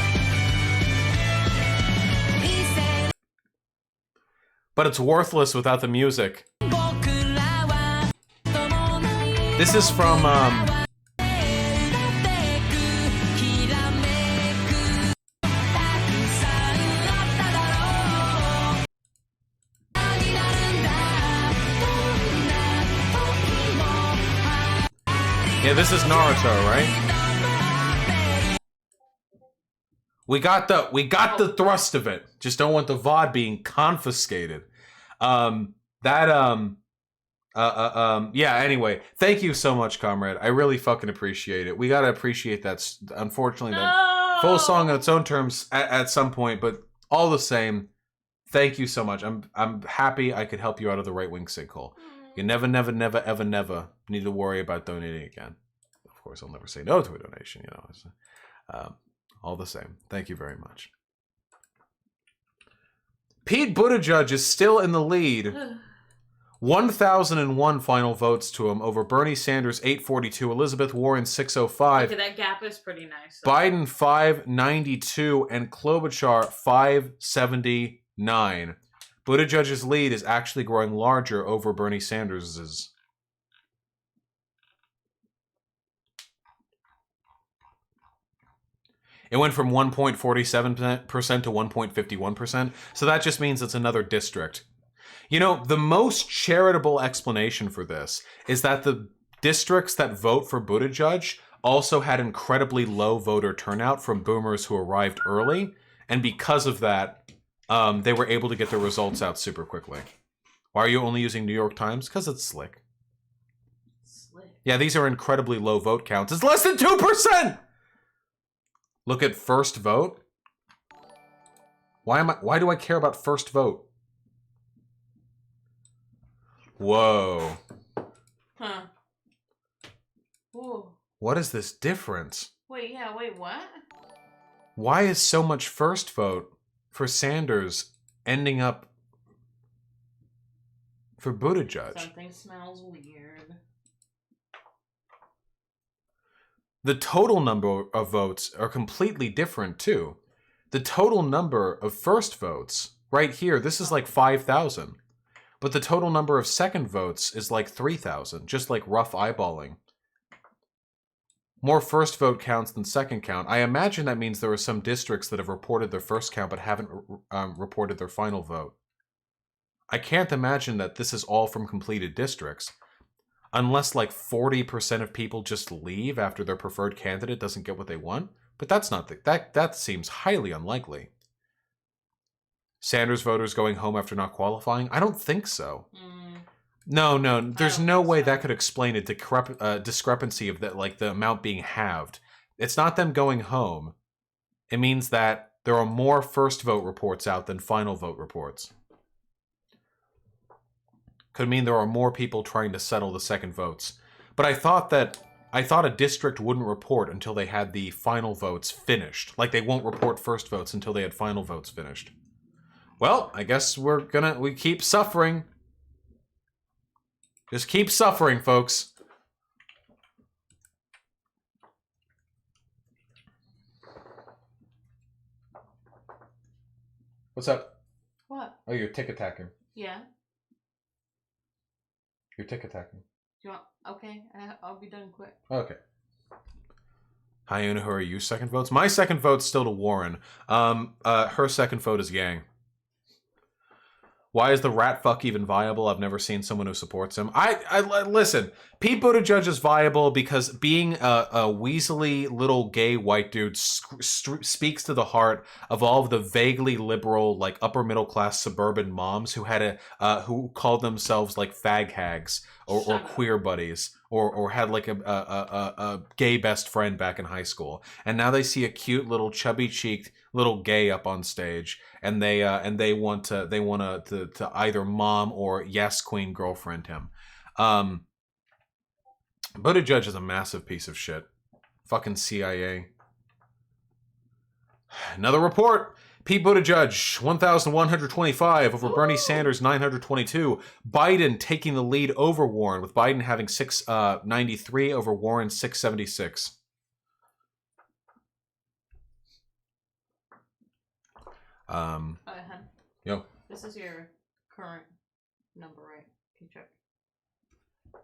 But it's worthless without the music. This is from, yeah, this is Naruto, right? We got the thrust of it. Just don't want the VOD being confiscated. Yeah, anyway. Thank you so much, comrade. I really fucking appreciate it. We gotta appreciate that. Unfortunately, that full song on its own terms at some point, but all the same, thank you so much. I'm happy I could help you out of the right-wing sinkhole. You never, never, never, ever, never need to worry about donating again. Of course, I'll never say no to a donation, you know. It's, all the same, thank you very much. Pete Buttigieg is still in the lead. 1,001 final votes to him over Bernie Sanders 842, Elizabeth Warren 605. Okay, that gap is pretty nice. Biden 592 and Klobuchar 579. Buttigieg's lead is actually growing larger over Bernie Sanders's. It went from 1.47% to 1.51%, so that just means it's another district. You know, the most charitable explanation for this is that the districts that vote for Buttigieg also had incredibly low voter turnout from boomers who arrived early, and because of that, they were able to get their results out super quickly. Why are you only using New York Times? Because it's slick. Yeah, these are incredibly low vote counts. It's less than 2%! Look at first vote. Why do I care about first vote? Whoa. Huh. Whoa. What is this difference? Wait, what? Why is so much first vote for Sanders ending up for Buttigieg? Something smells weird. The total number of votes are completely different, too. The total number of first votes, right here, this is like 5,000. But the total number of second votes is like 3,000, just like rough eyeballing. More first vote counts than second count. I imagine that means there are some districts that have reported their first count but haven't reported their final vote. I can't imagine that this is all from completed districts. Unless like 40% of people just leave after their preferred candidate doesn't get what they want. But that's not that seems highly unlikely. Sanders voters going home after not qualifying? I don't think so. No, there's no way that could explain a discrepancy of that, like the amount being halved. It's not them going home. It means that there are more first vote reports out than final vote reports. Could mean there are more people trying to settle the second votes. But I thought a district wouldn't report until they had the final votes finished. Like they won't report first votes until they had final votes finished. Well, I guess we keep suffering. Just keep suffering, folks. What's up? What? Oh, you're tick attacking. Yeah. You're tick attacking. Do you want? Okay, I'll be done quick. Okay. Hi, Una, who are you? Second votes? My second vote's still to Warren. Her second vote is Yang. Why is the rat fuck even viable? I've never seen someone who supports him. Listen, Pete Buttigieg is viable because being a weaselly little gay white dude speaks to the heart of all of the vaguely liberal, like upper middle class suburban moms who had who called themselves like fag hags or queer buddies or had like a gay best friend back in high school, and now they see a cute little chubby cheeked little gay up on stage, and they want to either mom or yes queen girlfriend him. Buttigieg is a massive piece of shit. Fucking CIA. Another report. Pete Buttigieg, 1,125 over Bernie Sanders, 922. Biden taking the lead over Warren, with Biden having 693 over Warren, 676. Yo. This is your current number, right? Can you check?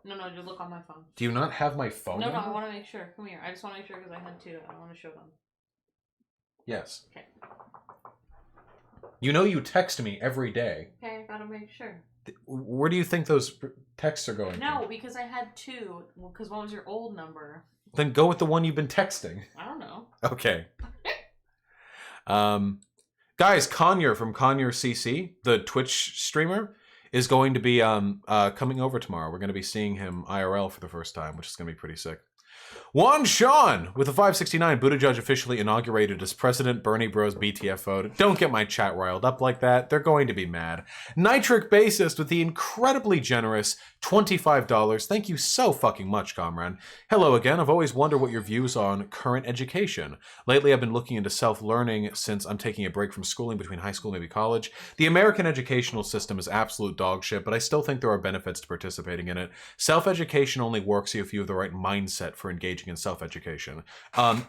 No, just look on my phone. Do you not have my phone No, number? I want to make sure. Come here. I just want to make sure because I had two. I want to show them. Yes. Okay. You know you text me every day. Okay, I gotta make sure. Where do you think those texts are going? No, because I had two. Well, because what was your old number? Then go with the one you've been texting. I don't know. Okay. Guys, Conyer from Conyer CC, the Twitch streamer, is going to be coming over tomorrow. We're going to be seeing him IRL for the first time, which is going to be pretty sick. Juan Sean with a 569. Buttigieg officially inaugurated as president. Bernie Bros BTF vote. Don't get my chat riled up like that. They're going to be mad. Nitric Bassist with the incredibly generous $25. Thank you so fucking much, comrade. Hello again. I've always wondered what your views on current education. Lately, I've been looking into self-learning since I'm taking a break from schooling between high school and maybe college. The American educational system is absolute dog shit, but I still think there are benefits to participating in it. Self-education only works if you have the right mindset for engaging in self-education.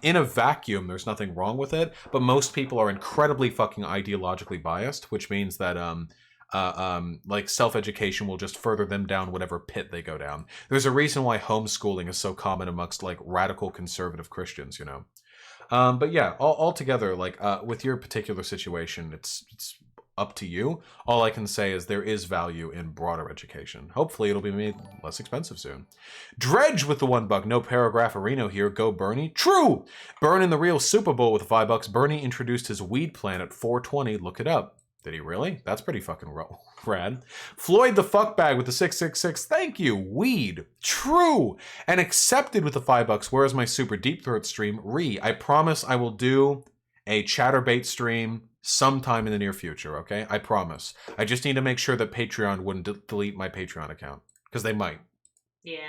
In a vacuum, there's nothing wrong with it, but most people are incredibly fucking ideologically biased, which means that like self-education will just further them down whatever pit they go down. There's a reason why homeschooling is so common amongst like radical conservative Christians, you know. But yeah, altogether, like with your particular situation, it's up to you. All I can say is there is value in broader education. Hopefully it'll be made less expensive soon. Dredge with the $1. No paragraph Areno here. Go Bernie. True! Burn in the real Super Bowl with $5. Bernie introduced his weed plan at 420. Look it up. Did he really? That's pretty fucking rad. Floyd the fuckbag with the 666. Thank you. Weed. True. And accepted with the $5. Where's my super deep throat stream? I promise I will do a Chatterbait stream sometime in the near future, okay? I promise. I just need to make sure that Patreon wouldn't delete my Patreon account, because they might. Yeah.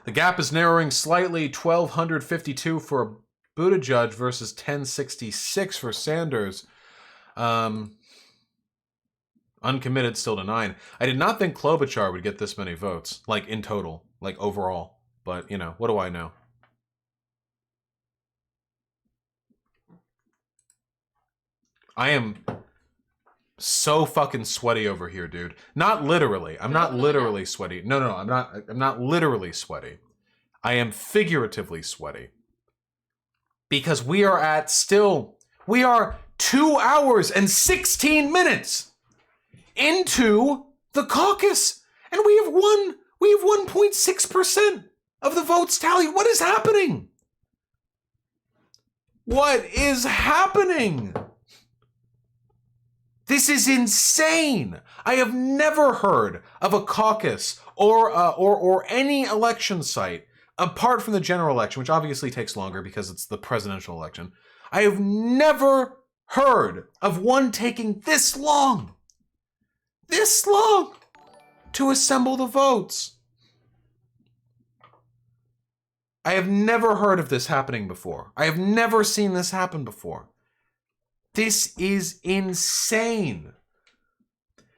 The gap is narrowing slightly. 1,252 for Buttigieg versus 1066 for Sanders. Uncommitted still to 9. I did not think Klobuchar would get this many votes, like in total, like overall. But, you know, what do I know? I am so fucking sweaty over here, dude. Not literally. I'm not literally sweaty. No, I'm not literally sweaty. I am figuratively sweaty. Because we are 2 hours and 16 minutes into the caucus, and we have 1.6% of the votes tallied. What is happening? What is happening? This is insane. I have never heard of a caucus or any election site apart from the general election, which obviously takes longer because it's the presidential election. I have never heard of one taking this long to assemble the votes. I have never heard of this happening before. I have never seen this happen before. This is insane.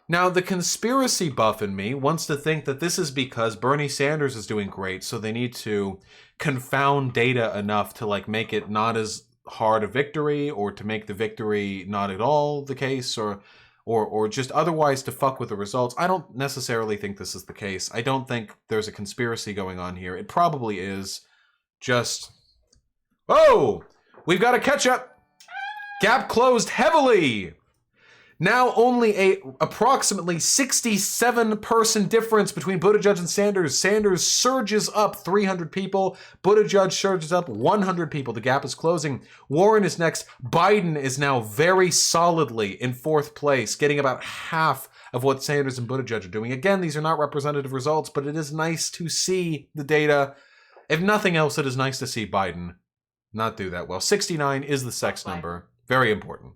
Now, the conspiracy buff in me wants to think that this is because Bernie Sanders is doing great, so they need to confound data enough to like make it not as hard a victory, or to make the victory not at all the case, or just otherwise to fuck with the results. I don't necessarily think this is the case. I don't think there's a conspiracy going on here. It probably is just... Oh! We've got to catch up! Gap closed heavily. Now only a approximately 67-person difference between Buttigieg and Sanders. Sanders surges up 300 people. Buttigieg surges up 100 people. The gap is closing. Warren is next. Biden is now very solidly in 4th place, getting about half of what Sanders and Buttigieg are doing. Again, these are not representative results, but it is nice to see the data. If nothing else, it is nice to see Biden not do that well. 69 is the sex number. Very important.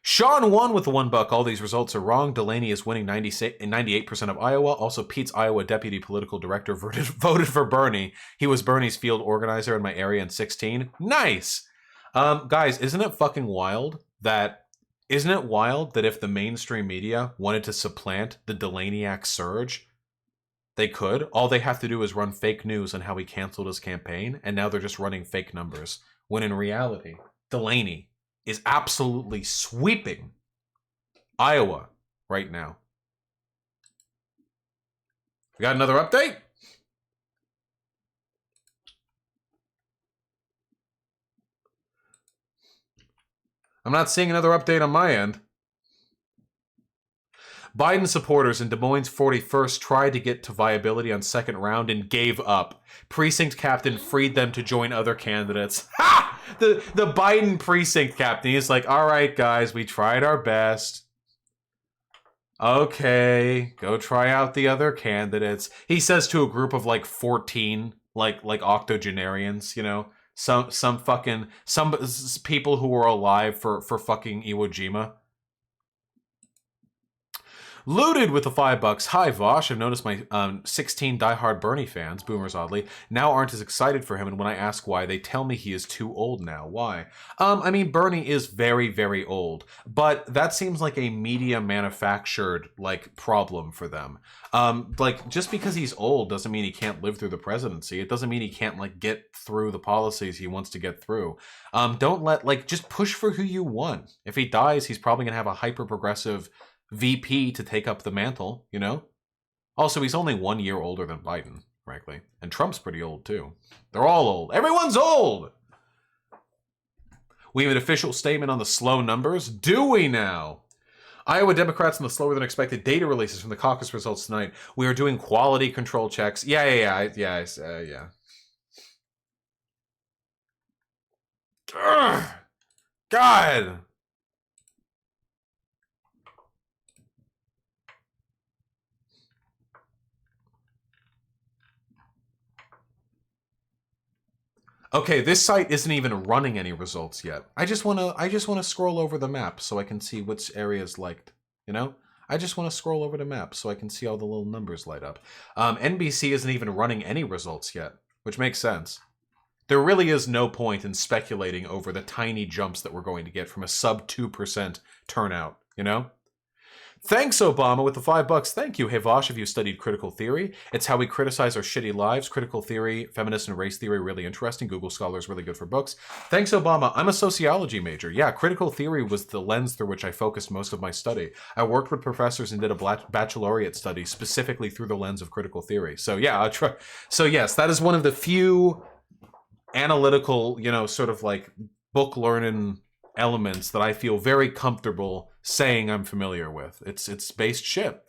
Sean won with the $1. All these results are wrong. Delaney is winning 98% of Iowa. Also, Pete's Iowa deputy political director voted for Bernie. He was Bernie's field organizer in my area in 16. Nice! Guys, isn't it wild that if the mainstream media wanted to supplant the Delaney-ac surge, they could? All they have to do is run fake news on how he canceled his campaign, and now they're just running fake numbers. When in reality, Delaney is absolutely sweeping Iowa right now. We got another update? I'm not seeing another update on my end. Biden supporters in Des Moines' 41st tried to get to viability on second round and gave up. Precinct captain freed them to join other candidates. Ha! The Biden precinct captain, he's like, all right, guys, we tried our best. Okay, go try out the other candidates. He says to a group of like 14, like octogenarians, you know, some people who were alive for fucking Iwo Jima. Looted with the $5. Hi, Vosh. I've noticed my 16 diehard Bernie fans, boomers oddly, now aren't as excited for him, and when I ask why, they tell me he is too old now. Why? I mean, Bernie is very, very old, but that seems like a media manufactured, like, problem for them. Like, just because he's old doesn't mean he can't live through the presidency. It doesn't mean he can't, like, get through the policies he wants to get through. Don't let, like, just push for who you want. If he dies, he's probably gonna have a hyper-progressive VP to take up the mantle, you know? Also, he's only 1 year older than Biden, frankly. And Trump's pretty old, too. They're all old. Everyone's old! We have an official statement on the slow numbers. Do we now? Iowa Democrats and the slower than expected data releases from the caucus results tonight. We are doing quality control checks. Yeah. Ugh, God! Okay, this site isn't even running any results yet. I just want to scroll over the map so I can see which areas liked, you know? I just want to scroll over the map so I can see all the little numbers light up. NBC isn't even running any results yet, which makes sense. There really is no point in speculating over the tiny jumps that we're going to get from a sub 2% turnout, you know? Thanks, Obama, with the $5. Thank you. Hey, Vosh, have you studied critical theory? It's how we criticize our shitty lives. Critical theory, feminist and race theory, really interesting. Google Scholar's really good for books. Thanks, Obama. I'm a sociology major. Yeah, critical theory was the lens through which I focused most of my study. I worked with professors and did a baccalaureate study specifically through the lens of critical theory. So yeah, So yes, that is one of the few analytical, you know, sort of like book learning elements that I feel very comfortable saying I'm familiar with. It's based shit.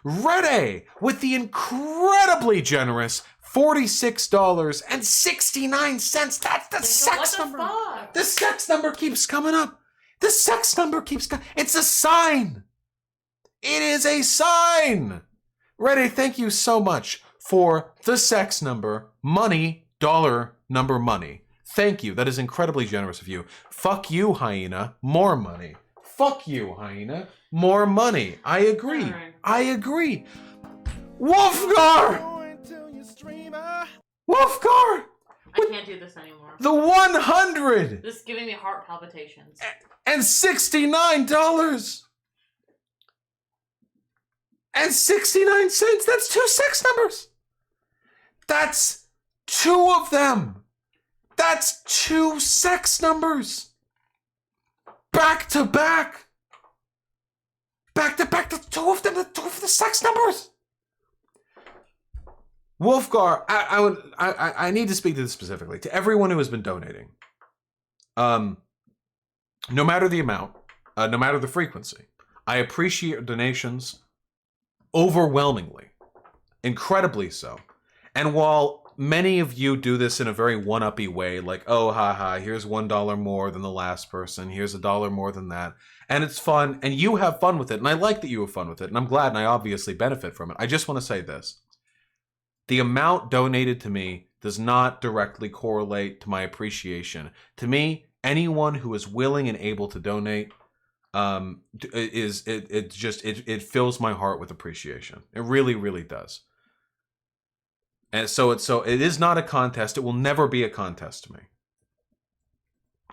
Ready with the incredibly generous $46.69. That's the sex number. Fuck? The sex number keeps coming up. The sex number keeps coming. It's a sign. It is a sign. Ready, thank you so much for the sex number, money, dollar number money. Thank you. That is incredibly generous of you. Fuck you, hyena. More money. Fuck you, hyena. More money. I agree. Right. I agree. Wolfgar! Wolfgar! I can't do this anymore. The 100! This is giving me heart palpitations. And $69! And 69 cents. That's 2 sex numbers. That's 2 of them. That's 2 sex numbers. Back to back. Back to back, the 2 of them, the 2 of the sex numbers. Wolfgar, I need to speak to this specifically. To everyone who has been donating. No matter the amount, no matter the frequency, I appreciate donations overwhelmingly. Incredibly so. And while many of you do this in a very one-uppy way, like, oh, haha, here's $1 more than the last person, here's $1 more than that, and it's fun, and you have fun with it, and I like that you have fun with it, and I'm glad, and I obviously benefit from it. I just want to say this. The amount donated to me does not directly correlate to my appreciation. To me, anyone who is willing and able to donate it fills my heart with appreciation. It really, really does. And so it is not a contest. It will never be a contest to me.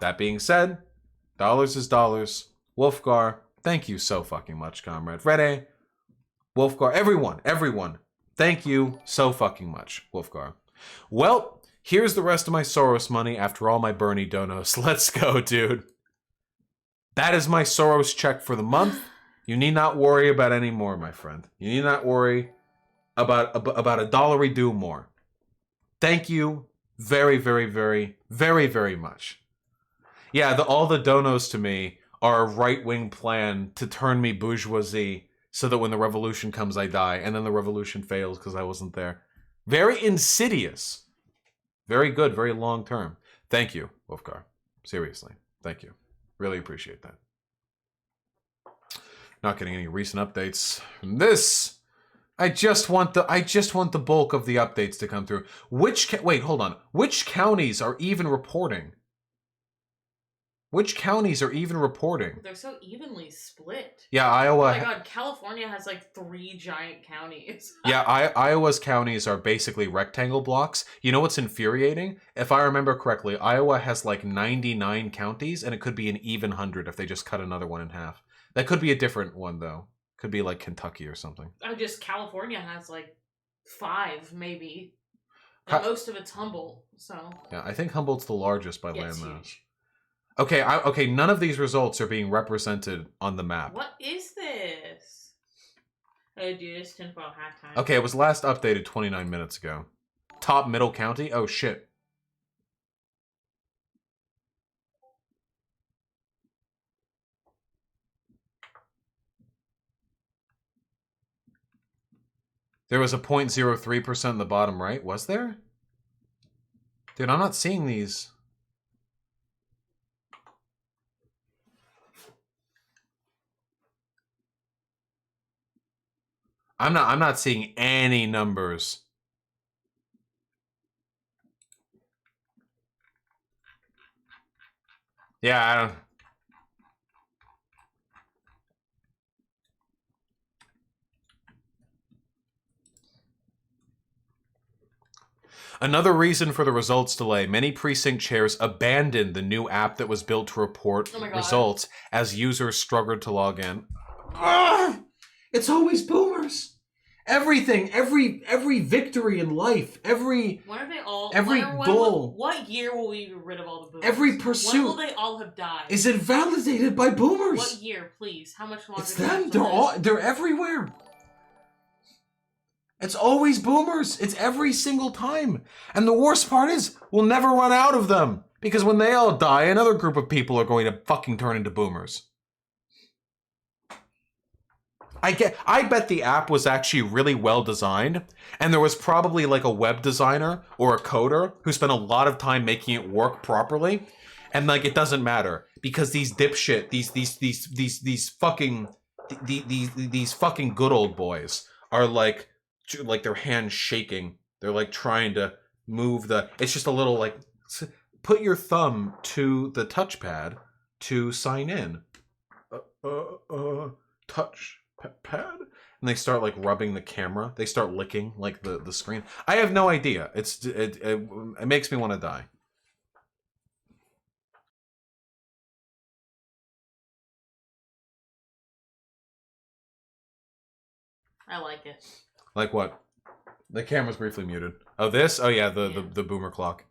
That being said, dollars is dollars. Wolfgar, thank you so fucking much, comrade. Rede, Wolfgar, everyone, thank you so fucking much, Wolfgar. Well, here's the rest of my Soros money after all my Bernie donos. Let's go, dude. That is my Soros check for the month. You need not worry about any more, my friend. You need not worry about $1 do more. Thank you very, very, very, very, very much. Yeah, all the donos to me are a right-wing plan to turn me bourgeoisie so that when the revolution comes, I die. And then the revolution fails because I wasn't there. Very insidious. Very good, very long-term. Thank you, Wolfgar. Seriously, thank you. Really appreciate that. Not getting any recent updates from this. I just want the bulk of the updates to come through. Wait, hold on. Which counties are even reporting? Which counties are even reporting? They're so evenly split. Yeah, Iowa. Oh my god, California has like 3 giant counties. Yeah, Iowa's counties are basically rectangle blocks. You know what's infuriating? If I remember correctly, Iowa has like 99 counties, and it could be an even 100 if they just cut another one in half. That could be a different one, though. Could be like Kentucky or something. California has like 5, maybe. And most of it's Humboldt, so. Yeah, I think Humboldt's the largest by landmass. Okay, okay, none of these results are being represented on the map. What is this? Oh, dude, it's tinfoil hat time. Okay, it was last updated 29 minutes ago. Top middle county? Oh, shit. There was a 0.03% in the bottom right, was there? Dude, I'm not seeing these. I'm not seeing any numbers. Yeah, I don't. Another reason for the results delay, many precinct chairs abandoned the new app that was built to report results as users struggled to log in. Ugh! It's always boomers. Everything, every victory in life, every goal. What year will we get rid of all the boomers? Every pursuit. When will they all have died? Is invalidated by boomers. What year, please? How much longer? It's them. They're everywhere. It's always boomers. It's every single time. And the worst part is, we'll never run out of them. Because when they all die, another group of people are going to fucking turn into boomers. I bet the app was actually really well designed, and there was probably like a web designer or a coder who spent a lot of time making it work properly, and like it doesn't matter because these dipshit, these fucking good old boys are like their hands shaking. They're like trying to move the. It's just a little like put your thumb to the touchpad to sign in. Touch. Pad, and they start like rubbing the camera. They start licking like the screen. I have no idea. It makes me want to die. I like it. Like what? The camera's briefly muted. Oh, this? Oh yeah, the boomer clock.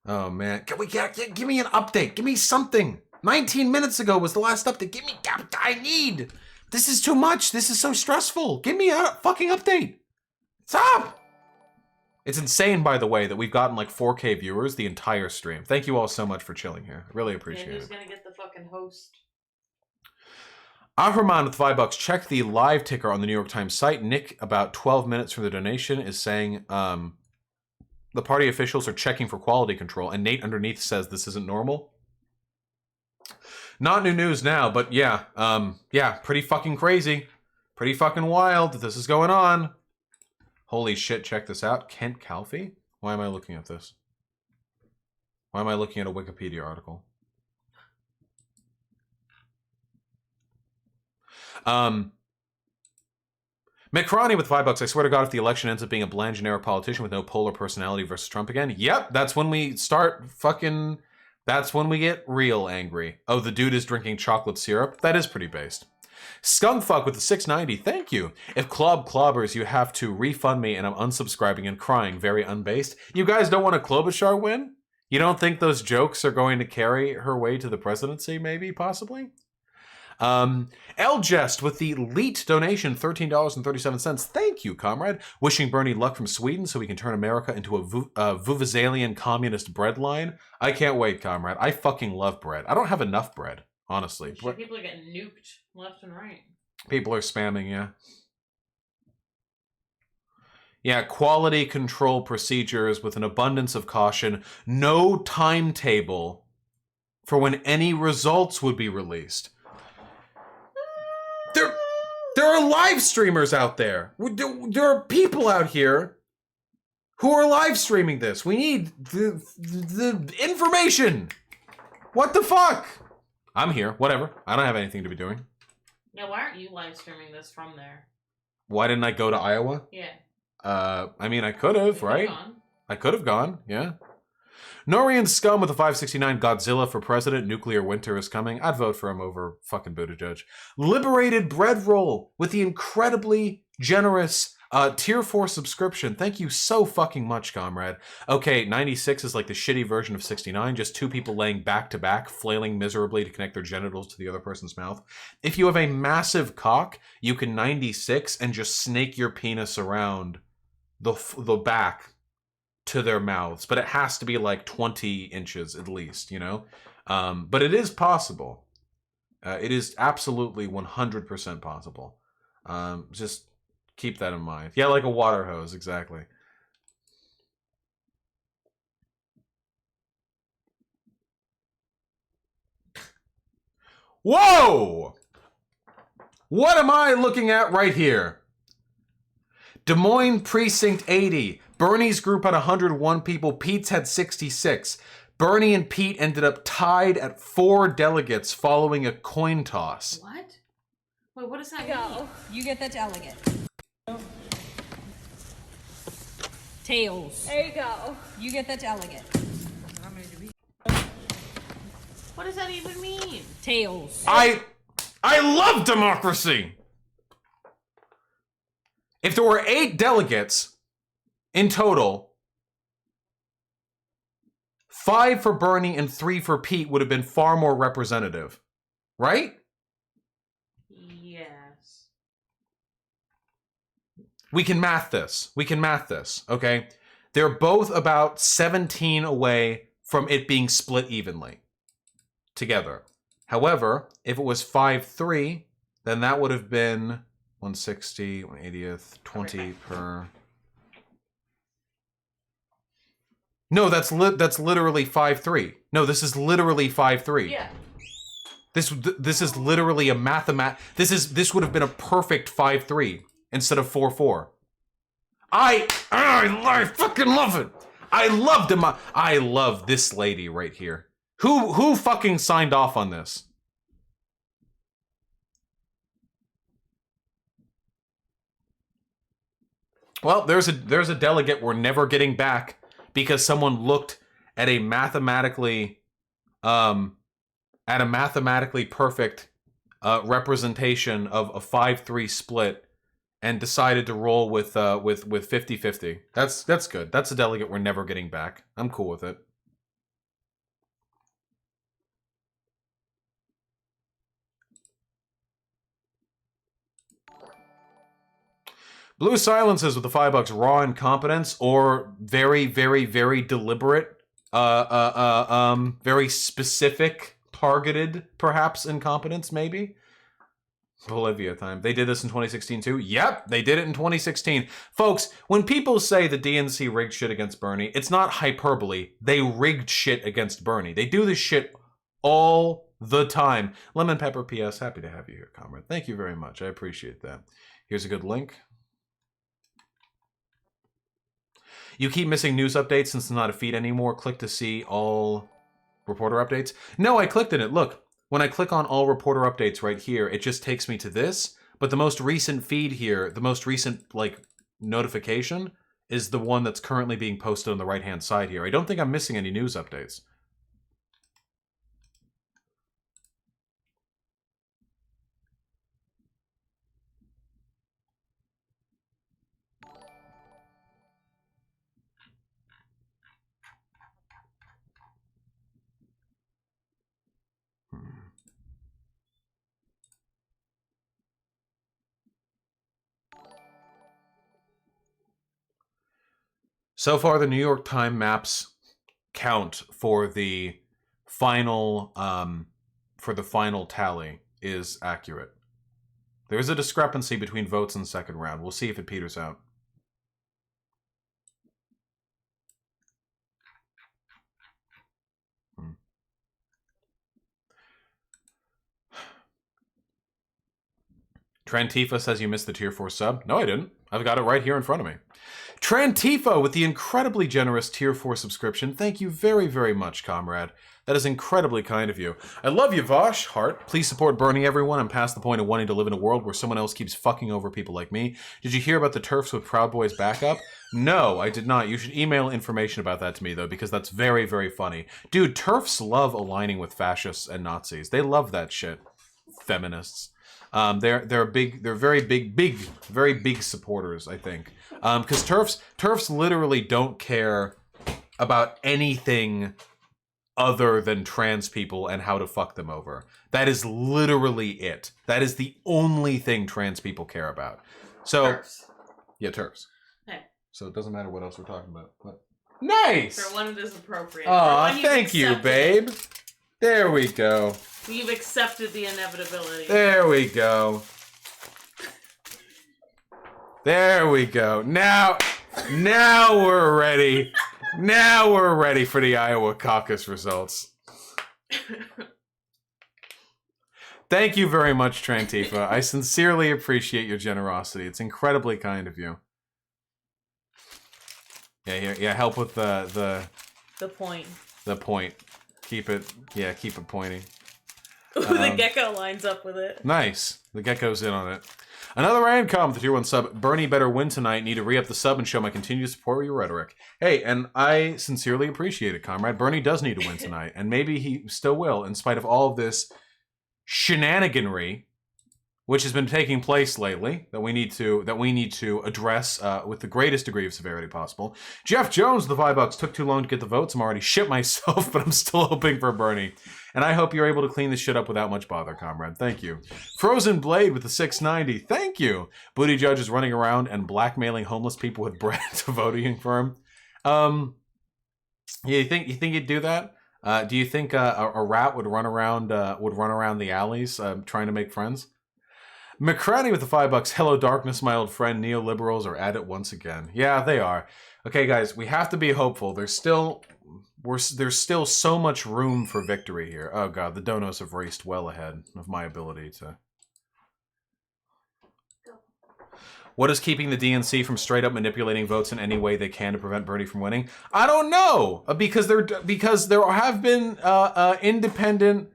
Oh man, give me an update. Give me something. 19 minutes ago was the last update. Give me. I need. This is too much. This is so stressful. Give me a fucking update. Stop. It's insane, by the way, that we've gotten like 4K viewers the entire stream. Thank you all so much for chilling here. I really appreciate it. Who's gonna get the fucking host? Ahraman with $5. Check the live ticker on the New York Times site. Nick, about 12 minutes from the donation, is saying, The party officials are checking for quality control, and Nate underneath says this isn't normal. Not new news now, but yeah, yeah, pretty fucking crazy. Pretty fucking wild that this is going on. Holy shit, check this out. Kent Calfee? Why am I looking at this? Why am I looking at a Wikipedia article? McCroney with $5. I swear to God, if the election ends up being a bland generic politician with no polar personality versus Trump again, yep, that's when we start fucking... That's when we get real angry. Oh, the dude is drinking chocolate syrup? That is pretty based. Skunkfuck with the $6.90. Thank you. If Club clobbers, you have to refund me and I'm unsubscribing and crying. Very unbased. You guys don't want a Klobuchar win? You don't think those jokes are going to carry her way to the presidency, maybe, possibly? L-Jest with the elite donation, $13.37. Thank you, comrade. Wishing Bernie luck from Sweden so we can turn America into a Vuvuzelian communist bread line. I can't wait, comrade. I fucking love bread. I don't have enough bread, honestly. People are getting nuked left and right. People are spamming, yeah. Yeah, quality control procedures with an abundance of caution. No timetable for when any results would be released. There are live streamers out there. There are people out here who are live streaming this. We need the information. What the fuck? I'm here. Whatever. I don't have anything to be doing. Yeah, why aren't you live streaming this from there? Why didn't I go to Iowa? Yeah. I mean, I could have, right? I could have gone, yeah. Norian Scum with a 569. Godzilla for president. Nuclear winter is coming. I'd vote for him over fucking Buttigieg. Liberated Bread Roll with the incredibly generous tier 4 subscription. Thank you so fucking much, comrade. Okay, 96 is like the shitty version of 69. Just two people laying back to back, flailing miserably to connect their genitals to the other person's mouth. If you have a massive cock, you can 96 and just snake your penis around the back to their mouths, but it has to be like 20 inches at least, you know? But it is possible. It is absolutely 100% possible. Just keep that in mind. Yeah, like a water hose, exactly. Whoa! What am I looking at right here? Des Moines Precinct 80. Bernie's group had 101 people. Pete's had 66. Bernie and Pete ended up tied at 4 delegates following a coin toss. What? Wait, what does that mean? You get the delegate. Tails. There you go. You get the delegate. What does that even mean? Tails. I love democracy! If there were 8 delegates in total, 5 for Bernie and 3 for Pete would have been far more representative. Right? Yes. We can math this. We can math this, okay? They're both about 17 away from it being split evenly together. However, if it was 5-3, then that would have been 160, 180th, 20 per... No, that's literally 5-3. No, this is literally 5-3. Yeah. This is literally a this would have been a perfect 5-3 instead of 4-4. I fucking love it. I love this lady right here. Who fucking signed off on this? Well, there's a delegate we're never getting back because someone looked at a mathematically perfect representation of a 5-3 split and decided to roll with 50-50. That's good. That's a delegate we're never getting back. I'm cool with it. Blue Silences with the $5. Raw incompetence or very, very, very deliberate, very specific, targeted, perhaps, incompetence, maybe? Bolivia time. They did this in 2016 too? Yep, they did it in 2016. Folks, when people say the DNC rigged shit against Bernie, it's not hyperbole. They rigged shit against Bernie. They do this shit all the time. Lemon Pepper PS, happy to have you here, comrade. Thank you very much. I appreciate that. Here's a good link. You keep missing news updates since it's not a feed anymore. Click to see all reporter updates. No, I clicked in it. Look. When I click on all reporter updates right here, it just takes me to this. But the most recent feed here, the most recent like notification is the one that's currently being posted on the right-hand side here. I don't think I'm missing any news updates. So far, the New York Times maps count for the final tally is accurate. There's a discrepancy between votes in the second round. We'll see if it peters out. Trantifa says you missed the tier 4 sub. No, I didn't. I've got it right here in front of me. Trantifa with the incredibly generous tier 4 subscription. Thank you very, very much, comrade. That is incredibly kind of you. I love you, Vosh. Heart. Please support Bernie, everyone. I'm past the point of wanting to live in a world where someone else keeps fucking over people like me. Did you hear about the TERFs with Proud Boys backup? No, I did not. You should email information about that to me, though, because that's very, very funny. Dude, TERFs love aligning with fascists and Nazis. They love that shit. Feminists. They're very big supporters, I think. Because TERFs literally don't care about anything other than trans people and how to fuck them over. That is literally it. That is the only thing trans people care about. So, TERFs. Yeah, TERFs. Hey. So it doesn't matter what else we're talking about. But... Nice! For one, it is appropriate. Aw, thank you, babe. There we go. You've accepted the inevitability. There we go. There we go. Now we're ready. Now we're ready for the Iowa caucus results. Thank you very much, Trantifa. I sincerely appreciate your generosity. It's incredibly kind of you. Yeah, help with the point. The point. Keep it pointing. Ooh, the gecko lines up with it. Nice. The gecko's in on it. Another Rancom with the tier 1 sub. Bernie better win tonight. Need to re-up the sub and show my continued support with your rhetoric. Hey, and I sincerely appreciate it, comrade. Bernie does need to win tonight, and maybe he still will, in spite of all of this shenaniganry which has been taking place lately that we need to address with the greatest degree of severity possible. Jeff Jones, the $5 took too long to get the votes. I'm already shit myself, but I'm still hoping for Bernie. And I hope you're able to clean this shit up without much bother, comrade. Thank you. Frozen Blade with the 690. Thank you. Booty Judge is running around and blackmailing homeless people with bread to voting for him. Yeah, you think he'd do that? Do you think a rat would run around the alleys trying to make friends? McCranny with the $5. Hello, darkness, my old friend. Neoliberals are at it once again. Yeah, they are. Okay, guys, we have to be hopeful. There's still so much room for victory here. Oh god, the donos have raced well ahead of my ability to. What is keeping the DNC from straight up manipulating votes in any way they can to prevent Bernie from winning? I don't know, because there have been independent.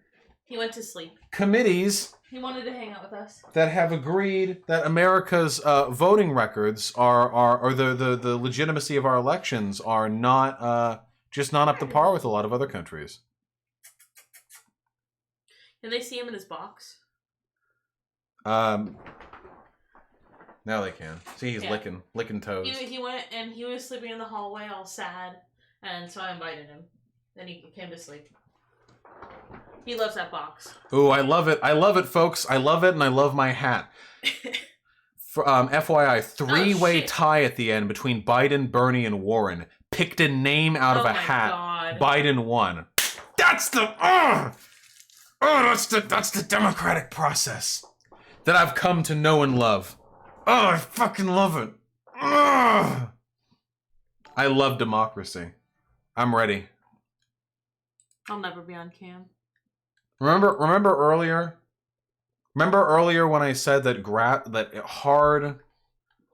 He went to sleep. Committees. He wanted to hang out with us. That have agreed that America's voting records or the legitimacy of our elections are not just not up to par with a lot of other countries. Can they see him in his box? Now they can. See, he's licking toes. He went and he was sleeping in the hallway all sad, and so I invited him. Then he came to sleep. He loves that box. Ooh, I love it. I love it, folks. I love it, and I love my hat. For, FYI, three-way tie at the end between Biden, Bernie, and Warren. Picked a name out of a hat. God. Biden won. That's the that's the democratic process. that I've come to know and love. Oh, I fucking love it. Ugh. I love democracy. I'm ready. I'll never be on cam. Remember earlier? Remember earlier when I said that hard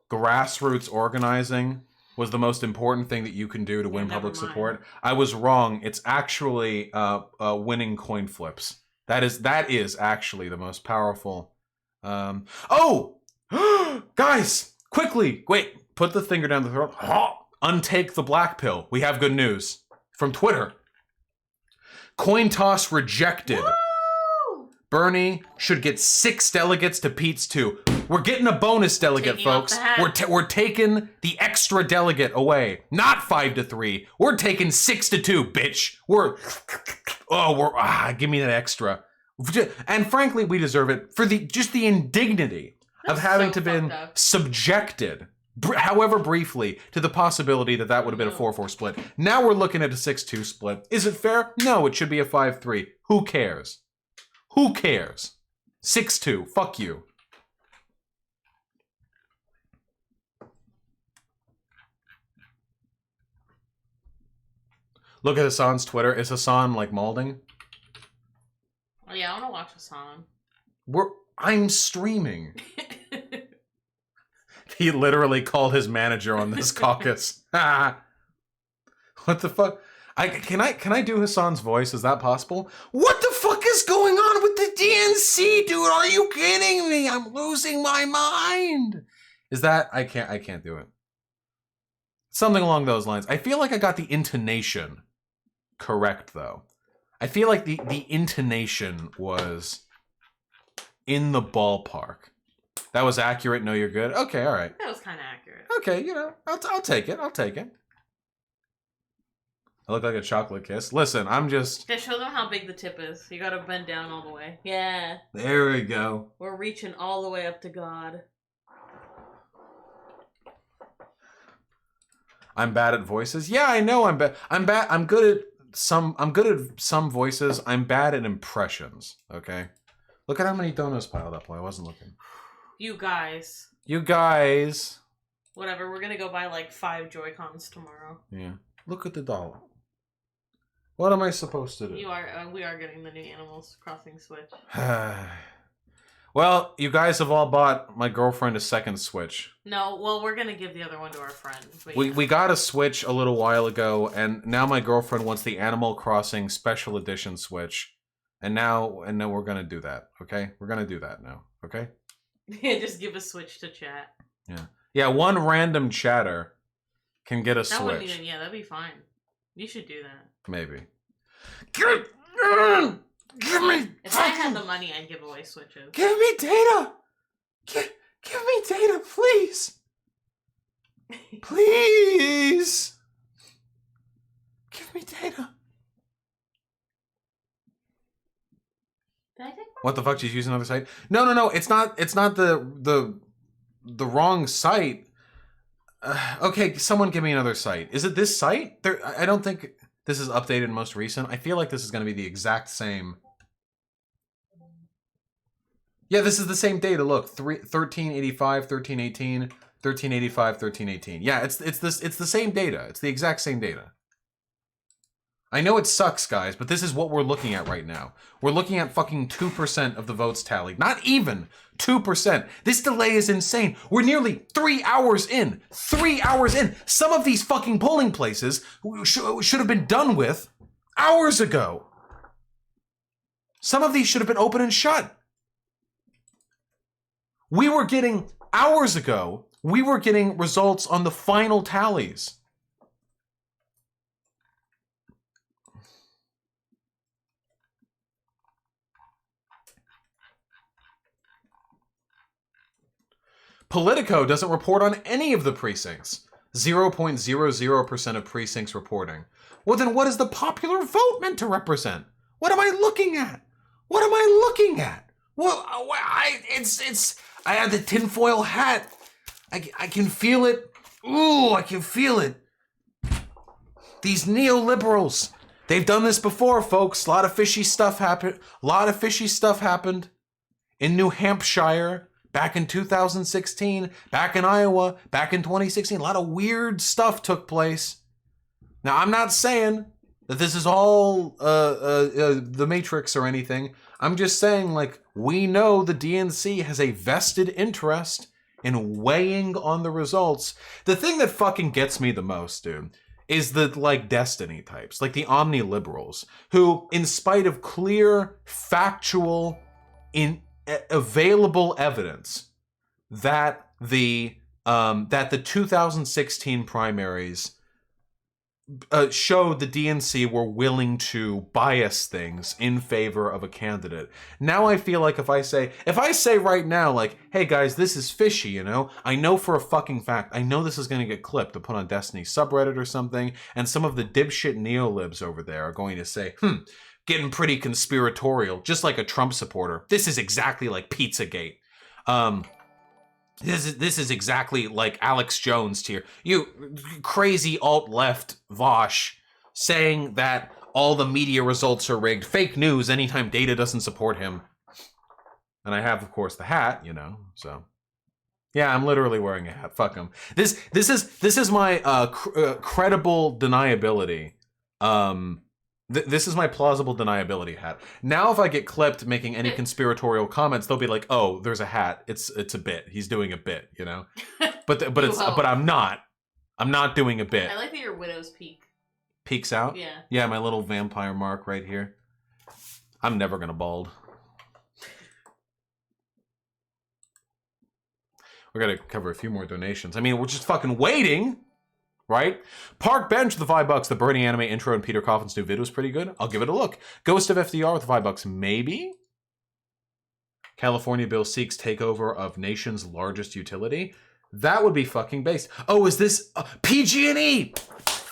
grassroots organizing was the most important thing that you can do to win public support? I was wrong. It's actually winning coin flips. That is actually the most powerful. Oh, guys, quickly! Wait, put the finger down the throat. Untake the black pill. We have good news from Twitter. Coin toss rejected. Woo! Bernie should get 6 delegates to Pete's 2. We're getting a bonus delegate, folks. We're taking the extra delegate away. Not 5-3. We're taking 6-2, bitch. Give me that extra. And frankly, we deserve it for just the indignity of having to been subjected, however briefly, to the possibility that would have been a 4-4 split. Now we're looking at a 6-2 split. Is it fair? No, it should be a 5-3. Who cares? Who cares? 6-2. Fuck you. Look at Hassan's Twitter. Is Hassan like malding? Oh yeah, I want to watch Hassan. I'm streaming. He literally called his manager on this caucus. What the fuck? Can I do Hassan's voice? Is that possible? What the fuck is going on with the DNC, dude? Are you kidding me? I'm losing my mind. Is that I can't do it. Something along those lines. I feel like I got the intonation correct though. I feel like the intonation was in the ballpark. That was accurate. No, you're good. Okay, all right. That was kind of accurate. Okay, I'll take it. I'll take it. I look like a chocolate kiss. Listen, I'm just... Okay, show them how big the tip is. You gotta bend down all the way. Yeah. There we go. We're reaching all the way up to God. I'm bad at voices. Yeah, I know I'm bad. I'm good at some voices. I'm bad at impressions. Okay. Look at how many donuts piled up while I wasn't looking. You guys. Whatever. We're gonna go buy like 5 Joy-Cons tomorrow. Yeah. Look at the dollar. What am I supposed to do? We are getting the new Animals Crossing Switch. Well, you guys have all bought my girlfriend a second Switch. No, well, we're gonna give the other one to our friend. We got a Switch a little while ago, and now my girlfriend wants the Animal Crossing Special Edition Switch, and now we're gonna do that. Okay, we're gonna do that now. Okay. Yeah, just give a Switch to chat. Yeah. One random chatter can get a Switch. Wouldn't even, yeah, that'd be fine. You should do that. Maybe. Give me. If I had the money, I'd give away Switches. Give me data. Give me data, please. Please. Give me data. Did I take one? What the fuck? Did you use another site? No. It's not the wrong site. Okay, someone give me another site. Is it this site? I don't think this is updated and most recent. I feel like this is going to be the exact same. Yeah, this is the same data. Look, 1385, 1318, 1385, 1318. Yeah, it's the same data. It's the exact same data. I know it sucks, guys, but this is what we're looking at right now. We're looking at fucking 2% of the votes tallied. Not even 2%. This delay is insane. We're nearly 3 hours in. 3 hours in. Some of these fucking polling places should have been done with hours ago. Some of these should have been open and shut. We were getting, hours ago, we were getting results on the final tallies. Politico doesn't report on any of the precincts. 0.00% of precincts reporting. Well, then what is the popular vote meant to represent? What am I looking at? What am I looking at? Well, I have the tinfoil hat. I can feel it. Ooh, I can feel it. These neoliberals. They've done this before, folks. A lot of fishy stuff happened. in New Hampshire, back in 2016, back in Iowa, back in 2016. A lot of weird stuff took place. Now, I'm not saying that this is all the Matrix or anything. I'm just saying, like, we know the DNC has a vested interest in weighing on the results. The thing that fucking gets me the most, dude, is the, like, destiny types, like the omni-liberals, who, in spite of clear, factual, available evidence that the 2016 primaries showed the DNC were willing to bias things in favor of a candidate. Now I feel like if I say right now, like, hey guys, this is fishy, you know? I know for a fucking fact, I know this is going to get clipped to put on Destiny's subreddit or something, and some of the dipshit neolibs over there are going to say, getting pretty conspiratorial, just like a Trump supporter. This is exactly like Pizzagate. This is exactly like Alex Jones tier. You crazy alt-left Vosh saying that all the media results are rigged. Fake news anytime data doesn't support him. And I have, of course, the hat, you know, so. Yeah, I'm literally wearing a hat. Fuck him. This is my credible deniability. This is my plausible deniability hat. Now, if I get clipped making any conspiratorial comments, they'll be like, "Oh, there's a hat. It's a bit. He's doing a bit, you know." But I'm not. I'm not doing a bit. I like that your widow's peak. Peeks out. Yeah. Yeah, my little vampire mark right here. I'm never gonna bald. We gotta cover a few more donations. I mean, we're just fucking waiting. Right? Park Bench with the $5. The Bernie anime intro and Peter Coffin's new video is pretty good. I'll give it a look. Ghost of FDR with the $5. Maybe? California bill seeks takeover of nation's largest utility. That would be fucking based. Oh, is this PG&E?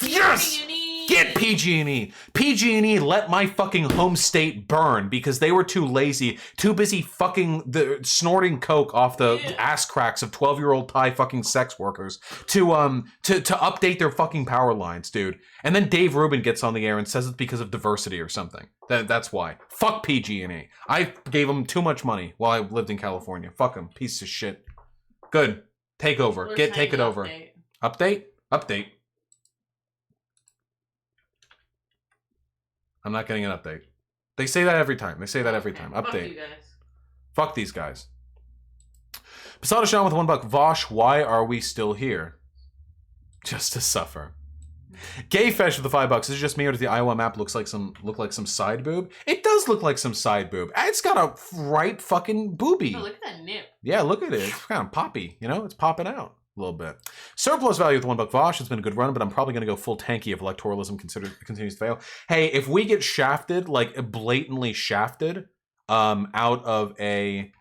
Yes! Get PG&E. PG&E let my fucking home state burn because they were too lazy, too busy fucking snorting coke off the ass cracks of 12-year-old Thai fucking sex workers to update their fucking power lines, dude. And then Dave Rubin gets on the air and says it's because of diversity or something. That's why. Fuck PG&E. I gave them too much money while I lived in California. Fuck them. Piece of shit. Good. Take over. Take it over. Update? Update. I'm not getting an update. They say that every time. Update. Fuck you guys. Fuck these guys. Posada Sean with $1. Vosh, why are we still here? Just to suffer. Gayfesh with the $5. Is it just me or does the Iowa map look like some side boob? It does look like some side boob. It's got a right fucking boobie. Oh, look at that nip. Yeah, look at it. It's kind of poppy. You know, it's popping out a little bit. Surplus value with $1. Vosh. It's been a good run, but I'm probably going to go full tanky if electoralism continues to fail. Hey, if we get shafted, like blatantly shafted, out of a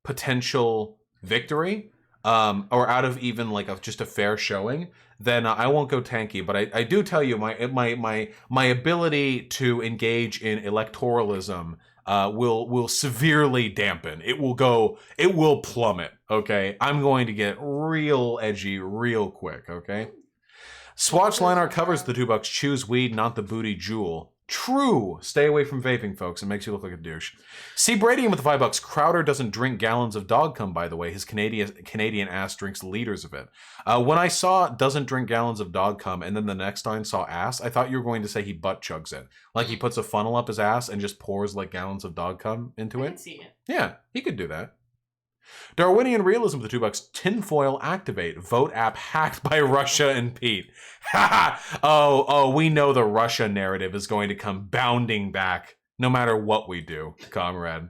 potential victory, or out of even like just a fair showing, then I won't go tanky. But I do tell you my ability to engage in electoralism will severely dampen. It will plummet. Okay, I'm going to get real edgy real quick. Okay, Swatch line art covers the $2. Choose weed, not the booty jewel. True. Stay away from vaping, folks. It makes you look like a douche. C. Bradian with the $5. Crowder doesn't drink gallons of dog cum, by the way. His Canadian ass drinks liters of it. When I saw doesn't drink gallons of dog cum and then the next time saw ass, I thought you were going to say he butt chugs it. Like he puts a funnel up his ass and just pours like gallons of dog cum into it. I can see it. Yeah, he could do that. Darwinian realism with the $2. Tinfoil activate. Vote app hacked by Russia and Pete. Oh, we know the Russia narrative is going to come bounding back no matter what we do, comrade.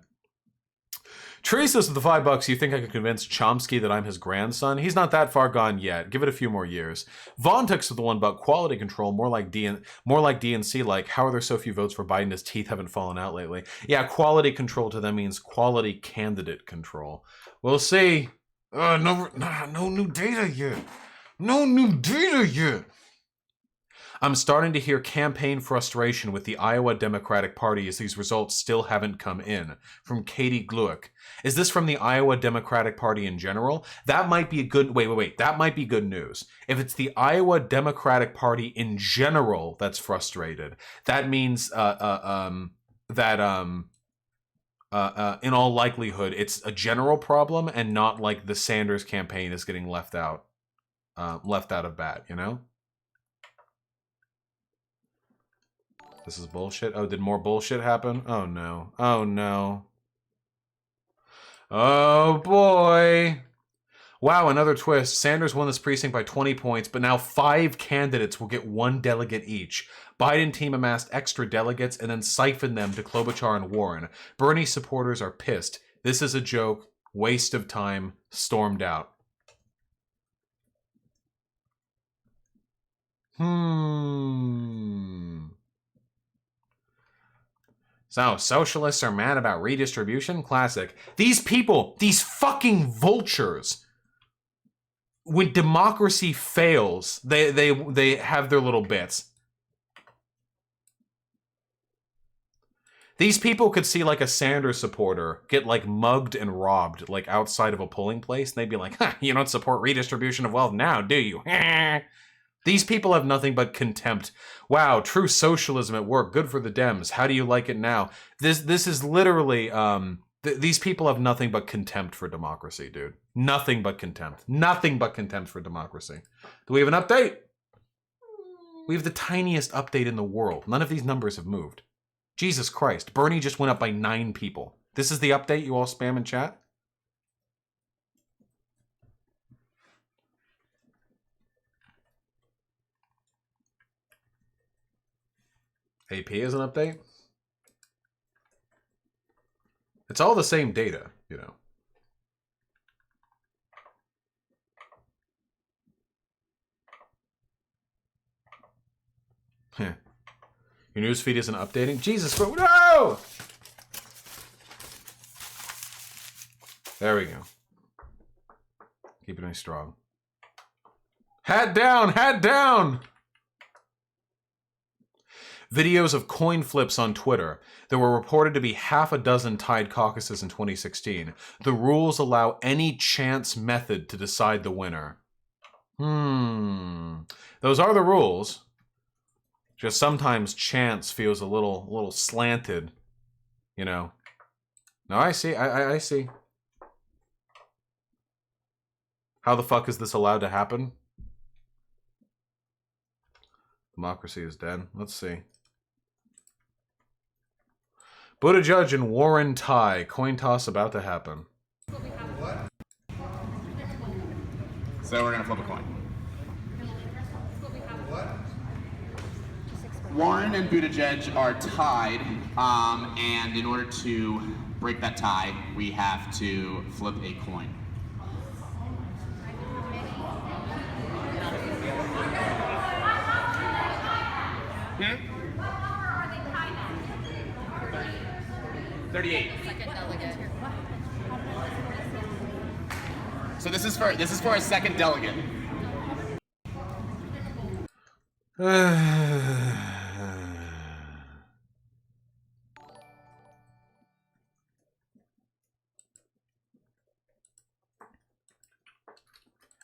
Teresa's with the $5. You think I could convince Chomsky that I'm his grandson? He's not that far gone yet. Give it a few more years. Vontex with the $1. Quality control, more like DNC. Like, how are there so few votes for Biden? His teeth haven't fallen out lately. Yeah, quality control to them means quality candidate control. We'll see. No new data yet. No new data yet. I'm starting to hear campaign frustration with the Iowa Democratic Party as these results still haven't come in. From Katie Gluick. Is this from the Iowa Democratic Party in general? That might be a good... Wait. That might be good news. If it's the Iowa Democratic Party in general that's frustrated, that means that in all likelihood, it's a general problem and not like the Sanders campaign is getting left out of bat, you know? This is bullshit. Oh, did more bullshit happen? Oh, no. Oh, no. Oh, boy. Wow, another twist. Sanders won this precinct by 20 points, but now 5 candidates will get 1 delegate each. Biden team amassed extra delegates and then siphoned them to Klobuchar and Warren. Bernie supporters are pissed. This is a joke. Waste of time. Stormed out. So, socialists are mad about redistribution? Classic. These people, these fucking vultures, when democracy fails, they have their little bits. These people could see like a Sanders supporter get like mugged and robbed like outside of a polling place, and they'd be like, huh, you don't support redistribution of wealth now, do you? These people have nothing but contempt. Wow, true socialism at work. Good for the Dems. How do you like it now? This is literally, these people have nothing but contempt for democracy, dude. Nothing but contempt. Nothing but contempt for democracy. Do we have an update? We have the tiniest update in the world. None of these numbers have moved. Jesus Christ. Bernie just went up by 9 people. This is the update you all spam in chat? AP is an update? It's all the same data, you know. Heh. Your newsfeed isn't updating? Jesus, no! There we go. Keeping me strong. Hat down! Hat down! Videos of coin flips on Twitter. There were reported to be half a dozen tied caucuses in 2016. The rules allow any chance method to decide the winner. Those are the rules. Just sometimes chance feels a little slanted, you know. No, I see. I see. How the fuck is this allowed to happen? Democracy is dead. Let's see. Buttigieg and Warren tie. Coin toss about to happen. So we're gonna flip a coin. Warren and Buttigieg are tied, and in order to break that tie, we have to flip a coin. Hmm? 38. So this is for a second delegate.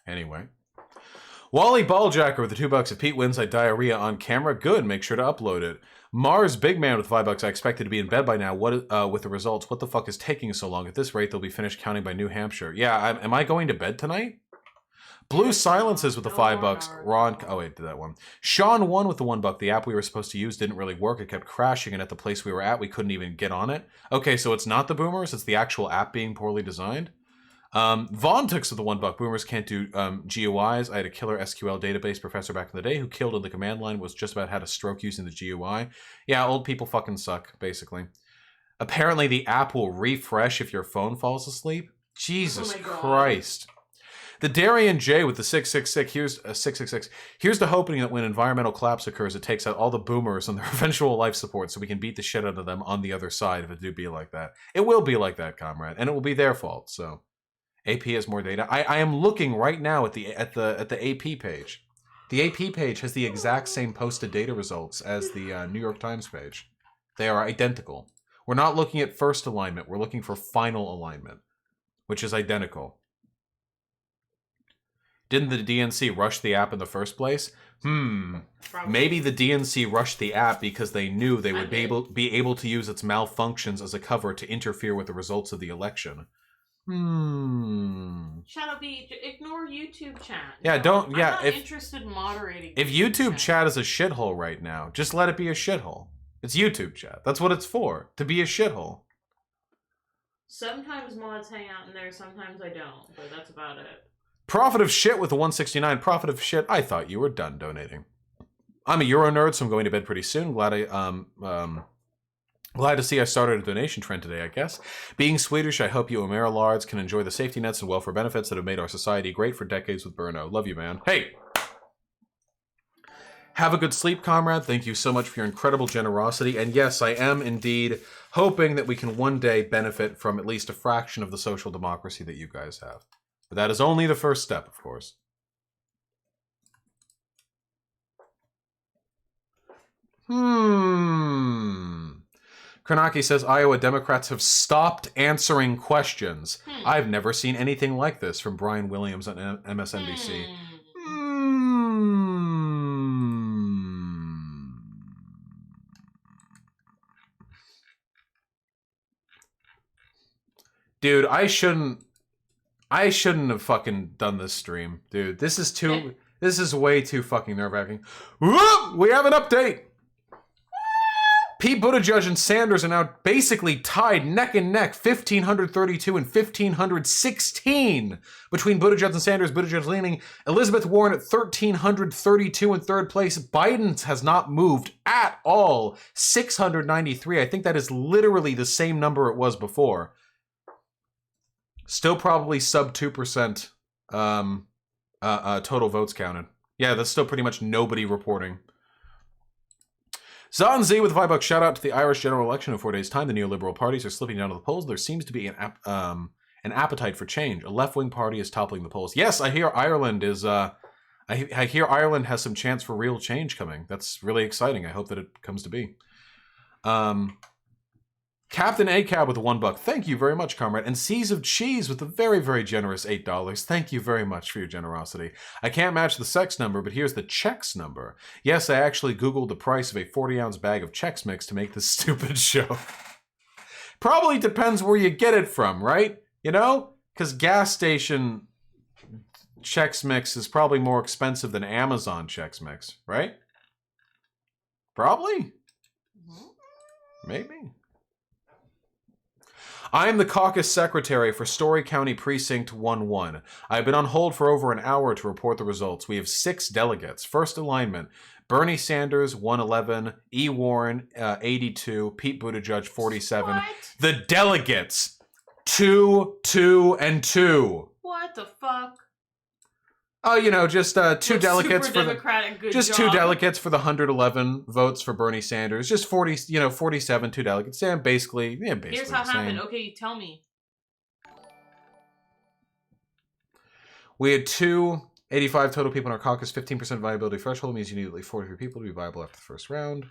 Anyway. Wally Balljacker with the $2 if Pete wins like diarrhea on camera. Good, make sure to upload it. Mars Big Man with $5. I expected to be in bed by now. What with the results? What the fuck is taking so long? At this rate, they'll be finished counting by New Hampshire. Yeah, am I going to bed tonight? Blue Silences with the $5. Ron, oh wait, did that one. Sean won with the $1. The app we were supposed to use didn't really work. It kept crashing, and at the place we were at, we couldn't even get on it. Okay, so it's not the boomers. It's the actual app being poorly designed. Vaughn took to the $1. Boomers can't do GUIs. I had a killer SQL database professor back in the day who killed on the command line, was just about had a stroke using the GUI. Yeah, old people fucking suck, basically. Apparently the app will refresh if your phone falls asleep. Jesus Christ. The Darian J with the 666. Here's 666. Here's the hoping that when environmental collapse occurs, it takes out all the boomers on their eventual life support so we can beat the shit out of them on the other side if it do be like that. It will be like that, comrade, and it will be their fault, so... AP has more data. I am looking right now at the AP page. The AP page has the exact same posted data results as the New York Times page. They are identical. We're not looking at first alignment. We're looking for final alignment, which is identical. Didn't the DNC rush the app in the first place? Maybe the DNC rushed the app because they knew they would be able to use its malfunctions as a cover to interfere with the results of the election. Shadow B, ignore YouTube chat. Yeah, No, don't. I'm Yeah, not if interested in moderating. if YouTube chat is a shithole right now, just let it be a shithole. It's YouTube chat. That's what it's for. To be a shithole. Sometimes mods hang out in there, sometimes I don't, but that's about it. Prophet of shit with the 169. Prophet of shit. I thought you were done donating. I'm a Euro nerd, so I'm going to bed pretty soon. Glad to see I started a donation trend today, I guess. Being Swedish, I hope you Amerilards can enjoy the safety nets and welfare benefits that have made our society great for decades with Burno. Love you, man. Hey! Have a good sleep, comrade. Thank you so much for your incredible generosity. And yes, I am indeed hoping that we can one day benefit from at least a fraction of the social democracy that you guys have. But that is only the first step, of course. Kranaki says, Iowa Democrats have stopped answering questions. I've never seen anything like this, from Brian Williams on MSNBC. Dude, I shouldn't have fucking done this stream, dude. This is way too fucking nerve-wracking. We have an update! Pete Buttigieg and Sanders are now basically tied neck and neck, 1,532 and 1,516 between Buttigieg and Sanders. Buttigieg leaning. Elizabeth Warren at 1,332 in third place. Biden has not moved at all, 693. I think that is literally the same number it was before. Still probably sub 2% total votes counted. Yeah, that's still pretty much nobody reporting. Zanzi with $5 shout out to the Irish general election in 4 days' time. The neoliberal parties are slipping down to the polls. There seems to be an appetite for change. A left-wing party is toppling the polls. Yes, I hear Ireland is. I hear Ireland has some chance for real change coming. That's really exciting. I hope that it comes to be. Captain ACAB with $1. Thank you very much, comrade. And Seas of Cheese with a very, very generous $8. Thank you very much for your generosity. I can't match the sex number, but here's the Chex number. Yes, I actually Googled the price of a 40-ounce bag of Chex Mix to make this stupid show. Probably depends where you get it from, right? You know? Because gas station Chex Mix is probably more expensive than Amazon Chex Mix, right? Probably. Maybe. I am the caucus secretary for Story County Precinct 1-1. I have been on hold for over an hour to report the results. We have 6 delegates. First alignment, Bernie Sanders, 111, E. Warren, 82, Pete Buttigieg, 47. What? The delegates, 2, 2, and 2. What the fuck? Oh, you know, just 2 delegates for just job. 2 delegates for the 111 votes for Bernie Sanders. Just 47, 2 delegates. And basically, Here's how it happened. Okay, tell me. We had 285 total people in our caucus. 15% viability threshold means you need at least 43 people to be viable after the first round.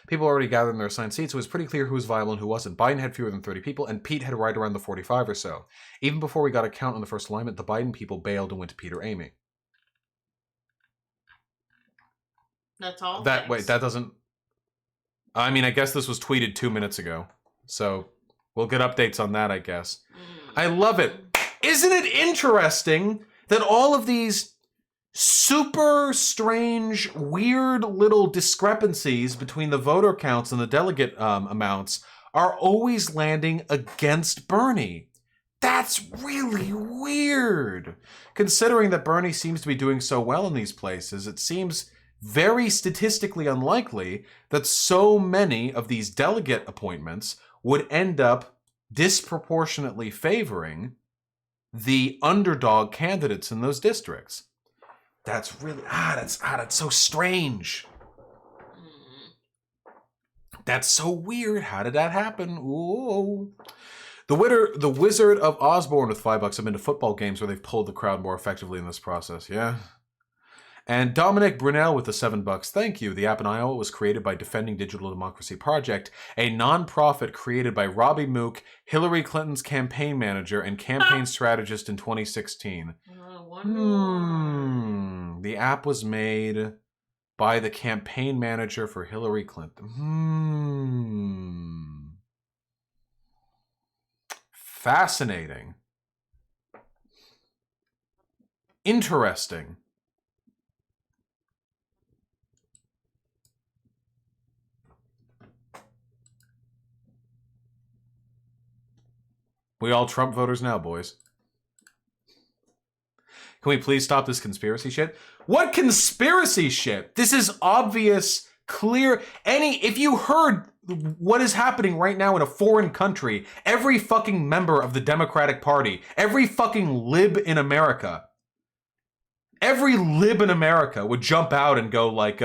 People already gathered in their assigned seats. It was pretty clear who was viable and who wasn't. Biden had fewer than 30 people, and Pete had right around the 45 or so. Even before we got a count on the first alignment, the Biden people bailed and went to Pete or Amy. That's all? Wait, that doesn't... I mean, I guess this was tweeted 2 minutes ago. So, we'll get updates on that, I guess. I love it. Isn't it interesting that all of these super strange, weird little discrepancies between the voter counts and the delegate amounts are always landing against Bernie? That's really weird. Considering that Bernie seems to be doing so well in these places, it seems very statistically unlikely that so many of these delegate appointments would end up disproportionately favoring the underdog candidates in those districts. That's really that's so strange. That's so weird. How did that happen? Ooh. The Wizard of Osborne with $5. I've been to football games where they've pulled the crowd more effectively in this process. Yeah. And Dominic Brunel with the $7. Thank you. The app in Iowa was created by Defending Digital Democracy Project, a nonprofit created by Robbie Mook, Hillary Clinton's campaign manager and campaign strategist in 2016. The app was made by the campaign manager for Hillary Clinton. Fascinating. Interesting. We all Trump voters now, boys. Can we please stop this conspiracy shit? What conspiracy shit? This is obvious, clear. If you heard what is happening right now in a foreign country, every fucking member of the Democratic Party, every fucking lib in America, would jump out and go like,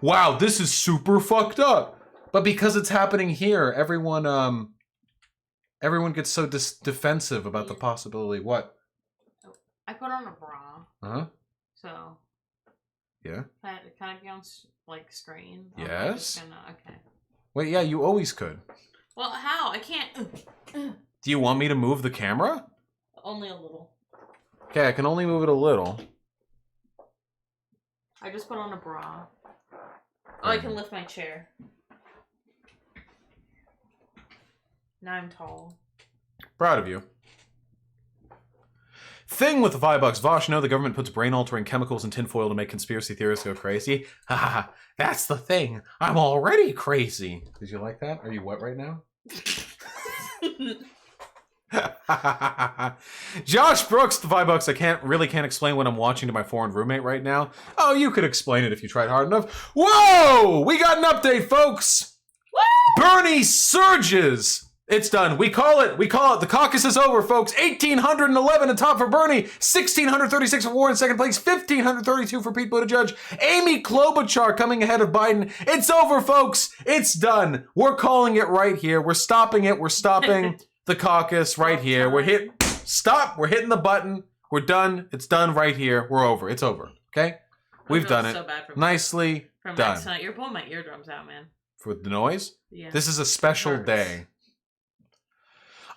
wow, this is super fucked up. But because it's happening here, everyone gets so defensive about the possibility. What? I put on a bra. Uh-huh. So. Yeah. Can I be on like screen? Yes. Okay. Wait, yeah, you always could. Well, how? I can't. Do you want me to move the camera? Only a little. Okay, I can only move it a little. I just put on a bra. Oh, I can lift my chair. Now I'm tall. Proud of you. Thing with the $5. Vosh, no, the government puts brain-altering chemicals in tinfoil to make conspiracy theorists go crazy. Haha, that's the thing. I'm already crazy. Did you like that? Are you wet right now? Josh Brooks, the $5. I can't explain what I'm watching to my foreign roommate right now. Oh, you could explain it if you tried hard enough. Whoa! We got an update, folks! Woo! Bernie surges! It's done. We call it. The caucus is over, folks. 1,811 atop for Bernie, 1,636 for Warren in second place, 1,532 for Pete Buttigieg, Amy Klobuchar coming ahead of Biden. It's over, folks. It's done. We're calling it right here. We're stopping it. We're stopping the caucus right here. We're hitting the button. We're done. It's done right here. We're over. It's over. Okay? We've done it. So bad for Nicely from done. tonight. You're pulling my eardrums out, man. For the noise? Yeah. This is a special day.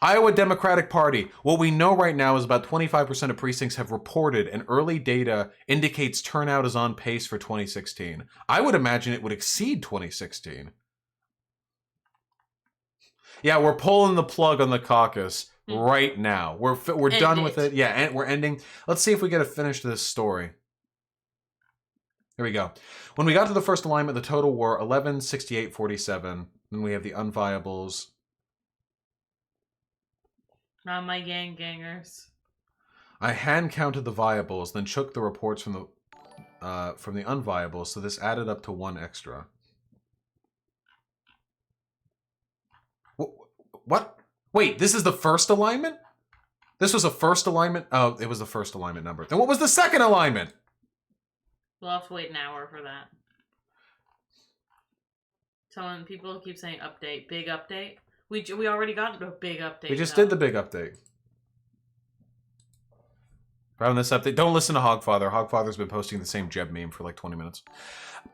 Iowa Democratic Party. What we know right now is about 25% of precincts have reported, and early data indicates turnout is on pace for 2016. I would imagine it would exceed 2016. Yeah, we're pulling the plug on the caucus right now. We're done with it. Yeah, and we're ending. Let's see if we get to finish this story. Here we go. When we got to the first alignment, the total were 11, 68, 47. Then we have the unviables. Not my gangers. I hand counted the viables, then took the reports from the unviables, so this added up to one extra. What? Wait, this is the first alignment? This was a first alignment? Oh, it was the first alignment number. Then what was the second alignment? We'll have to wait an hour for that. Telling people keep saying update, big update. We already got a big update. We just did the big update. Around this update, don't listen to Hogfather. Hogfather's been posting the same Jeb meme for like 20 minutes.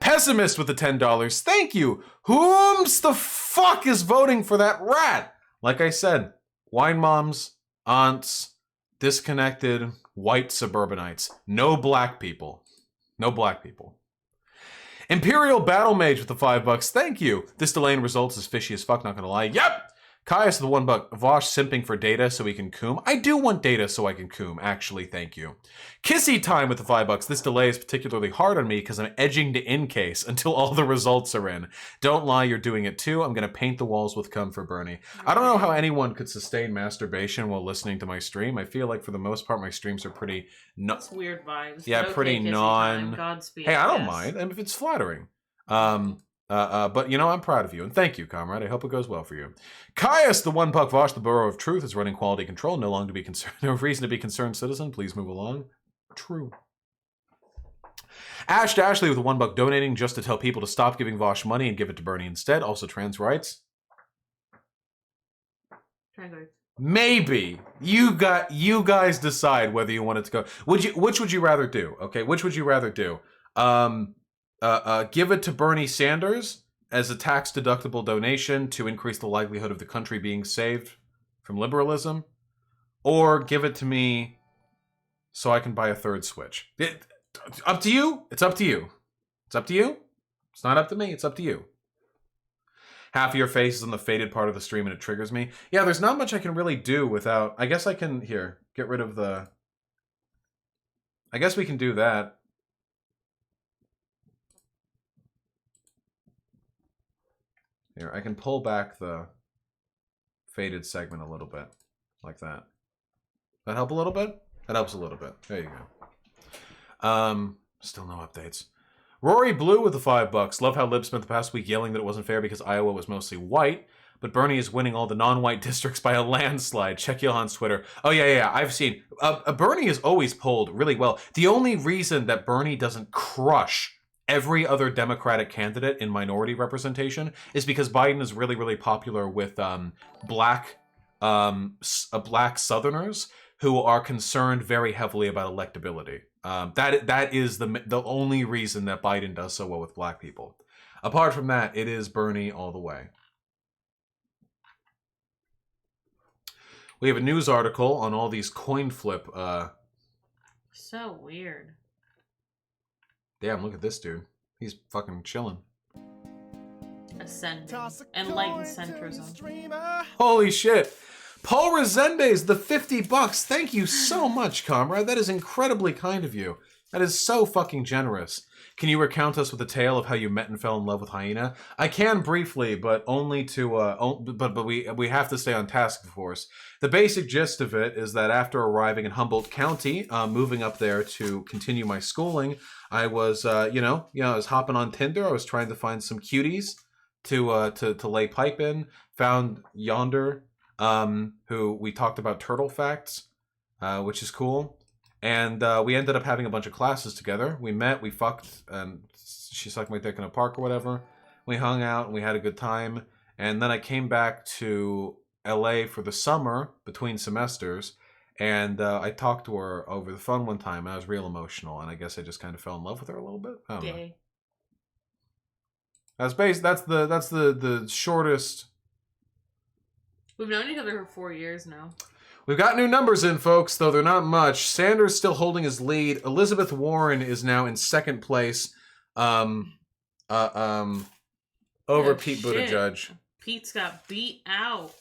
Pessimist with the $10. Thank you. Whom's the fuck is voting for that rat? Like I said, wine moms, aunts, disconnected, white suburbanites. No black people. No black people. Imperial Battle Mage with the $5. Thank you. This delay in results is fishy as fuck, not gonna lie. Yep! Caius with the $1. Vosh simping for data so he can coom. I do want data so I can coom, actually, thank you. Kissy Time with the $5. This delay is particularly hard on me because I'm edging to in case until all the results are in. Don't lie, you're doing it too. I'm gonna paint the walls with cum for Bernie. I don't know how anyone could sustain masturbation while listening to my stream. I feel like for the most part my streams are pretty That's weird vibes. Yeah, pretty non. Godspeed. Hey, I don't mind. If it's flattering. But you know, I'm proud of you, and thank you, comrade. I hope it goes well for you. Caius, the $1. Vosh, the Borough of Truth, is running quality control. No longer to be concerned. No reason to be concerned, citizen. Please move along. True. Ash Dashley with the $1 donating just to tell people to stop giving Vosh money and give it to Bernie instead. Also, trans rights. Trans rights. Maybe you guys decide whether you want it to go. Which would you rather do? Okay, which would you rather do? Give it to Bernie Sanders as a tax-deductible donation to increase the likelihood of the country being saved from liberalism, or give it to me so I can buy a third Switch. Up to you. It's up to you. It's up to you. It's not up to me. It's up to you. Half of your face is on the faded part of the stream and it triggers me. Yeah, there's not much I can really do without... I guess I can... Here, get rid of the... I guess we can do that. Here, I can pull back the faded segment a little bit. Like that. That help a little bit? That helps a little bit. There you go. Still no updates. Rory Blue with the $5. Love how Lib spent the past week yelling that it wasn't fair because Iowa was mostly white, but Bernie is winning all the non-white districts by a landslide. Check Johan's Twitter. Oh, yeah, I've seen. Bernie is always polled really well. The only reason that Bernie doesn't crush every other Democratic candidate in minority representation is because Biden is really, really popular with black Southerners who are concerned very heavily about electability. That is the only reason that Biden does so well with black people. Apart from that, it is Bernie all the way. We have a news article on all these coin flip. So weird. Damn, look at this dude. He's fucking chilling. Ascending. Enlightened centrism. Holy shit. Paul Resendez, the $50. Thank you so much, comrade. That is incredibly kind of you. That is so fucking generous. Can you recount us with a tale of how you met and fell in love with Hyena? I can briefly, but only to but we have to stay on task, of course. The basic gist of it is that after arriving in Humboldt County, moving up there to continue my schooling, I was I was hopping on Tinder. I was trying to find some cuties to lay pipe in. Found Yonder, who we talked about turtle facts, which is cool. And we ended up having a bunch of classes together. We met, we fucked, and she sucked my dick in a park or whatever. We hung out and we had a good time. And then I came back to LA for the summer between semesters. And I talked to her over the phone one time. And I was real emotional. And I guess I just kind of fell in love with her a little bit. I don't know. That's the shortest. We've known each other for 4 years now. We've got new numbers in, folks, though they're not much. Sanders still holding his lead. Elizabeth Warren is now in second place, over Pete Buttigieg. Pete's got beat out.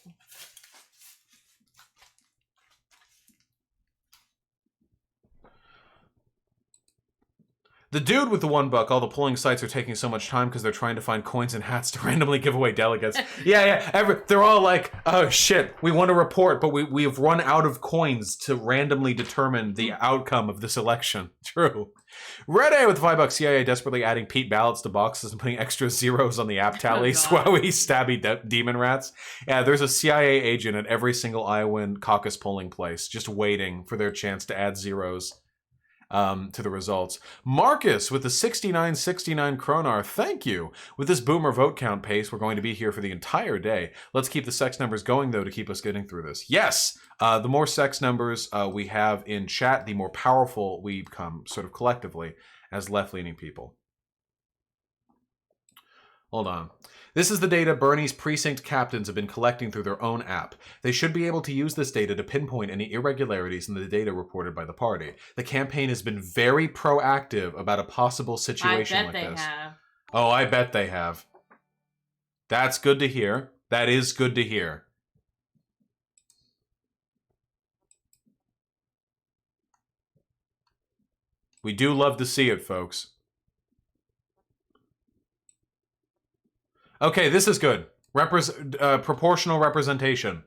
The dude with the $1, all the polling sites are taking so much time because they're trying to find coins and hats to randomly give away delegates. They're all like, oh shit, we want to report, but we have run out of coins to randomly determine the outcome of this election. True. Red A with $5, CIA desperately adding Pete ballots to boxes and putting extra zeros on the app tallies while we stabby demon rats. Yeah, there's a CIA agent at every single Iowan caucus polling place just waiting for their chance to add zeros to the results. Marcus with the 6969 Kronar, thank you. With this boomer vote count pace, we're going to be here for the entire day. Let's keep the sex numbers going, though, to keep us getting through this. Yes, the more sex numbers we have in chat, the more powerful we become, sort of collectively, as left-leaning people. Hold on. This is the data Bernie's precinct captains have been collecting through their own app. They should be able to use this data to pinpoint any irregularities in the data reported by the party. The campaign has been very proactive about a possible situation like this. I bet they have. Oh, I bet they have. That's good to hear. That is good to hear. We do love to see it, folks. Okay, this is good. Proportional representation.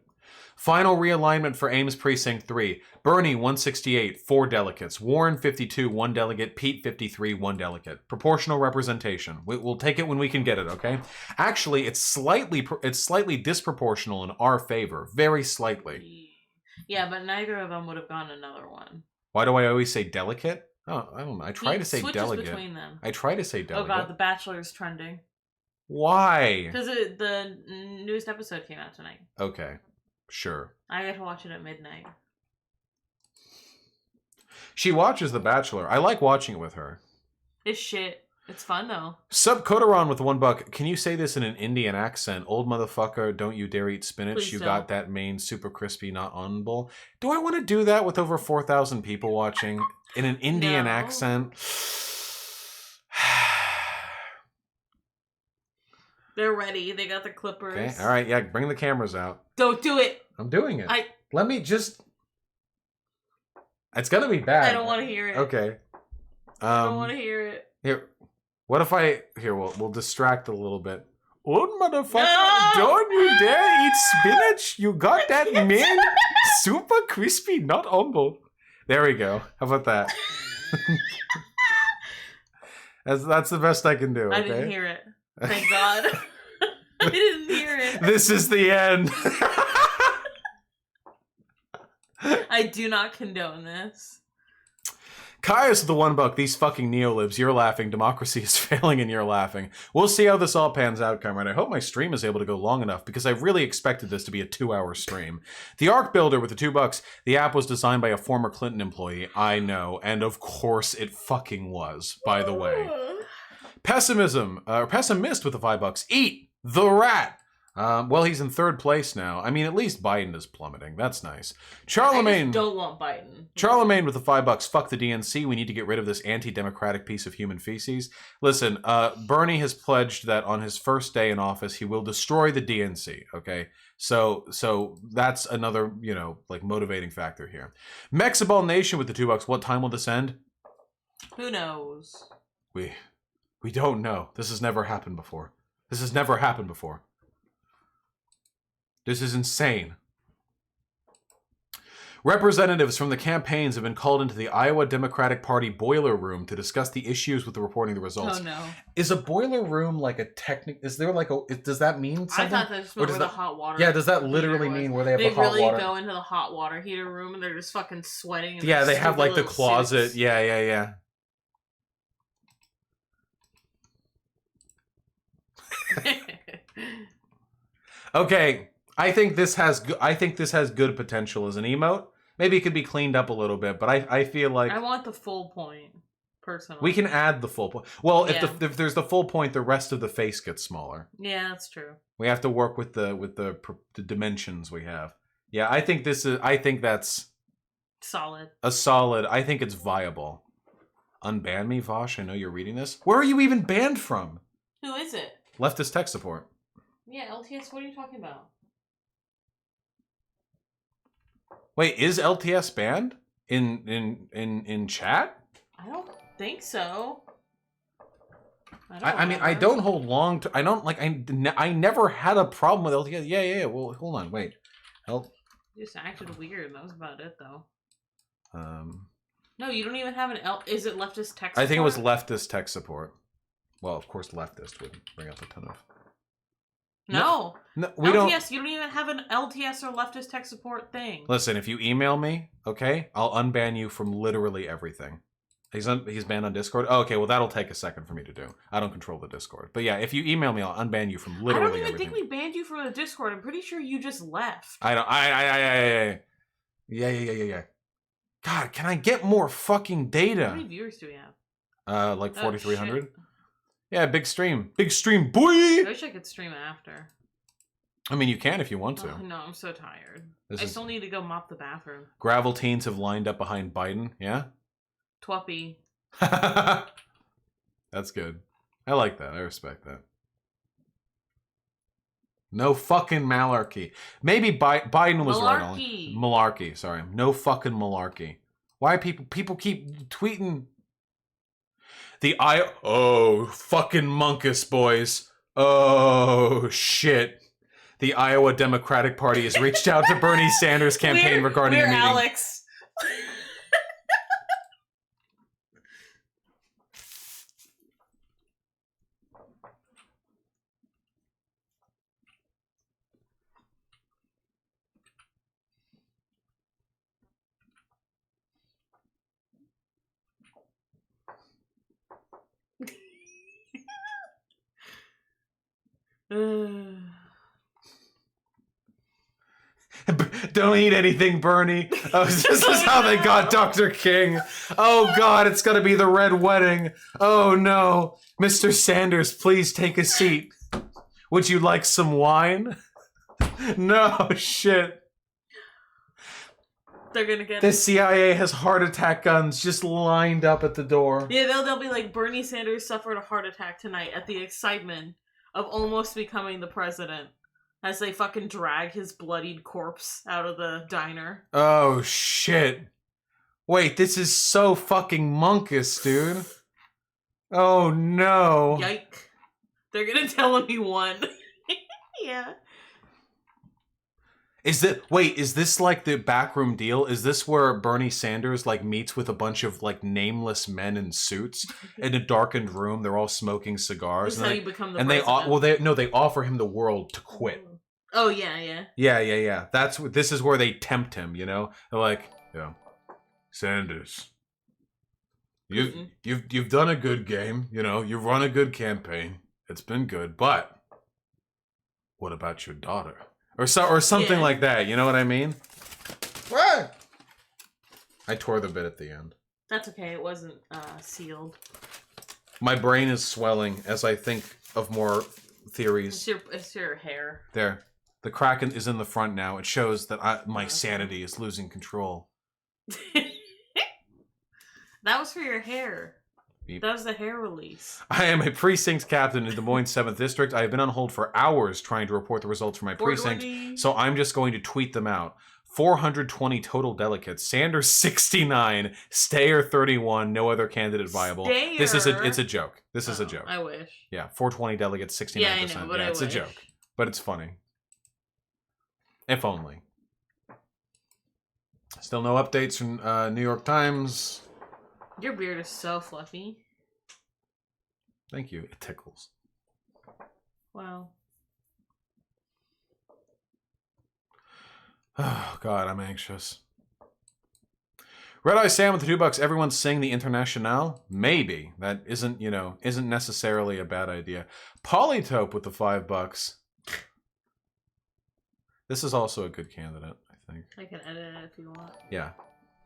Final realignment for Ames Precinct 3. Bernie, 168, 4 delegates. Warren, 52, 1 delegate. Pete, 53, 1 delegate. Proportional representation. We'll take it when we can get it, okay? Actually, it's slightly disproportional in our favor. Very slightly. Yeah, but neither of them would have gone another one. Why do I always say delicate? Oh, I don't know. I try to say delegate. Between them. I try to say delegate. Oh god, The Bachelor is trending. Why? Because the newest episode came out tonight. Okay, sure. I get to watch it at midnight. She watches The Bachelor. I like watching it with her. It's shit. It's fun though. Sub Coteron with $1. Can you say this in an Indian accent? Old motherfucker, don't you dare eat spinach. Please you don't. got that main super crispy, not on bowl. Do I want to do that with over 4,000 people watching in an Indian No. accent? They're ready. They got the clippers. Okay, all right, yeah, bring the cameras out. Don't do it. I'm doing it. I Let me just... It's gonna be bad. I don't want to hear it. Okay. I don't want to hear it. Here, what if I... Here, we'll distract a little bit. Old motherfucker, No! don't you dare eat spinach. You got that main super crispy, not humble. There we go. How about that? That's the best I can do, okay? I didn't hear it. Thank God. I didn't hear it. This is the end. I do not condone this. Caius the $1. These fucking neolibs. You're laughing. Democracy is failing and you're laughing. We'll see how this all pans out, Comrade. I hope my stream is able to go long enough because I really expected this to be a 2-hour stream. The Arc Builder with the $2. The app was designed by a former Clinton employee. I know. And of course it fucking was, by the way. Pessimist with the $5. Eat the rat. Well, he's in 3rd place now. I mean, at least Biden is plummeting. That's nice. Charlemagne. I just don't want Biden. Charlemagne with the $5. Fuck the DNC. We need to get rid of this anti-democratic piece of human feces. Listen, Bernie has pledged that on his first day in office, he will destroy the DNC. Okay, so that's another like motivating factor here. Mexiball Nation with the $2. What time will this end? Who knows? We don't know. This has never happened before. This has never happened before. This is insane. Representatives from the campaigns have been called into the Iowa Democratic Party boiler room to discuss the issues with the reporting the results. Oh no. Is a boiler room like a technic? Is there like a? Does that mean something? I thought that just meant where the hot water. Yeah, does that literally mean where they have the hot really water? go into the hot water heater room and they're just fucking sweating. Yeah, they have like the closet. Suits. Yeah. Okay. I think this has good potential as an emote. Maybe it could be cleaned up a little bit, but I feel like I want the full point, personally. we can add the full point. Well, Yeah. if there's the full point, the rest of the face gets smaller. Yeah, that's true. We have to work with the dimensions we have. Yeah, I think that's Solid. a solid. I think it's viable. Unban me, Vosh. I know you're reading this. Where are you even banned from? Who is it? Leftist tech support. Yeah, LTS. What are you talking about? Wait, is LTS banned in chat? I don't think so. I mean, I don't hold long to. I don't like. I never had a problem with LTS. Yeah. Well, hold on. Wait. You just acted weird. That was about it, though. No, you don't even have an Is it leftist tech support? I think it was leftist tech support. Well, of course, leftist would bring up a ton of. No, we LTS, don't. you don't even have an LTS or leftist tech support thing. Listen, if you email me, okay, I'll unban you from literally everything. He's banned on Discord. Oh, okay, well that'll take a second for me to do. I don't control the Discord, but yeah, if you email me, I'll unban you from literally everything. I don't even think we banned you from the Discord. I'm pretty sure you just left. I don't. Yeah. God, can I get more fucking data? How many viewers do we have? Like Oh, 4,300. shit. Yeah, big stream, boy. I wish I could stream after. I mean, you can if you want to. Oh, no, I'm so tired. This I is- still need to go mop the bathroom. Gravel teens have lined up behind Biden. Yeah, Twappy. that's good. I like that. I respect that. No fucking malarkey. Maybe Biden was right on Malarkey. malarkey. Sorry, no fucking malarkey. Why people keep tweeting? Oh, fucking monkus, boys. Oh, shit. The Iowa Democratic Party has reached out to Bernie Sanders' campaign regarding a we're meeting. Alex. don't eat anything, Bernie. Oh, this is how they got Dr. King. Oh God, it's gonna be the Red Wedding. Oh no. Mr. Sanders, please take a seat. Would you like some wine? No, shit. They're gonna get The CIA has heart attack guns just lined up at the door. Yeah, they'll be like, Bernie Sanders suffered a heart attack tonight at the excitement of almost becoming the president. As they fucking drag his bloodied corpse out of the diner. Oh shit. Wait, this is so fucking monkus, dude. Oh no. Yike. They're gonna tell him he won. Yeah. Is this like the backroom deal? Is this where Bernie Sanders like meets with a bunch of like nameless men in suits in a darkened room? They're all smoking cigars. This is how you become the and president. they offer him the world to quit. Oh yeah. Yeah. This is where they tempt him, you know? They're like, yeah, Sanders, you've done a good game, you know, you've run a good campaign. It's been good, but what about your daughter? Or something like that, you know what I mean? What? I tore the bit at the end. That's okay, it wasn't sealed. My brain is swelling as I think of more theories. It's your hair. There. The Kraken is in the front now. It shows that my sanity is losing control. That was for your hair. Beep. That was the hair release. I am a precinct captain in Des Moines 7th District. I have been on hold for hours trying to report the results for my precinct, so I'm just going to tweet them out. 420 total delegates. Sanders 69, Steyer 31, no other candidate viable. Steyer? It's a joke. This is a joke. I wish. Yeah, 420 delegates, 69%. Yeah, I know, but it's I a joke. But it's funny. If only. Still no updates from New York Times. Your beard is so fluffy. Thank you. It tickles. Wow. Oh, God, I'm anxious. Red Eye Sam with the $2. Everyone's saying the Internationale? Maybe. That isn't necessarily a bad idea. Polytope with the $5. This is also a good candidate, I think. I can edit it if you want. Yeah.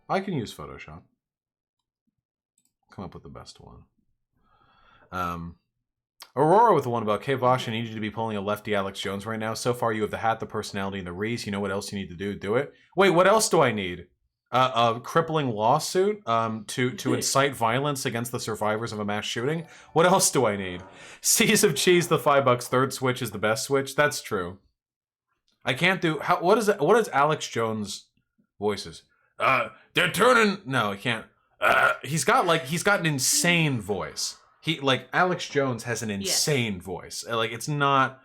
I can use Photoshop. Come up with the best one. Aurora with the $1. Hey Vosh, I need you to be pulling a lefty Alex Jones right now. So far you have the hat, the personality, and the rees. You know what else you need to do? Do it. Wait, what else do I need? A crippling lawsuit to incite violence against the survivors of a mass shooting? What else do I need? Seas of Cheese, the $5. Third switch is the best switch. That's true. I can't do... What is Alex Jones' voices? They're turning... No, I can't. He's got an insane voice. Alex Jones has an insane voice. Like, it's not...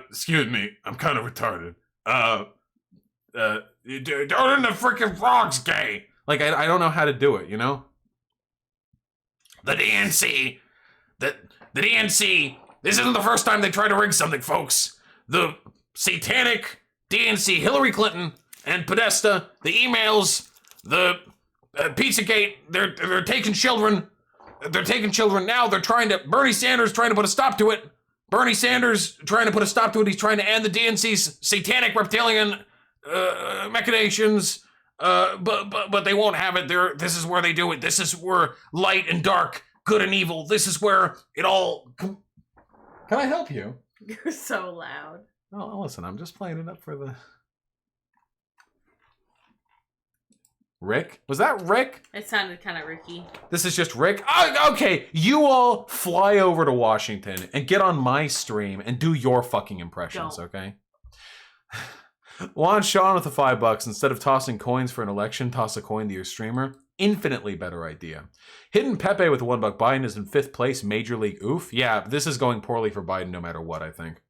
excuse me, I'm kind of retarded. Turning the freaking frogs gay! Like, I don't know how to do it, you know? The DNC! The DNC! This isn't the first time they try to rig something, folks! The satanic DNC, Hillary Clinton, and Podesta, the emails, the Pizzagate, they're taking children. They're taking children now. Bernie Sanders trying to put a stop to it. Bernie Sanders trying to put a stop to it. He's trying to end the DNC's satanic reptilian machinations. But they won't have it. This is where they do it. This is where light and dark, good and evil. This is where it all... Can I help you? You're so loud. Oh, listen, I'm just playing it up for the... Rick? Was that Rick? It sounded kind of Ricky. This is just Rick? Okay, you all fly over to Washington and get on my stream and do your fucking impressions, okay? Juan Sean with the $5. Instead of tossing coins for an election, toss a coin to your streamer. Infinitely better idea. Hidden Pepe with the $1. Biden is in 5th place. Major League oof. Yeah, this is going poorly for Biden no matter what, I think.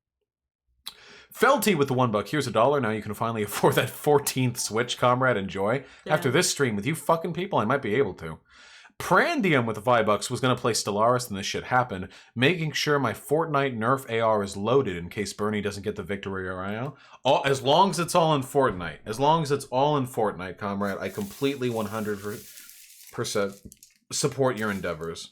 Felty with the $1. Here's $1. Now you can finally afford that 14th Switch, comrade. Enjoy. Yeah. After this stream with you fucking people, I might be able to. Prandium with the $5 was going to play Stellaris and this shit happened, making sure my Fortnite Nerf AR is loaded in case Bernie doesn't get the victory royale. As long as it's all in Fortnite. As long as it's all in Fortnite, comrade, I completely 100% support your endeavors.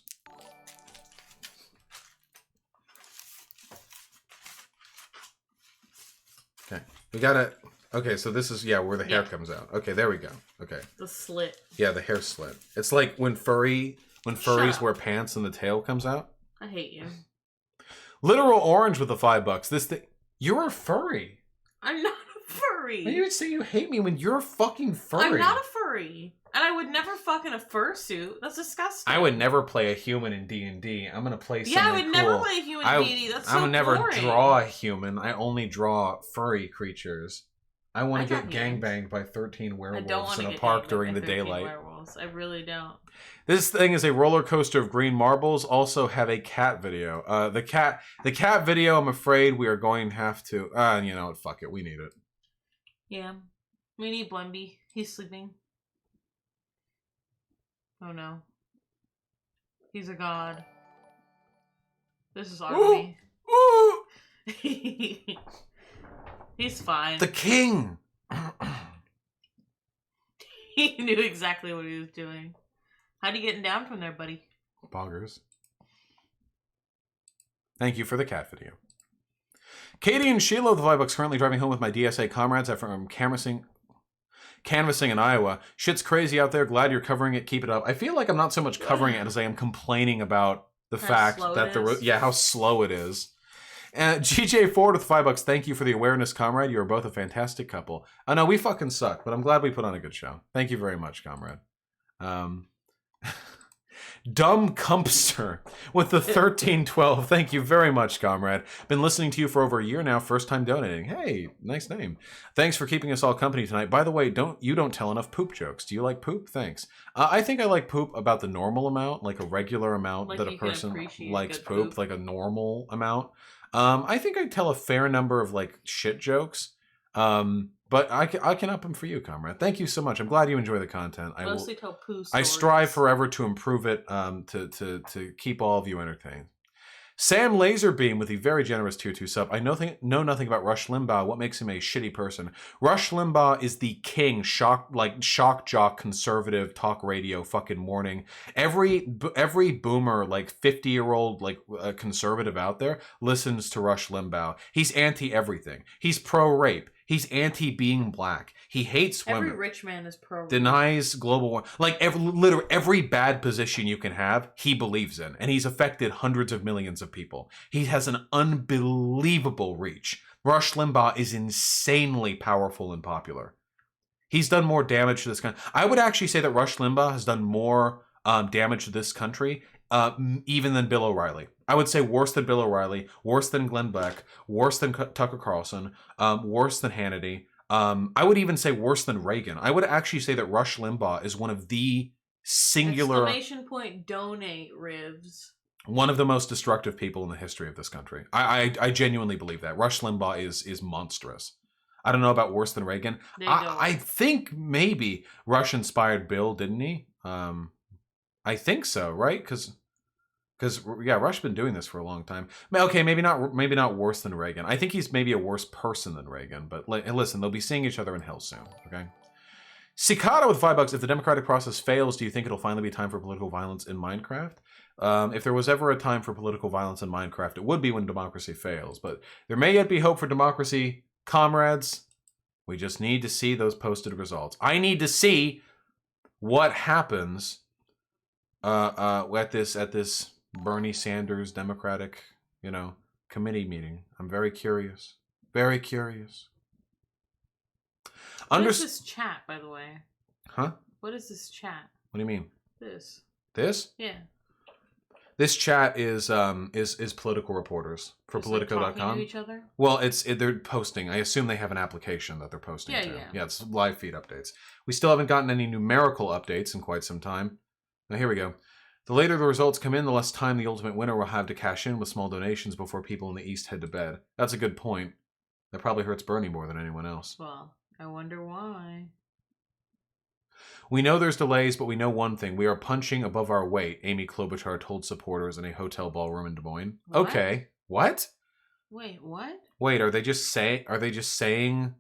Okay, we gotta Okay, so this is where the hair Yeah. comes out. Okay, there we go. Okay. The slit. Yeah, the hair slit. It's like when furries wear pants and the tail comes out. I hate you. Literal orange with the $5. This thing. You're a furry. I'm not a furry. You would say you hate me when you're a fucking furry. I'm not a furry. And I would never fuck in a fursuit. That's disgusting. I would never play a human in D&D. I'm gonna play something Yeah, I would never cool. play a human in D&D. That's so I would never boring. draw a human. I only draw furry creatures. I want I to get draw humans. gangbanged by 13 I don't werewolves want in to a get park gangbanged during by the 13 daylight. Werewolves. I really don't. This thing is a roller coaster of green marbles. Also have a cat video. The cat video, I'm afraid we are going to have to... you know what? Fuck it. We need it. Yeah. We need Blemby. He's sleeping. Oh no. He's a god. This is ugly. Ooh! He's fine. The king! He knew exactly what he was doing. How'd you getting down from there, buddy? Boggers. Thank you for the cat video. Katie and Sheila with the $5 currently driving home with my DSA comrades after canvassing in Iowa. Shit's crazy out there. Glad you're covering it. Keep it up. I feel like I'm not so much covering it as I am complaining about the fact that how slow it is. GJ Ford with $5. Thank you for the awareness, comrade. You are both a fantastic couple. I know we fucking suck, but I'm glad we put on a good show. Thank you very much, comrade. Dumb Cumpster with the 1312. Thank you very much, comrade. Been listening to you for over a year now. First time donating. Hey, nice name. Thanks for keeping us all company tonight. By the way, don't tell enough poop jokes. Do you like poop? Thanks. I think I like poop about the normal amount, like a regular amount Like that a you can person appreciate likes good poop, like a normal amount. I think I tell a fair number of like shit jokes. But I can up them for you, comrade. Thank you so much. I'm glad you enjoy the content. Mostly tell poo I stories. strive forever to improve it, to keep all of you entertained. Sam Laserbeam with the very generous tier 2 sub. I know nothing about Rush Limbaugh. What makes him a shitty person? Rush Limbaugh is the king, shock jock conservative talk radio fucking morning. Every boomer, like 50-year-old like conservative out there listens to Rush Limbaugh. He's anti everything. He's pro rape. He's anti being black. He hates women. Every rich man is pro. Denies global warming. Like literally every bad position you can have, he believes in. And he's affected hundreds of millions of people. He has an unbelievable reach. Rush Limbaugh is insanely powerful and popular. He's done more damage to this country. I would actually say that Rush Limbaugh has done more damage to this country even than Bill O'Reilly. I would say worse than Bill O'Reilly, worse than Glenn Beck, worse than Tucker Carlson, worse than Hannity. I would even say worse than Reagan. I would actually say that Rush Limbaugh is one of the singular... Donate, Rivs. One of the most destructive people in the history of this country. I genuinely believe that. Rush Limbaugh is monstrous. I don't know about worse than Reagan. I think maybe Rush inspired Bill, didn't he? I think so, right? Because Rush's been doing this for a long time. Okay, maybe not worse than Reagan. I think he's maybe a worse person than Reagan. But listen, they'll be seeing each other in hell soon. Okay. Cicada with $5. If the democratic process fails, do you think it'll finally be time for political violence in Minecraft? If there was ever a time for political violence in Minecraft, it would be when democracy fails. But there may yet be hope for democracy, comrades. We just need to see those posted results. I need to see what happens at this Bernie Sanders Democratic, committee meeting. I'm very curious. Very curious. What is this chat, by the way? Huh? What is this chat? What do you mean? This? Yeah. This chat is political reporters for Politico.com. Talking to each other? Well, they're posting. I assume they have an application that they're posting to. Yeah, it's live feed updates. We still haven't gotten any numerical updates in quite some time. Now here we go. The later the results come in, the less time the ultimate winner will have to cash in with small donations before people in the East head to bed. That's a good point. That probably hurts Bernie more than anyone else. Well, I wonder why. We know there's delays, but we know one thing. We are punching above our weight, Amy Klobuchar told supporters in a hotel ballroom in Des Moines. What? Okay. What? Wait, what? Wait, are they just saying...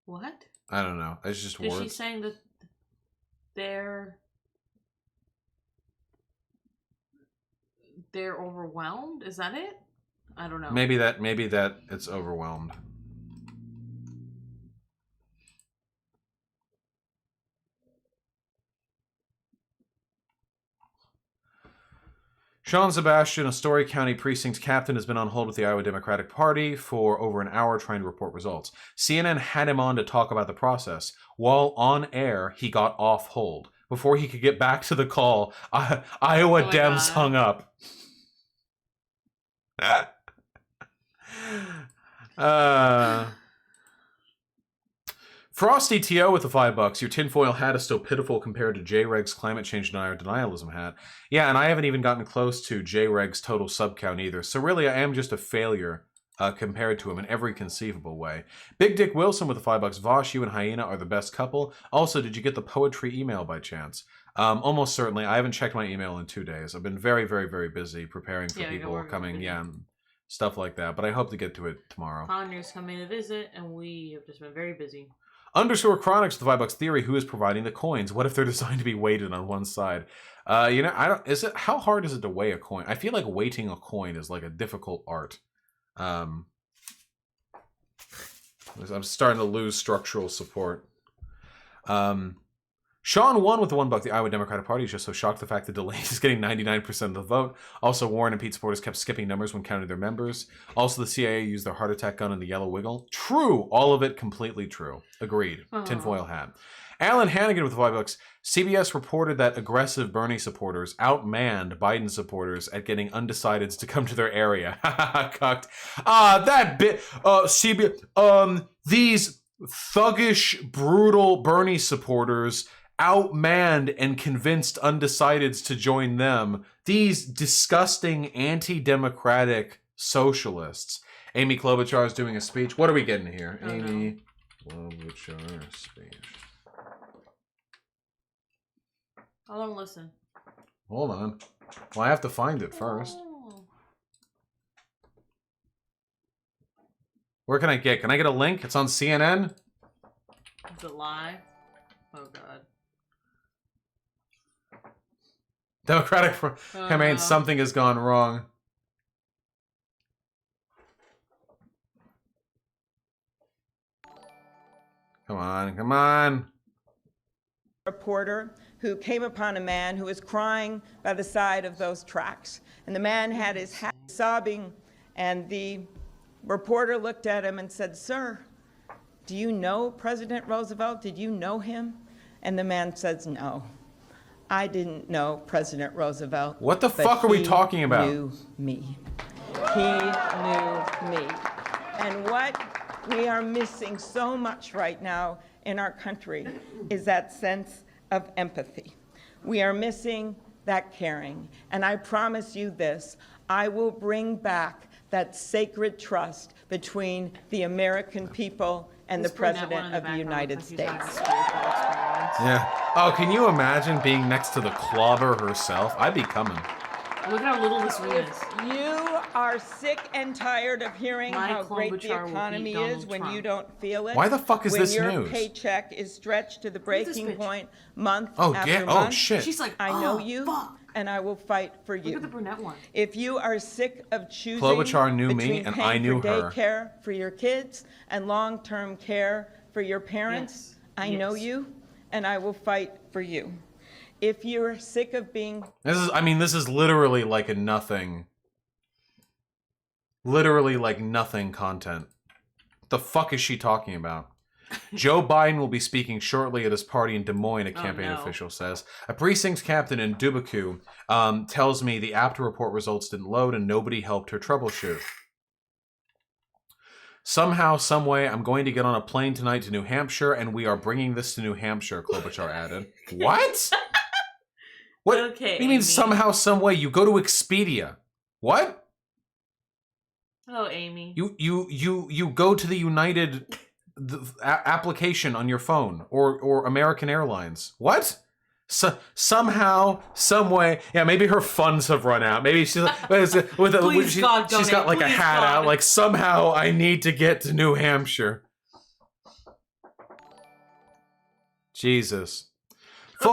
What? I don't know. It's just words. Is she saying that they're... they're overwhelmed. Is that it? I don't know. Maybe that it's overwhelmed. Sean Sebastian, a Story County precinct captain, has been on hold with the Iowa Democratic Party for over an hour trying to report results. CNN had him on to talk about the process. While on air, he got off hold. Before he could get back to the call, Iowa Dems hung up. Frosty T.O. with the $5. Your tinfoil hat is still pitiful compared to J-Reg's climate change denialism hat. Yeah, and I haven't even gotten close to J-Reg's total sub count either. So really, I am just a failure compared to him in every conceivable way. Big Dick Wilson with the $5. Vosh, you and Hyena are the best couple. Also, did you get the poetry email by chance? Almost certainly. I haven't checked my email in 2 days. I've been very, very, very busy preparing for people coming, stuff like that. But I hope to get to it tomorrow. Ponder's coming to visit, and we have just been very busy. Underscore Chronics, the $5 theory. Who is providing the coins? What if they're designed to be weighted on one side? I don't. Is it? How hard is it to weigh a coin? I feel like weighting a coin is like a difficult art. I'm starting to lose structural support. Sean won with the $1. The Iowa Democratic Party is just so shocked the fact that Delaney is getting 99% of the vote. Also, Warren and Pete supporters kept skipping numbers when counting their members. Also, the CIA used their heart attack gun in the yellow wiggle. True. All of it completely true. Agreed. Tinfoil hat. Alan Hannigan with the $5. CBS reported that aggressive Bernie supporters outmanned Biden supporters at getting undecideds to come to their area. Cucked. That bit. These thuggish, brutal Bernie supporters outmanned and convinced undecideds to join them. These disgusting anti-democratic socialists. Amy Klobuchar is doing a speech. What are we getting here? Amy Klobuchar speech. I don't listen. Hold on. Well, I have to find it first. Where can I get? Can I get a link? It's on CNN? Is it live? Oh, God. Democratic campaign, something has gone wrong. Come on, come on. Reporter who came upon a man who was crying by the side of those tracks. And the man had his hat sobbing, and the reporter looked at him and said, "Sir, do you know President Roosevelt? Did you know him?" And the man says, "No, I didn't know President Roosevelt." What the fuck are we talking about? He knew me. He knew me. And what we are missing so much right now in our country is that sense of empathy. We are missing that caring. And I promise you this, I will bring back that sacred trust between the American people and the President of the United States. Yeah. Oh, can you imagine being next to the clobber herself? I'd be coming. Look how little this room is. You are sick and tired of hearing how great the economy is when you don't feel it. Why the fuck is this news? When your paycheck is stretched to the breaking point month Oh, after yeah. month. Oh, shit. She's like, I know you, and I will fight for you. Look at the brunette one. If you are sick of choosing Klobuchar knew me, between and paying I knew for her. daycare for your kids and long-term care for your parents, I know you, and I will fight for you. If you're sick of being... This is literally like a nothing. Literally like nothing content. What the fuck is she talking about? Joe Biden will be speaking shortly at his party in Des Moines, a campaign official says. A precinct captain in Dubuque tells me the app to report results didn't load and nobody helped her troubleshoot. Somehow, someway, I'm going to get on a plane tonight to New Hampshire, and we are bringing this to New Hampshire, Klobuchar added. What? What? Okay, What do you mean somehow, someway? You go to Expedia. What? Oh, Amy. You go to the United application on your phone or American Airlines. What? Somehow, someway, yeah. Maybe her funds have run out. Maybe she's she's got like a hat out. Like somehow I need to get to New Hampshire. Jesus.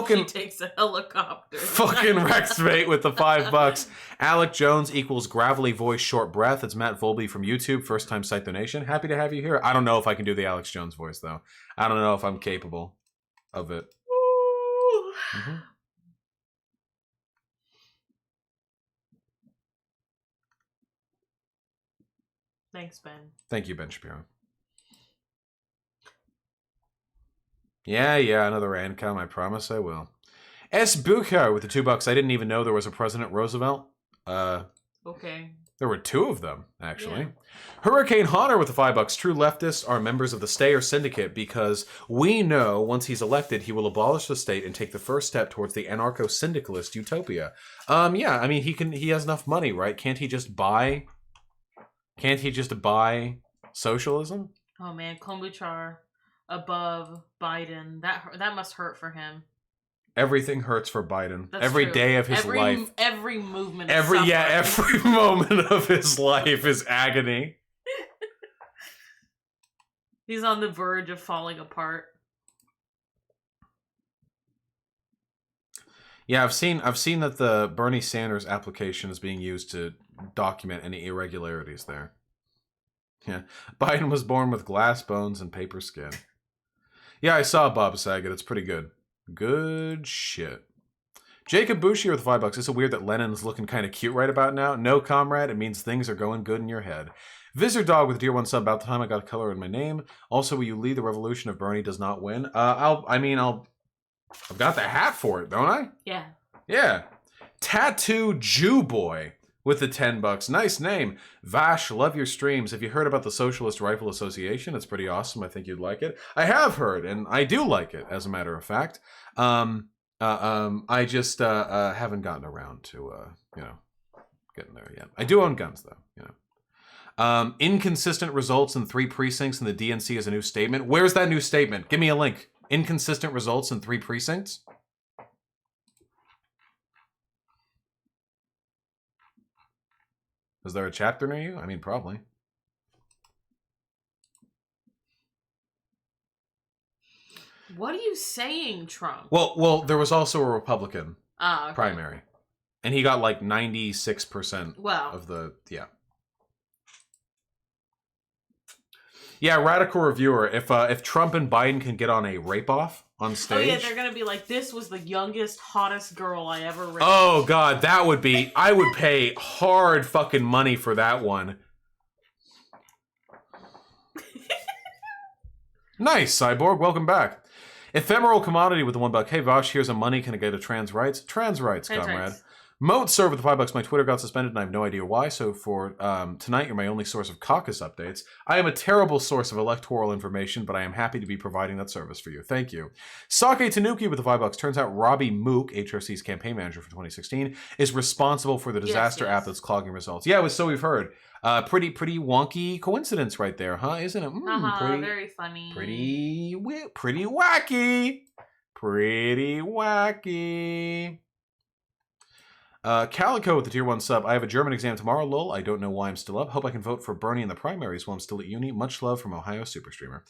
She takes a helicopter. Fucking Rex mate with the $5. Alec Jones equals gravelly voice, short breath. It's Matt Volby from YouTube. First time site donation. Happy to have you here. I don't know if I can do the Alex Jones voice though. I don't know if I'm capable of it. Mm-hmm. Thanks, Ben. Thank you, Ben Shapiro. Yeah, another income. I promise I will. S. Bucher with the $2. I didn't even know there was a President Roosevelt. Okay. There were two of them, actually. Yeah. Hurricane Hunter with the $5. True leftists are members of the Stayer Syndicate because we know once he's elected, he will abolish the state and take the first step towards the anarcho-syndicalist utopia. Yeah, I mean, he has enough money, right? Can't he just buy socialism? Oh man, Klobuchar above Biden. That must hurt for him. Everything hurts for Biden. That's every true. day of his life. Every movement. Every moment of his life is agony. He's on the verge of falling apart. Yeah, I've seen that the Bernie Sanders application is being used to document any irregularities there. Yeah, Biden was born with glass bones and paper skin. Yeah, I saw Bob Saget. It's pretty good. Good shit. Jacob Bouchier with $5. Is it weird that Lennon's looking kind of cute right about now? No, comrade. It means things are going good in your head. Visitor Dog with Dear One sub. About the time I got a color in my name. Also, will you lead the revolution if Bernie does not win? I've got the hat for it, don't I? Yeah. Yeah. Tattoo Jew Boy with the $10. Nice name. Vash, love your streams. Have you heard about the Socialist Rifle Association? It's pretty awesome. I think you'd like it. I have heard, and I do like it, as a matter of fact. I just haven't gotten around to, getting there yet. I do own guns, though, inconsistent results in 3 precincts in the DNC is a new statement. Where's that new statement? Give me a link. Inconsistent results in 3 precincts? Is there a chapter near you? I mean, probably. What are you saying, Trump? Well, there was also a Republican okay. primary, and he got like 96% of the Yeah, Radical Reviewer. If Trump and Biden can get on a rape off on stage, oh yeah, they're gonna be like, this was the youngest, hottest girl I ever raped. Oh god, that would be. I would pay hard fucking money for that one. Nice, Cyborg. Welcome back. Ephemeral Commodity with the $1. Hey Vosh, here's a money. Can I go to trans rights? Trans rights, comrade. Rights. Moat served with the $5. My Twitter got suspended and I have no idea why. So for tonight, you're my only source of caucus updates. I am a terrible source of electoral information, but I am happy to be providing that service for you. Thank you. Sake Tanuki with the $5. Turns out Robbie Mook, HRC's campaign manager for 2016, is responsible for the disaster app that's clogging results. Yeah, so we've heard. Pretty wonky coincidence right there, huh? Isn't it? Very funny. Pretty wacky. Pretty wacky. Calico with the tier 1 sub. I have a German exam tomorrow, lol. I don't know why I'm still up. Hope I can vote for Bernie in the primaries while I'm still at uni. Much love from Ohio Super Streamer.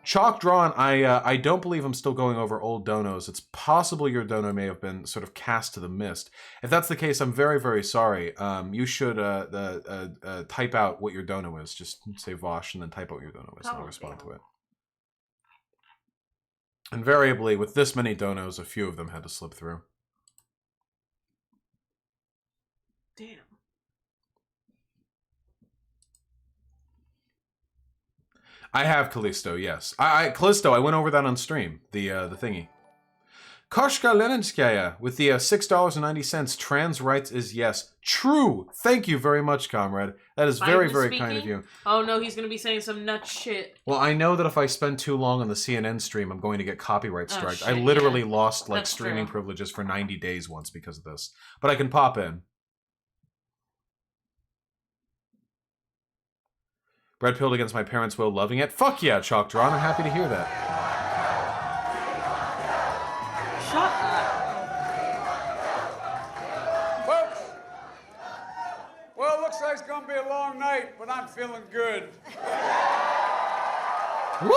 Chalk Drawn, I don't believe I'm still going over old donos. It's possible your dono may have been sort of cast to the mist. If that's the case, I'm very, very sorry. You should type out what your dono is. Just say Vosh and then type out what your dono is and I'll respond to it. Invariably, with this many donos, a few of them had to slip through. Damn. I have Callisto, yes. Callisto, I went over that on stream, the thingy. Koshka Leninskaya with the $6.90. Trans rights is yes. True. Thank you very much, comrade. That is very, very kind of you. Oh no, he's going to be saying some nut shit. Well, I know that if I spend too long on the CNN stream, I'm going to get copyright striked. Shit, I literally lost like That's streaming true. privileges for 90 days once because of this. But I can pop in. Red pilled against my parents' will, loving it. Fuck yeah, Chalk Drawn. I'm happy to hear that. Shut up. Well, it looks like it's gonna be a long night, but I'm feeling good. Woo!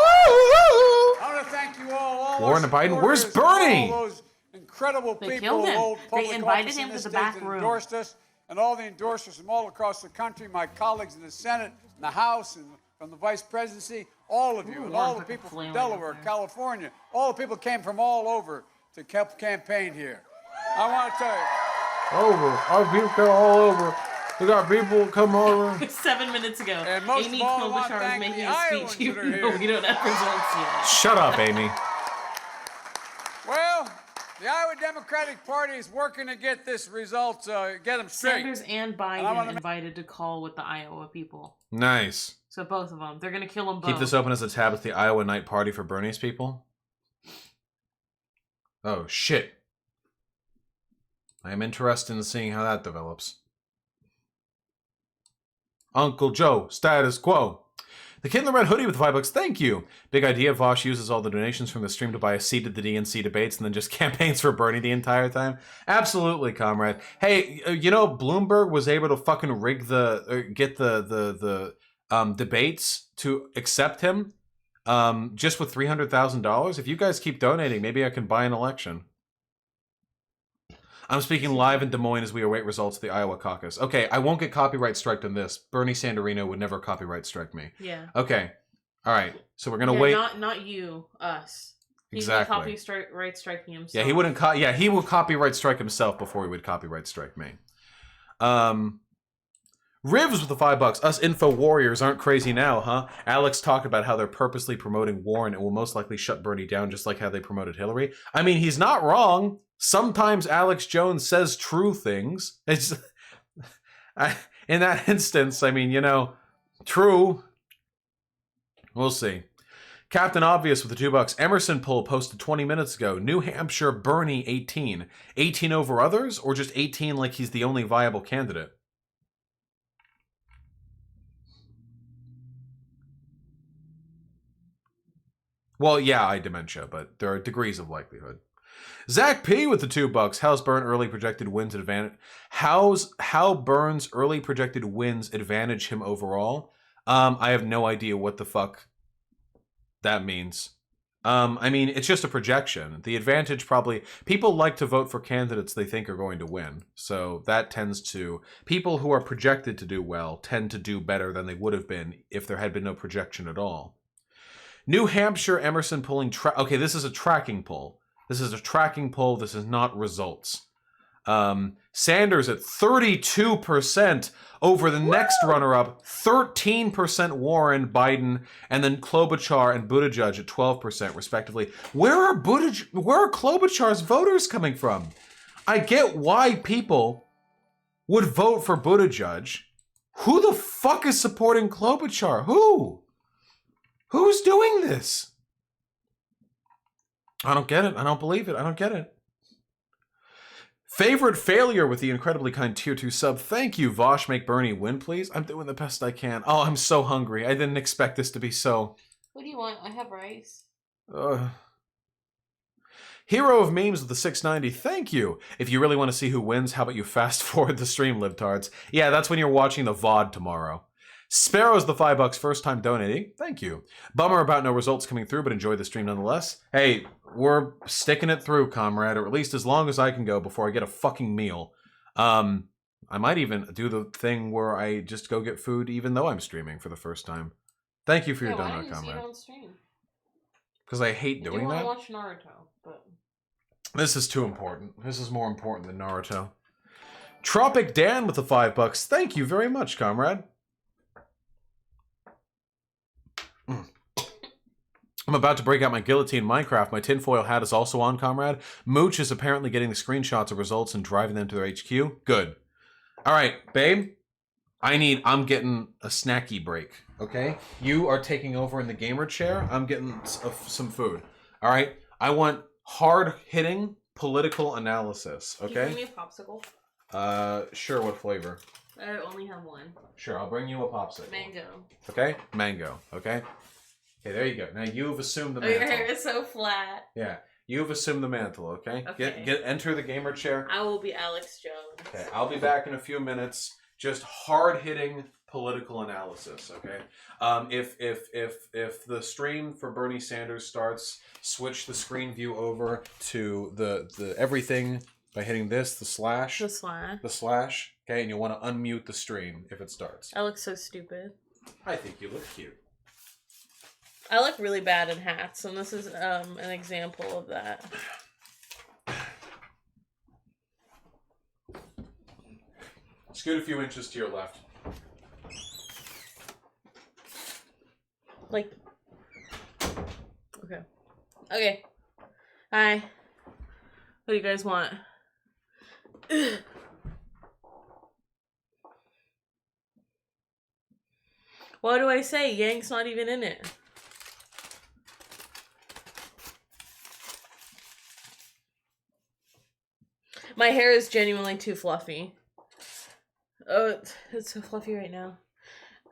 I'm gonna to thank you all Warren and Biden. Where's supporters, Bernie? all those incredible They people killed who him. hold They public invited office him in to this the state back that room. endorsed us, and all the endorsers from all across the country, my colleagues in the Senate, in the House, and from the Vice Presidency, all of you, and all the people from Delaware, California, all the people came from all over to campaign here. I want to tell you. Over. Our people come all over. We got people come over. 7 minutes ago, And most Amy of all, I want to Klobuchar is thank making the a Iowans speech. that are Even though here. we don't have results yet. Shut up, Amy. Well, the Iowa Democratic Party is working to get this result, get them straight. Sanders and I Biden wanna invited to call with the Iowa people. Nice. So both of them. They're going to kill them both. Keep this open as a tab at the Iowa night party for Bernie's people. Oh, shit. I am interested in seeing how that develops. Uncle Joe, status quo. The kid in the red hoodie with the $5. Thank you. Big idea. Vosh uses all the donations from the stream to buy a seat at the DNC debates and then just campaigns for Bernie the entire time. Absolutely, comrade. Hey, you know Bloomberg was able to fucking rig get the debates to accept him just with $300,000. If you guys keep donating, maybe I can buy an election. I'm speaking live in Des Moines as we await results of the Iowa caucus. Okay, I won't get copyright striked on this. Bernie Sanderino would never copyright strike me. Yeah. Okay. All right. So we're gonna wait. Not you, us. He's Exactly. copyright striking himself. Yeah, he wouldn't. He will copyright strike himself before he would copyright strike me. Rivs with the $5. Us info warriors aren't crazy now, huh? Alex talked about how they're purposely promoting Warren and will most likely shut Bernie down, just like how they promoted Hillary. I mean, he's not wrong. Sometimes Alex Jones says true things. It's in that instance, I mean, you know, true. We'll see. Captain Obvious with the $2. Emerson poll posted 20 minutes ago. New Hampshire, Bernie 18. 18 over others, or just 18 like he's the only viable candidate? Well, yeah, I dementia, but there are degrees of likelihood. Zach P with the $2. How's Burns early projected wins advantage? How Burns early projected wins advantage him overall? I have no idea what the fuck that means. I mean, it's just a projection. The advantage probably people like to vote for candidates they think are going to win. So that tends to people who are projected to do well tend to do better than they would have been if there had been no projection at all. New Hampshire Emerson polling. Okay, this is a tracking poll. This is a tracking poll. This is not results. Sanders at 32% over the next runner-up, 13% Warren, Biden, and then Klobuchar and Buttigieg at 12%, respectively. Where are Klobuchar's voters coming from? I get why people would vote for Buttigieg. Who the fuck is supporting Klobuchar? Who? Who's doing this? I don't get it. I don't believe it. I don't get it. Favorite failure with the incredibly kind tier 2 sub. Thank you, Vosh. Make Bernie win, please. I'm doing the best I can. Oh, I'm so hungry. I didn't expect this to be so... What do you want? I have rice. Hero of memes with the 690. Thank you. If you really want to see who wins, how about you fast forward the stream, libtards? Yeah, that's when you're watching the VOD tomorrow. Sparrow's the $5 first time donating. Thank you. Bummer about no results coming through, but enjoy the stream nonetheless. Hey, we're sticking it through, comrade, or at least as long as I can go before I get a fucking meal. I might even do the thing where I just go get food even though I'm streaming for the first time. Thank you for your donut, comrade. Because I hate doing that. I want to watch Naruto, but... This is too important. This is more important than Naruto. Tropic Dan with the $5. Thank you very much, comrade. I'm about to break out my guillotine Minecraft. My tinfoil hat is also on, comrade. Mooch is apparently getting the screenshots of results and driving them to their HQ. Good. All right, babe. I'm getting a snacky break, okay? You are taking over in the gamer chair. I'm getting some food. All right? I want hard-hitting political analysis, okay? Can you bring me a popsicle? Sure, what flavor? I only have one. Sure, I'll bring you a popsicle. Mango. Okay? Mango, okay? Okay, there you go. Now you've assumed the Oh, your mantle. hair is so flat. Yeah, you've assumed the mantle, okay? Okay. Enter the gamer chair. I will be Alex Jones. Okay, I'll be back in a few minutes. Just hard-hitting political analysis. Okay, if the stream for Bernie Sanders starts, switch the screen view over to the everything by hitting this, the slash. Okay, and you'll want to unmute the stream if it starts. I look so stupid. I think you look cute. I look really bad in hats, and this is an example of that. Scoot a few inches to your left. Like, okay. Okay. Hi. What do you guys want? What do I say? Yang's not even in it. My hair is genuinely too fluffy. Oh, it's so fluffy right now.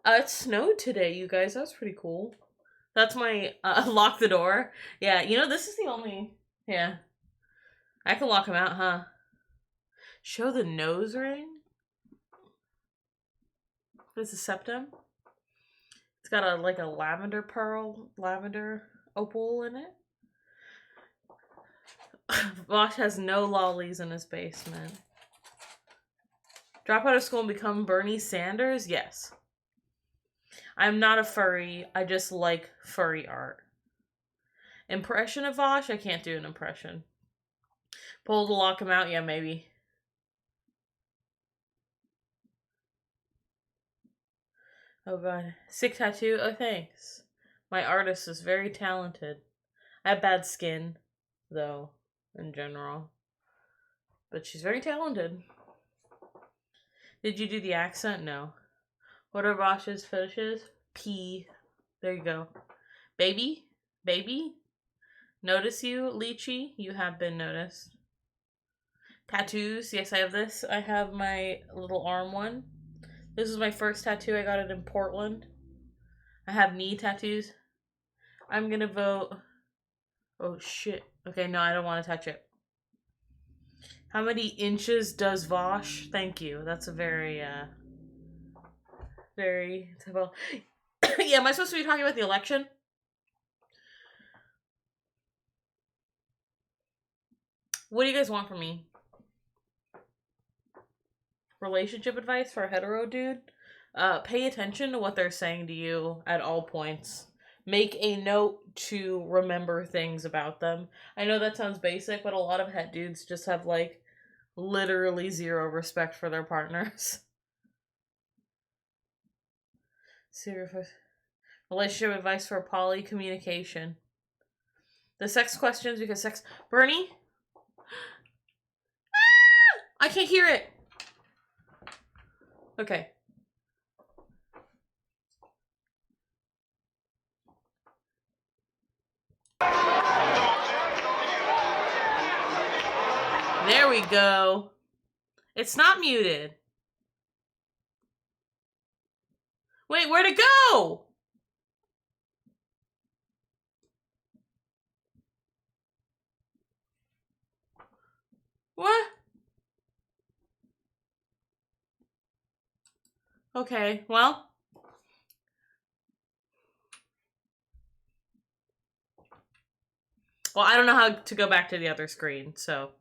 It snowed today, you guys. That's pretty cool. That's my lock the door. Yeah, you know, this is the only... Yeah. I can lock him out, huh? Show the nose ring? What is a septum? It's got a like a lavender opal in it. Vosh has no lollies in his basement. Drop out of school and become Bernie Sanders? Yes. I'm not a furry. I just like furry art. Impression of Vosh? I can't do an impression. Pull to lock him out? Yeah, maybe. Oh god. Sick tattoo? Oh, thanks. My artist is very talented. I have bad skin, though, in general. But she's very talented. Did you do the accent? No. What are Vosh's fetishes? Pee. There you go. Baby? Baby? Notice you, Lychee? You have been noticed. Tattoos? Yes, I have this. I have my little arm one. This is my first tattoo. I got it in Portland. I have knee tattoos. I'm gonna vote... Oh, shit. Okay, no, I don't want to touch it. How many inches does Vosh? Thank you. That's a very, very typical. Yeah, am I supposed to be talking about the election? What do you guys want from me? Relationship advice for a hetero dude? Pay attention to what they're saying to you at all points. Make a note to remember things about them. I know that sounds basic, but a lot of het dudes just have, like, literally zero respect for their partners. Relationship advice for poly communication. The sex questions, because sex... Bernie? I can't hear it! Okay. There we go. It's not muted. Wait, where'd it go? What? Okay, well. Well, I don't know how to go back to the other screen, so.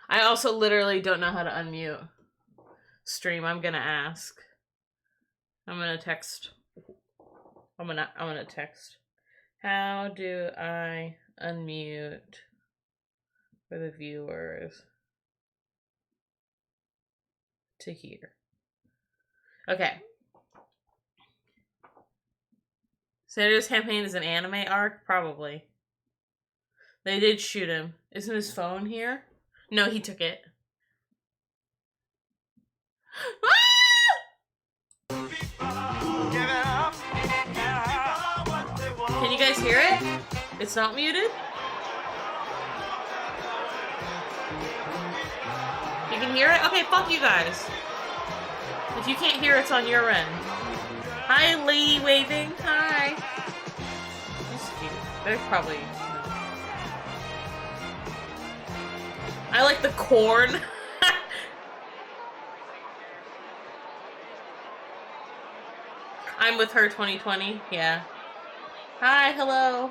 I also literally don't know how to unmute stream. I'm gonna ask. I'm gonna text. I'm gonna text. How do I unmute for the viewers to hear? Okay. Sanders' campaign is an anime arc? Probably. They did shoot him. Isn't his phone here? No, he took it. Can you guys hear it? It's not muted? You can hear it? Okay, fuck you guys. If you can't hear, it's on your end. Hi, lady waving. Hi. That's cute. They're probably... I like the corn. I'm with her 2020. Yeah. Hi, hello.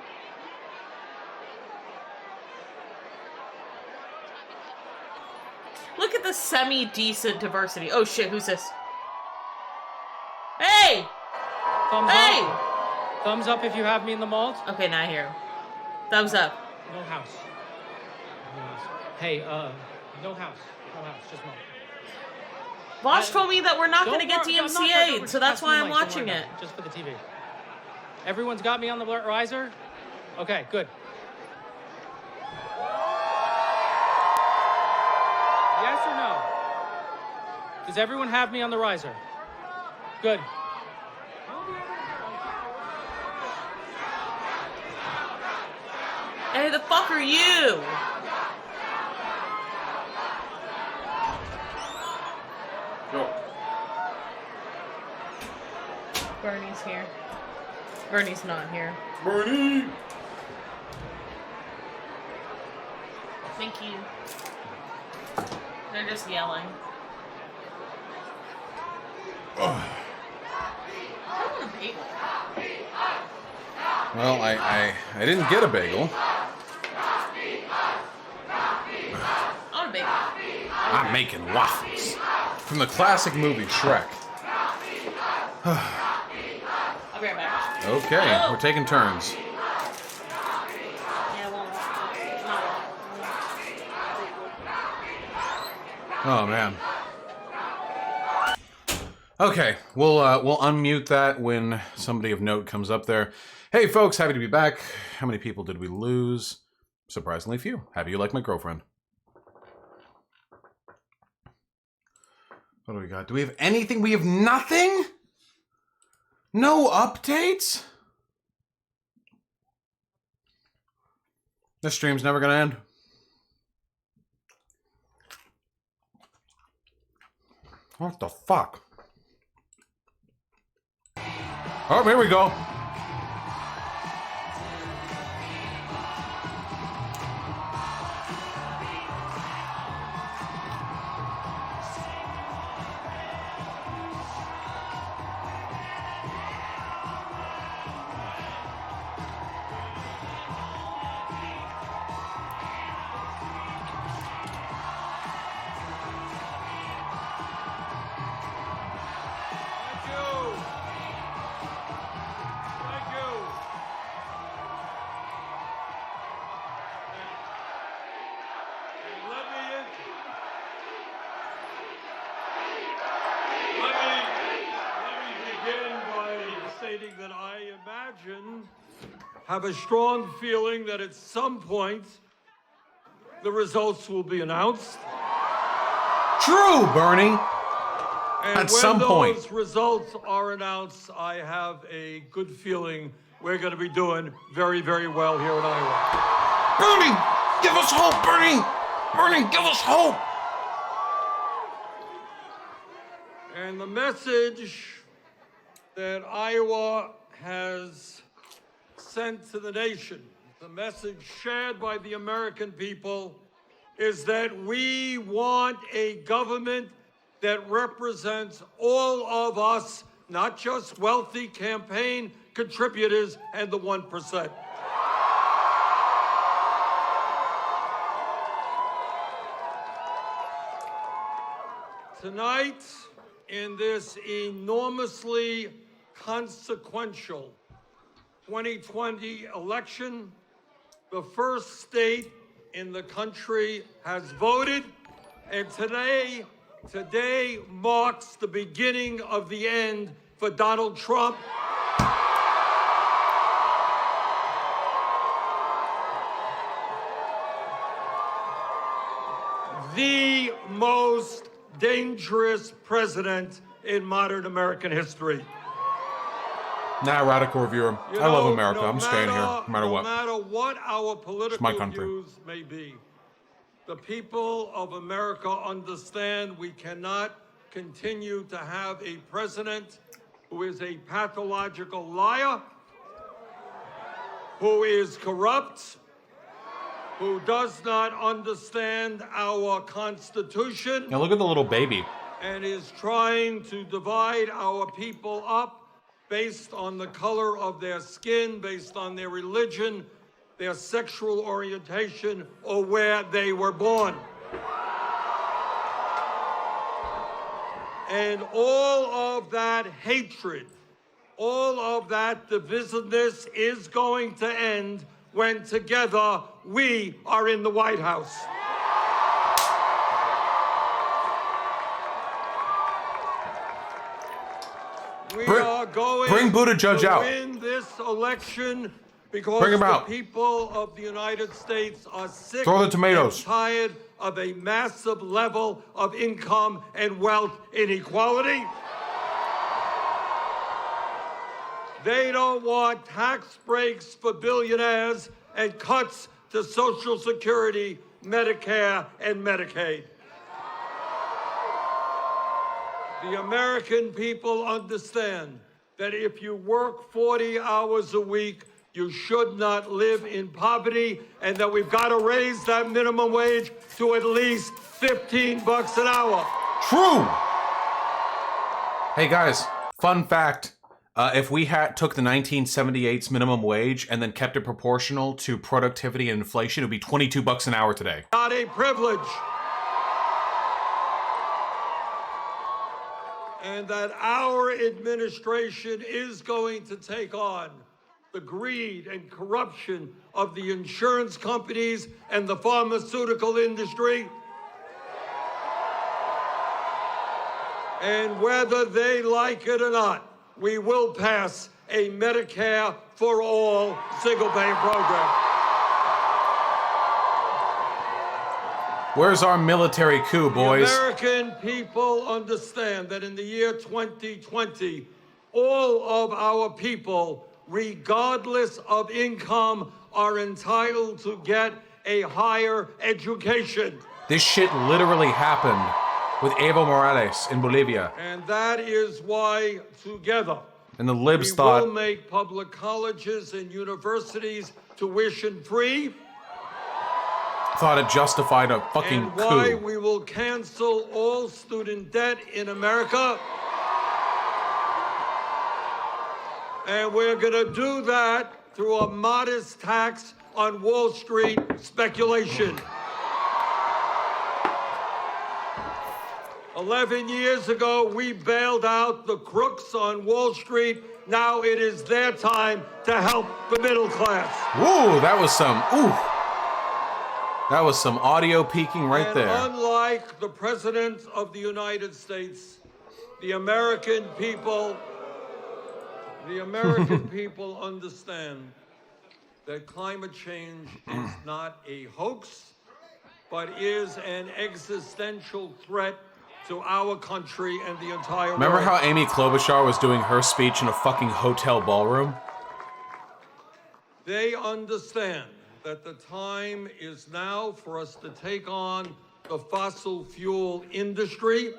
Look at the semi-decent diversity. Oh shit, who's this? Hey! Thumbs Hey! up. Thumbs up if you have me in the malt. Okay, now I hear him. Thumbs up. No house. No house. Hey, no house. No house. Just malt. Vosh told me that we're not going to get I'm not DMCA'd, sure. so that's Pass why me the I'm mic, don't watching worry it. about Just for the TV. Everyone's got me on the riser? Okay, good. Yes or no? Does everyone have me on the riser? Good. Hey, the fuck are you? Go. Bernie's here. Bernie's not here. Bernie! Thank you. They're just yelling. Oh. I want a bagel. Well, I didn't get a bagel. I want a bagel. I'm making waffles. From the classic movie Shrek. I'll be right back. Okay, we're taking turns. Yeah, well, Oh man. Okay, we'll unmute that when somebody of note comes up there. Hey folks, happy to be back. How many people did we lose? Surprisingly few. Happy you like my girlfriend. What do we got? Do we have anything? We have nothing? No updates? This stream's never gonna end. What the fuck? Oh, here we go. That I imagine have a strong feeling that at some point the results will be announced. True, Bernie. And at some when point. those results are announced, I have a good feeling we're going to be doing very, very well here in Iowa. Bernie, give us hope, Bernie. Bernie, give us hope. And the message that Iowa has sent to the nation, the message shared by the American people, is that we want a government that represents all of us, not just wealthy campaign contributors and the 1%. Tonight, in this enormously consequential 2020 election, the first state in the country has voted, and today marks the beginning of the end for Donald Trump. The most dangerous president in modern American history. Nah, radical reviewer. I love America. I'm staying here, no matter what. No matter what our It's political my country. views may be, the people of America understand we cannot continue to have a president who is a pathological liar, who is corrupt, who does not understand our Constitution. Now look at the little baby. And is trying to divide our people up based on the color of their skin, based on their religion, their sexual orientation, or where they were born. And all of that hatred, all of that divisiveness is going to end when together we are in the White House. We are going bring Buttigieg to out. win this election because Bring him the out. people of the United States are sick Throw the tomatoes. and tired of a massive level of income and wealth inequality. They don't want tax breaks for billionaires and cuts to Social Security, Medicare, and Medicaid. The American people understand that if you work 40 hours a week, you should not live in poverty, and that we've got to raise that minimum wage to at least $15 an hour. True. Hey guys, fun fact. If we took the 1978's minimum wage and then kept it proportional to productivity and inflation, it would be $22 an hour today. Not a privilege. And that our administration is going to take on the greed and corruption of the insurance companies and the pharmaceutical industry. And whether they like it or not, we will pass a Medicare for all single-payer program. Where's our military coup, boys? The American people understand that in the year 2020, all of our people, regardless of income, are entitled to get a higher education. This shit literally happened with Evo Morales in Bolivia. And that is why together And the libs we thought, will make public colleges and universities tuition free. it justified a fucking And why coup. we will cancel all student debt in America. And we're going to do that through a modest tax on Wall Street speculation. 11 years ago, we bailed out the crooks on Wall Street. Now it is their time to help the middle class. Ooh, that was some, that was some audio peaking right And there. unlike the President of the United States, the American people understand that climate change is not a hoax, but is an existential threat to our country and the entire world. Remember how Amy Klobuchar was doing her speech in a fucking hotel ballroom? They understand that the time is now for us to take on the fossil fuel industry,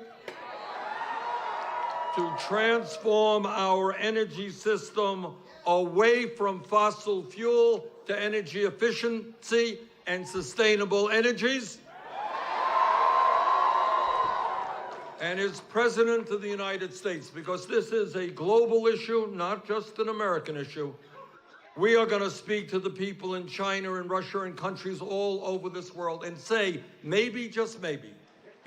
to transform our energy system away from fossil fuel to energy efficiency and sustainable energies. And as President of the United States, because this is a global issue, not just an American issue, we are going to speak to the people in China and Russia and countries all over this world and say, maybe, just maybe,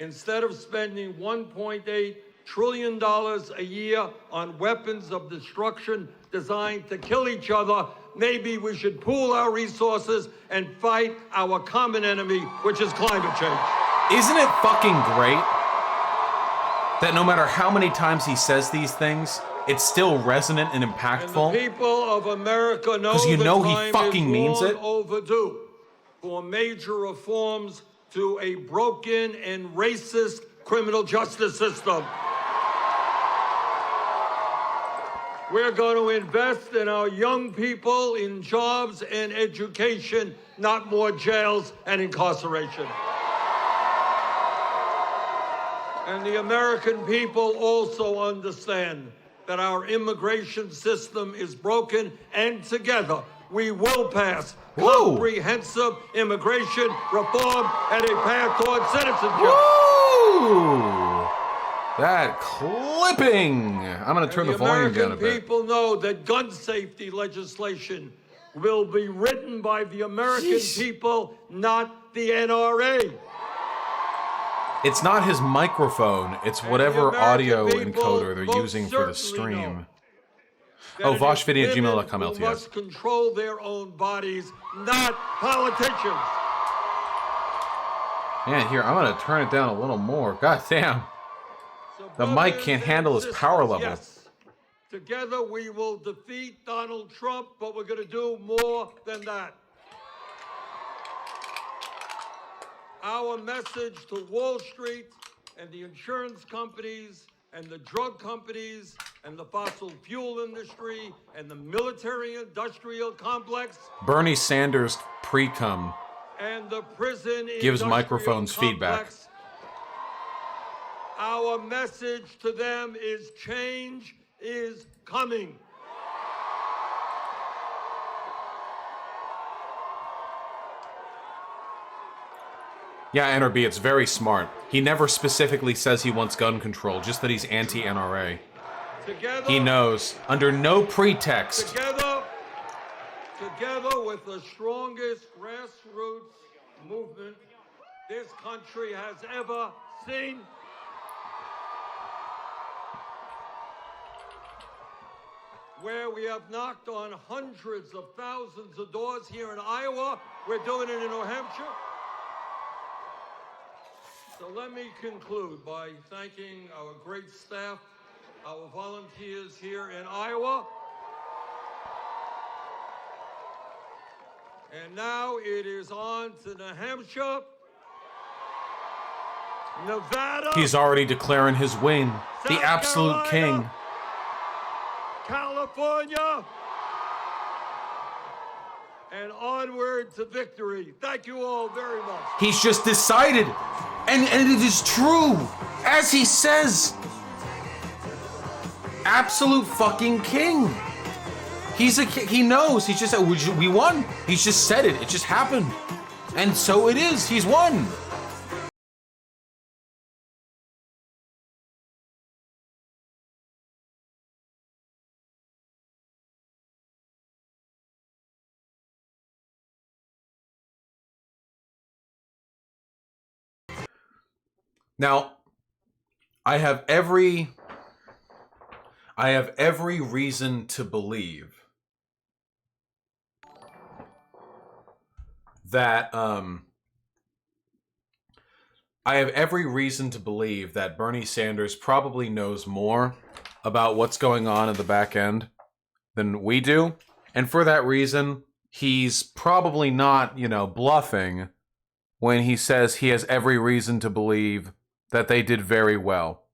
instead of spending $1.8 trillion a year on weapons of destruction designed to kill each other, maybe we should pool our resources and fight our common enemy, which is climate change. Isn't it fucking great that no matter how many times he says these things, it's still resonant and impactful? And the people of America know 'Cause you know he time fucking is means long it. overdue for major reforms to a broken and racist criminal justice system. We're going to invest in our young people, in jobs and education, not more jails and incarceration. And the American people also understand that our immigration system is broken, and together we will pass comprehensive immigration reform and a path toward citizenship. Woo! That clipping! I'm going to turn the volume down a bit. People know that gun safety legislation will be written by the American people, not the NRA. It's not his microphone, it's whatever audio encoder they're using for the stream. Oh, voshvideo@gmail.com, LTS. Must control their own bodies, not politicians. Man, here, I'm going to turn it down a little more. God damn. The mic can't handle his power level. Yes. Together we will defeat Donald Trump, but we're going to do more than that. Our message to Wall Street and the insurance companies and the drug companies and the fossil fuel industry and the military-industrial complex. Bernie Sanders pre-cum and the prison gives microphones feedback. Our message to them is change is coming. Yeah, NRB, it's very smart. He never specifically says he wants gun control, just that he's anti-NRA. He knows, under no pretext. Together with the strongest grassroots movement this country has ever seen, where we have knocked on hundreds of thousands of doors here in Iowa, we're doing it in New Hampshire. So let me conclude by thanking our great staff, our volunteers here in Iowa. And now it is on to New Hampshire, Nevada. He's already declaring his win. The absolute king. California, and onward to victory. Thank you all very much. He's just decided, and it is true, as he says. Absolute fucking king. He's a king. He knows. He just said, we won. He's just said it. It just happened, and so it is. He's won. Now, I have every reason to believe that Bernie Sanders probably knows more about what's going on in the back end than we do. And for that reason, he's probably not, bluffing when he says he has every reason to believe that they did very well.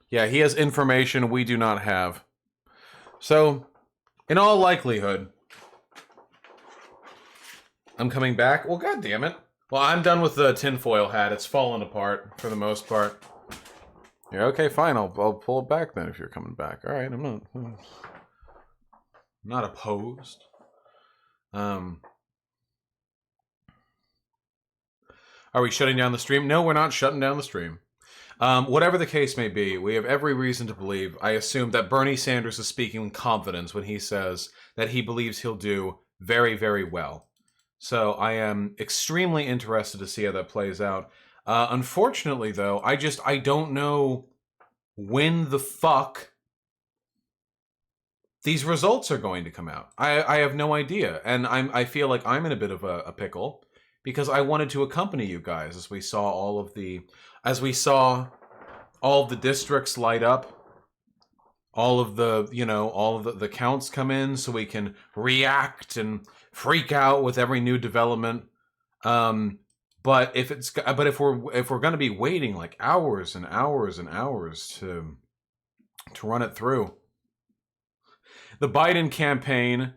Yeah, he has information we do not have. So, in all likelihood, I'm coming back. Well, god damn it. Well, I'm done with the tinfoil hat. It's fallen apart for the most part. Yeah, okay, fine. I'll pull it back then if you're coming back. All right, I'm not opposed. Are we shutting down the stream? No, we're not shutting down the stream. Whatever the case may be, we have every reason to believe, I assume, that Bernie Sanders is speaking in confidence when he says that he believes he'll do very, very well. So I am extremely interested to see how that plays out. Unfortunately, though, I don't know when the fuck these results are going to come out. I have no idea. And I feel like I'm in a bit of a pickle, because I wanted to accompany you guys as we saw all of the districts light up, all of the counts come in, so we can react and freak out with every new development. But if we're going to be waiting like hours and hours and hours to run it through, the Biden campaign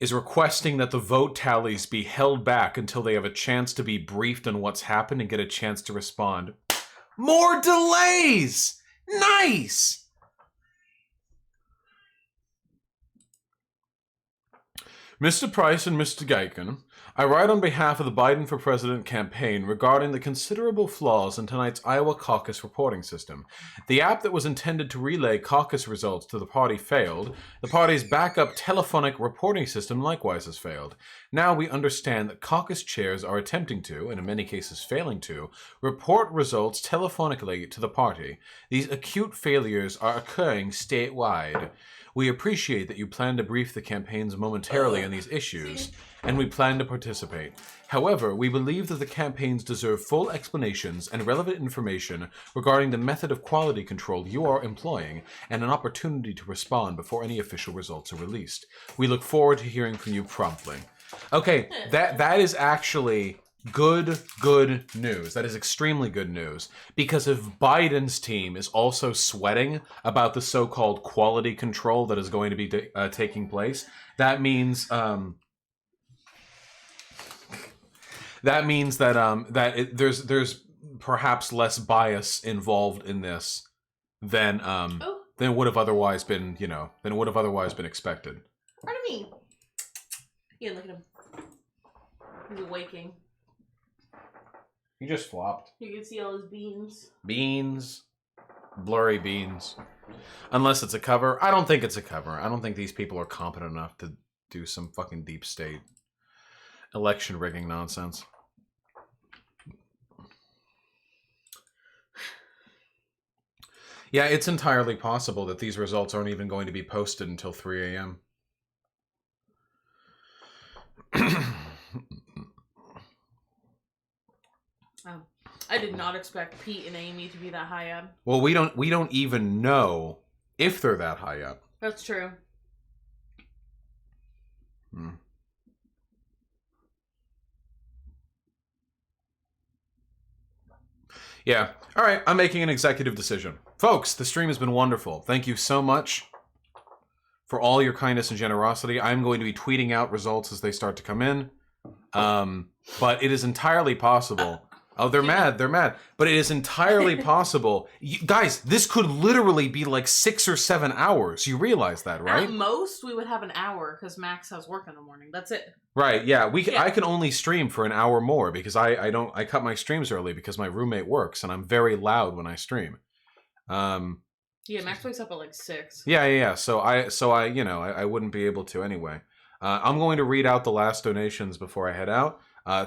is requesting that the vote tallies be held back until they have a chance to be briefed on what's happened and get a chance to respond. More delays! Nice! Mr. Price and Mr. Geiken, I write on behalf of the Biden for President campaign regarding the considerable flaws in tonight's Iowa caucus reporting system. The app that was intended to relay caucus results to the party failed. The party's backup telephonic reporting system likewise has failed. Now we understand that caucus chairs are attempting to, and in many cases failing to, report results telephonically to the party. These acute failures are occurring statewide. We appreciate that you plan to brief the campaigns momentarily on these issues, and we plan to participate. However, we believe that the campaigns deserve full explanations and relevant information regarding the method of quality control you are employing, and an opportunity to respond before any official results are released. We look forward to hearing from you promptly. Okay, that is actually good news. That is extremely good news. Because if Biden's team is also sweating about the so-called quality control that is going to be taking place, that means there's perhaps less bias involved in this than would have otherwise been, expected. Pardon me. Yeah, look at him. He's awaking. He just flopped. You can see all his beans. Beans. Blurry beans. Unless it's a cover. I don't think it's a cover. I don't think these people are competent enough to do some fucking deep state election rigging nonsense. Yeah, it's entirely possible that these results aren't even going to be posted until 3 a.m. I did not expect Pete and Amy to be that high up. Well, we don't even know if they're that high up. That's true. Yeah. All right, I'm making an executive decision. Folks, the stream has been wonderful. Thank you so much for all your kindness and generosity. I'm going to be tweeting out results as they start to come in. But it is entirely possible. Oh, they're mad. But it is entirely possible. Guys, this could literally be like 6 or 7 hours. You realize that, right? At most, we would have an hour because Max has work in the morning. That's it. Right, yeah. I can only stream for an hour more because I cut my streams early because my roommate works and I'm very loud when I stream. Yeah, Max wakes up at like 6. Yeah. So I wouldn't be able to anyway. I'm going to read out the last donations before I head out.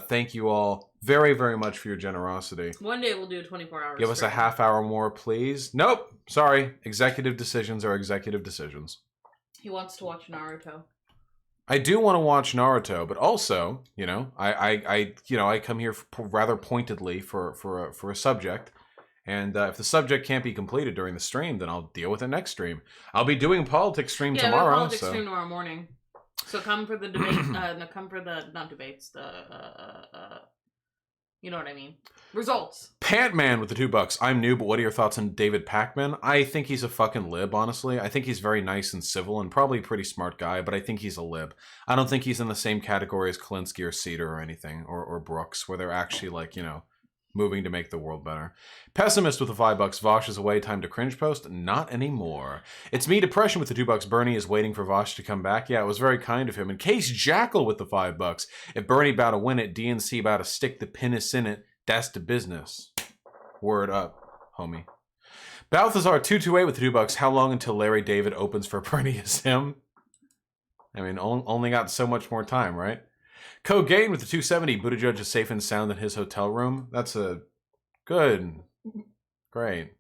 Thank you all very, very much for your generosity. One day we'll do 24 hours. Give us a half hour more, please. Nope. Sorry. Executive decisions are executive decisions. He wants to watch Naruto. I do want to watch Naruto, but also, I come here rather pointedly for a subject. And if the subject can't be completed during the stream, then I'll deal with it next stream. I'll be doing politics stream tomorrow. Yeah, politics stream tomorrow morning. So come for the debate. Come for the not debates. You know what I mean. Results. Pantman with the $2. I'm new, but what are your thoughts on David Pakman? I think he's a fucking lib, honestly. I think he's very nice and civil and probably a pretty smart guy, but I think he's a lib. I don't think he's in the same category as Klinsky or Cedar or anything, or Brooks, where they're actually moving to make the world better. Pessimist with the $5. Vosh is away. Time to cringe post? Not anymore. It's me, Depression with the $2. Bernie is waiting for Vosh to come back. Yeah, it was very kind of him. And Case Jackal with the $5. If Bernie bout to win it, DNC bout to stick the pinnis in it. That's the business. Word up, homie. Balthazar 228 with the $2. How long until Larry David opens for Bernie as him? I mean, only got so much more time, right? Cogain with the 270. Buttigieg is safe and sound in his hotel room. That's a good. Great.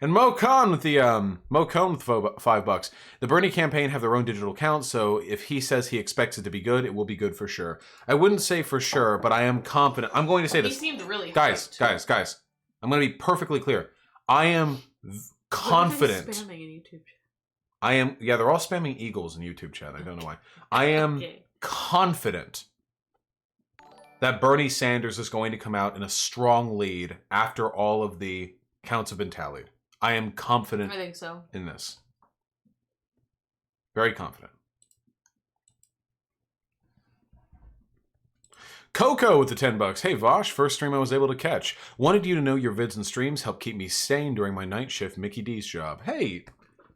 And Mo Khan with the $5. The Bernie campaign have their own digital account, so if he says he expects it to be good, it will be good for sure. I wouldn't say for sure, but I am confident. I'm going to say this. He seemed really guys. I'm going to be perfectly clear. I am confident. Spamming in YouTube. I am. Yeah, they're all spamming Eagles in YouTube chat. I don't know why. I am confident that Bernie Sanders is going to come out in a strong lead after all of the counts have been tallied. I am confident. I think so. In this. Very confident. Coco with the $10. Hey Vosh, first stream I was able to catch. Wanted you to know your vids and streams help keep me sane during my night shift Mickey D's job. Hey,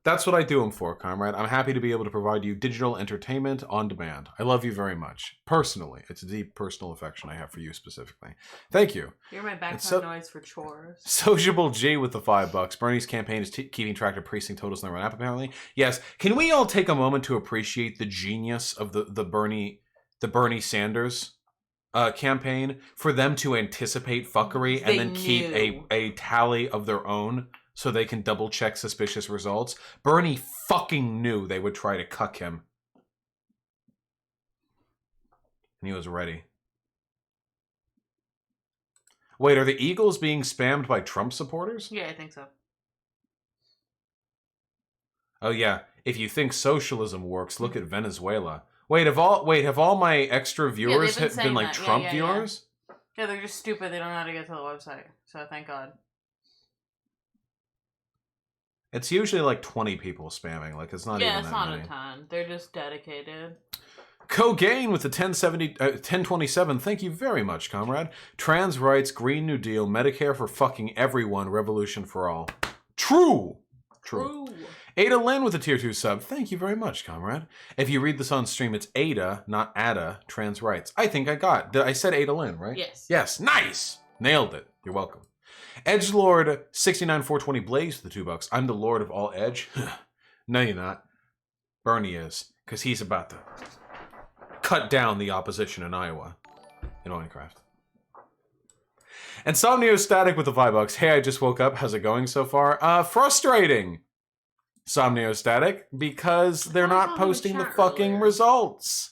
that's what I do them for, comrade. I'm happy to be able to provide you digital entertainment on demand. I love you very much. Personally. It's a deep personal affection I have for you specifically. Thank you. You're my background noise for chores. Sociable G with the $5. Bernie's campaign is keeping track of precinct totals in their own app, apparently. Yes. Can we all take a moment to appreciate the genius of the Bernie Sanders campaign, for them to anticipate fuckery and then keep a tally of their own so they can double check suspicious results? Bernie fucking knew they would try to cuck him. And he was ready. Wait, are the Eagles being spammed by Trump supporters? Yeah, I think so. Oh yeah, if you think socialism works, look at Venezuela. Wait, have all my extra viewers been like Trump viewers? Yeah, they're just stupid. They don't know how to get to the website. So thank God. It's usually like 20 people spamming. Like, it's not even that many. Yeah, it's not a ton. They're just dedicated. Cogain with the 1027. Thank you very much, comrade. Trans rights, Green New Deal, Medicare for fucking everyone, revolution for all. True. Ada Lynn with a tier 2 sub. Thank you very much, comrade. If you read this on stream, it's Ada, not Ada, trans rights. I think I got. I said Ada Lynn, right? Yes. Yes. Nice. Nailed it. You're welcome. Edgelord 69420 Blaze with the $2. I'm the lord of all edge. No, you're not. Bernie is, because he's about to cut down the opposition in Iowa in Minecraft. And Somniostatic with the $5. Hey, I just woke up. How's it going so far? Frustrating. Somniostatic, because they're not posting the fucking results.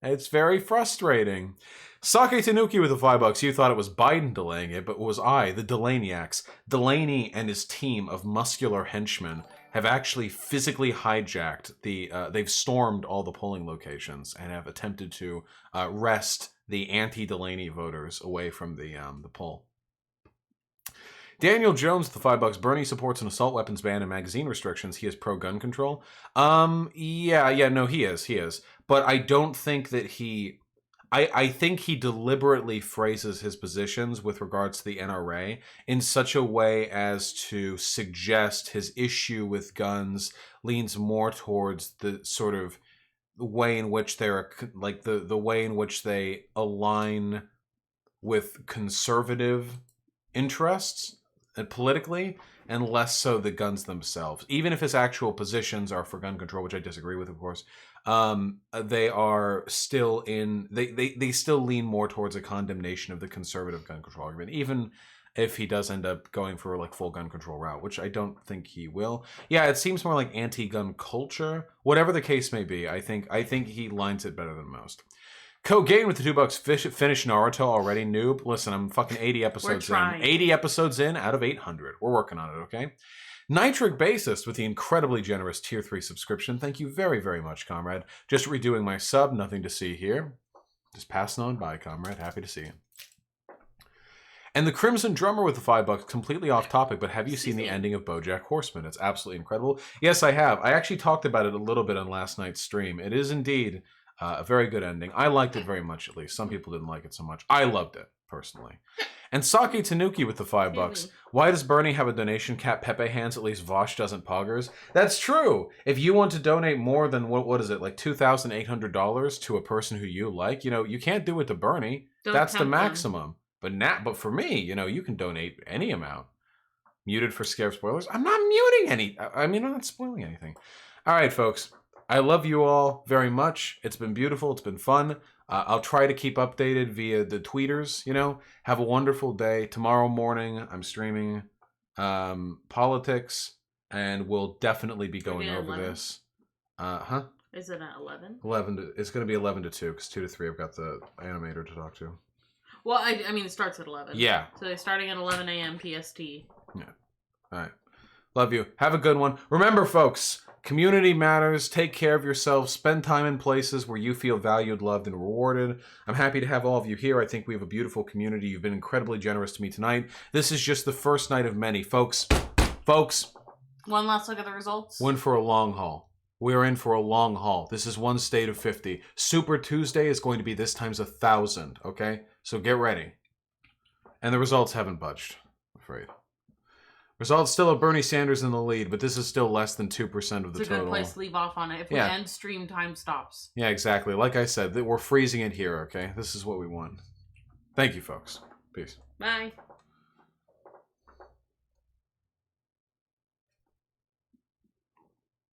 It's very frustrating. Sake Tanuki with the $5. You thought it was Biden delaying it, but it was I, the Delaneyaks. Delaney and his team of muscular henchmen have actually physically hijacked they've stormed all the polling locations and have attempted to wrest the anti-Delaney voters away from the poll. Daniel Jones with the $5. Bernie supports an assault weapons ban and magazine restrictions. He is pro-gun control. No, he is. But I don't think that he... I think he deliberately phrases his positions with regards to the NRA in such a way as to suggest his issue with guns leans more towards the sort of way in which they're like the way in which they align with conservative interests and politically, and less so the guns themselves. Even if his actual positions are for gun control, which I disagree with, of course, they are still they still lean more towards a condemnation of the conservative gun control argument, even if he does end up going for like full gun control route, which I don't think he will. Yeah, it seems more like anti-gun culture. Whatever the case may be, I think he lines it better than most. Cogain with the $2. Finish Naruto already, noob. Listen, I'm fucking 80 episodes in. 80 episodes in out of 800. We're working on it, okay? Nitric Bassist with the incredibly generous tier 3 subscription. Thank you very, very much, comrade. Just redoing my sub. Nothing to see here. Just passing on by, comrade. Happy to see you. And the Crimson Drummer with the $5. Completely off topic, but have you seen the ending of BoJack Horseman? It's absolutely incredible. Yes, I have. I actually talked about it a little bit on last night's stream. It is indeed... a very good ending. I liked it very much, at least. Some people didn't like it so much. I loved it, personally. And Sake Tanuki with the $5. Why does Bernie have a donation cap? Pepe hands, at least Vosh doesn't poggers. That's true. If you want to donate more than, what is it, like $2,800 to a person who you like, you can't do it to Bernie. That's the maximum. But for me, you can donate any amount. Muted for scare spoilers. I'm not muting any. I'm not spoiling anything. All right, folks. I love you all very much. It's been beautiful. It's been fun. I'll try to keep updated via the tweeters, Have a wonderful day. Tomorrow morning, I'm streaming politics, and we'll definitely be going over 11? this. Is it at 11? It's going to be 11 to 2, because 2 to 3 I've got the animator to talk to. Well, I mean, it starts at 11. Yeah. So they're starting at 11 a.m. PST. Yeah. All right. Love you. Have a good one. Remember, folks, community matters. Take care of yourselves. Spend time in places where you feel valued, loved, and rewarded. I'm happy to have all of you here. I think we have a beautiful community. You've been incredibly generous to me tonight. This is just the first night of many. Folks, one last look at the results. we're in for a long haul. We're in for a long haul. This is one state of 50. Super Tuesday is going to be this times 1,000, okay? So get ready. And the results haven't budged, I'm afraid. Results still have Bernie Sanders in the lead, but this is still less than 2% of the It's a total. good place to leave off on it. If we Yeah. end stream, time stops. Yeah, exactly. Like I said, we're freezing it here, okay? This is what we want. Thank you, folks. Peace. Bye.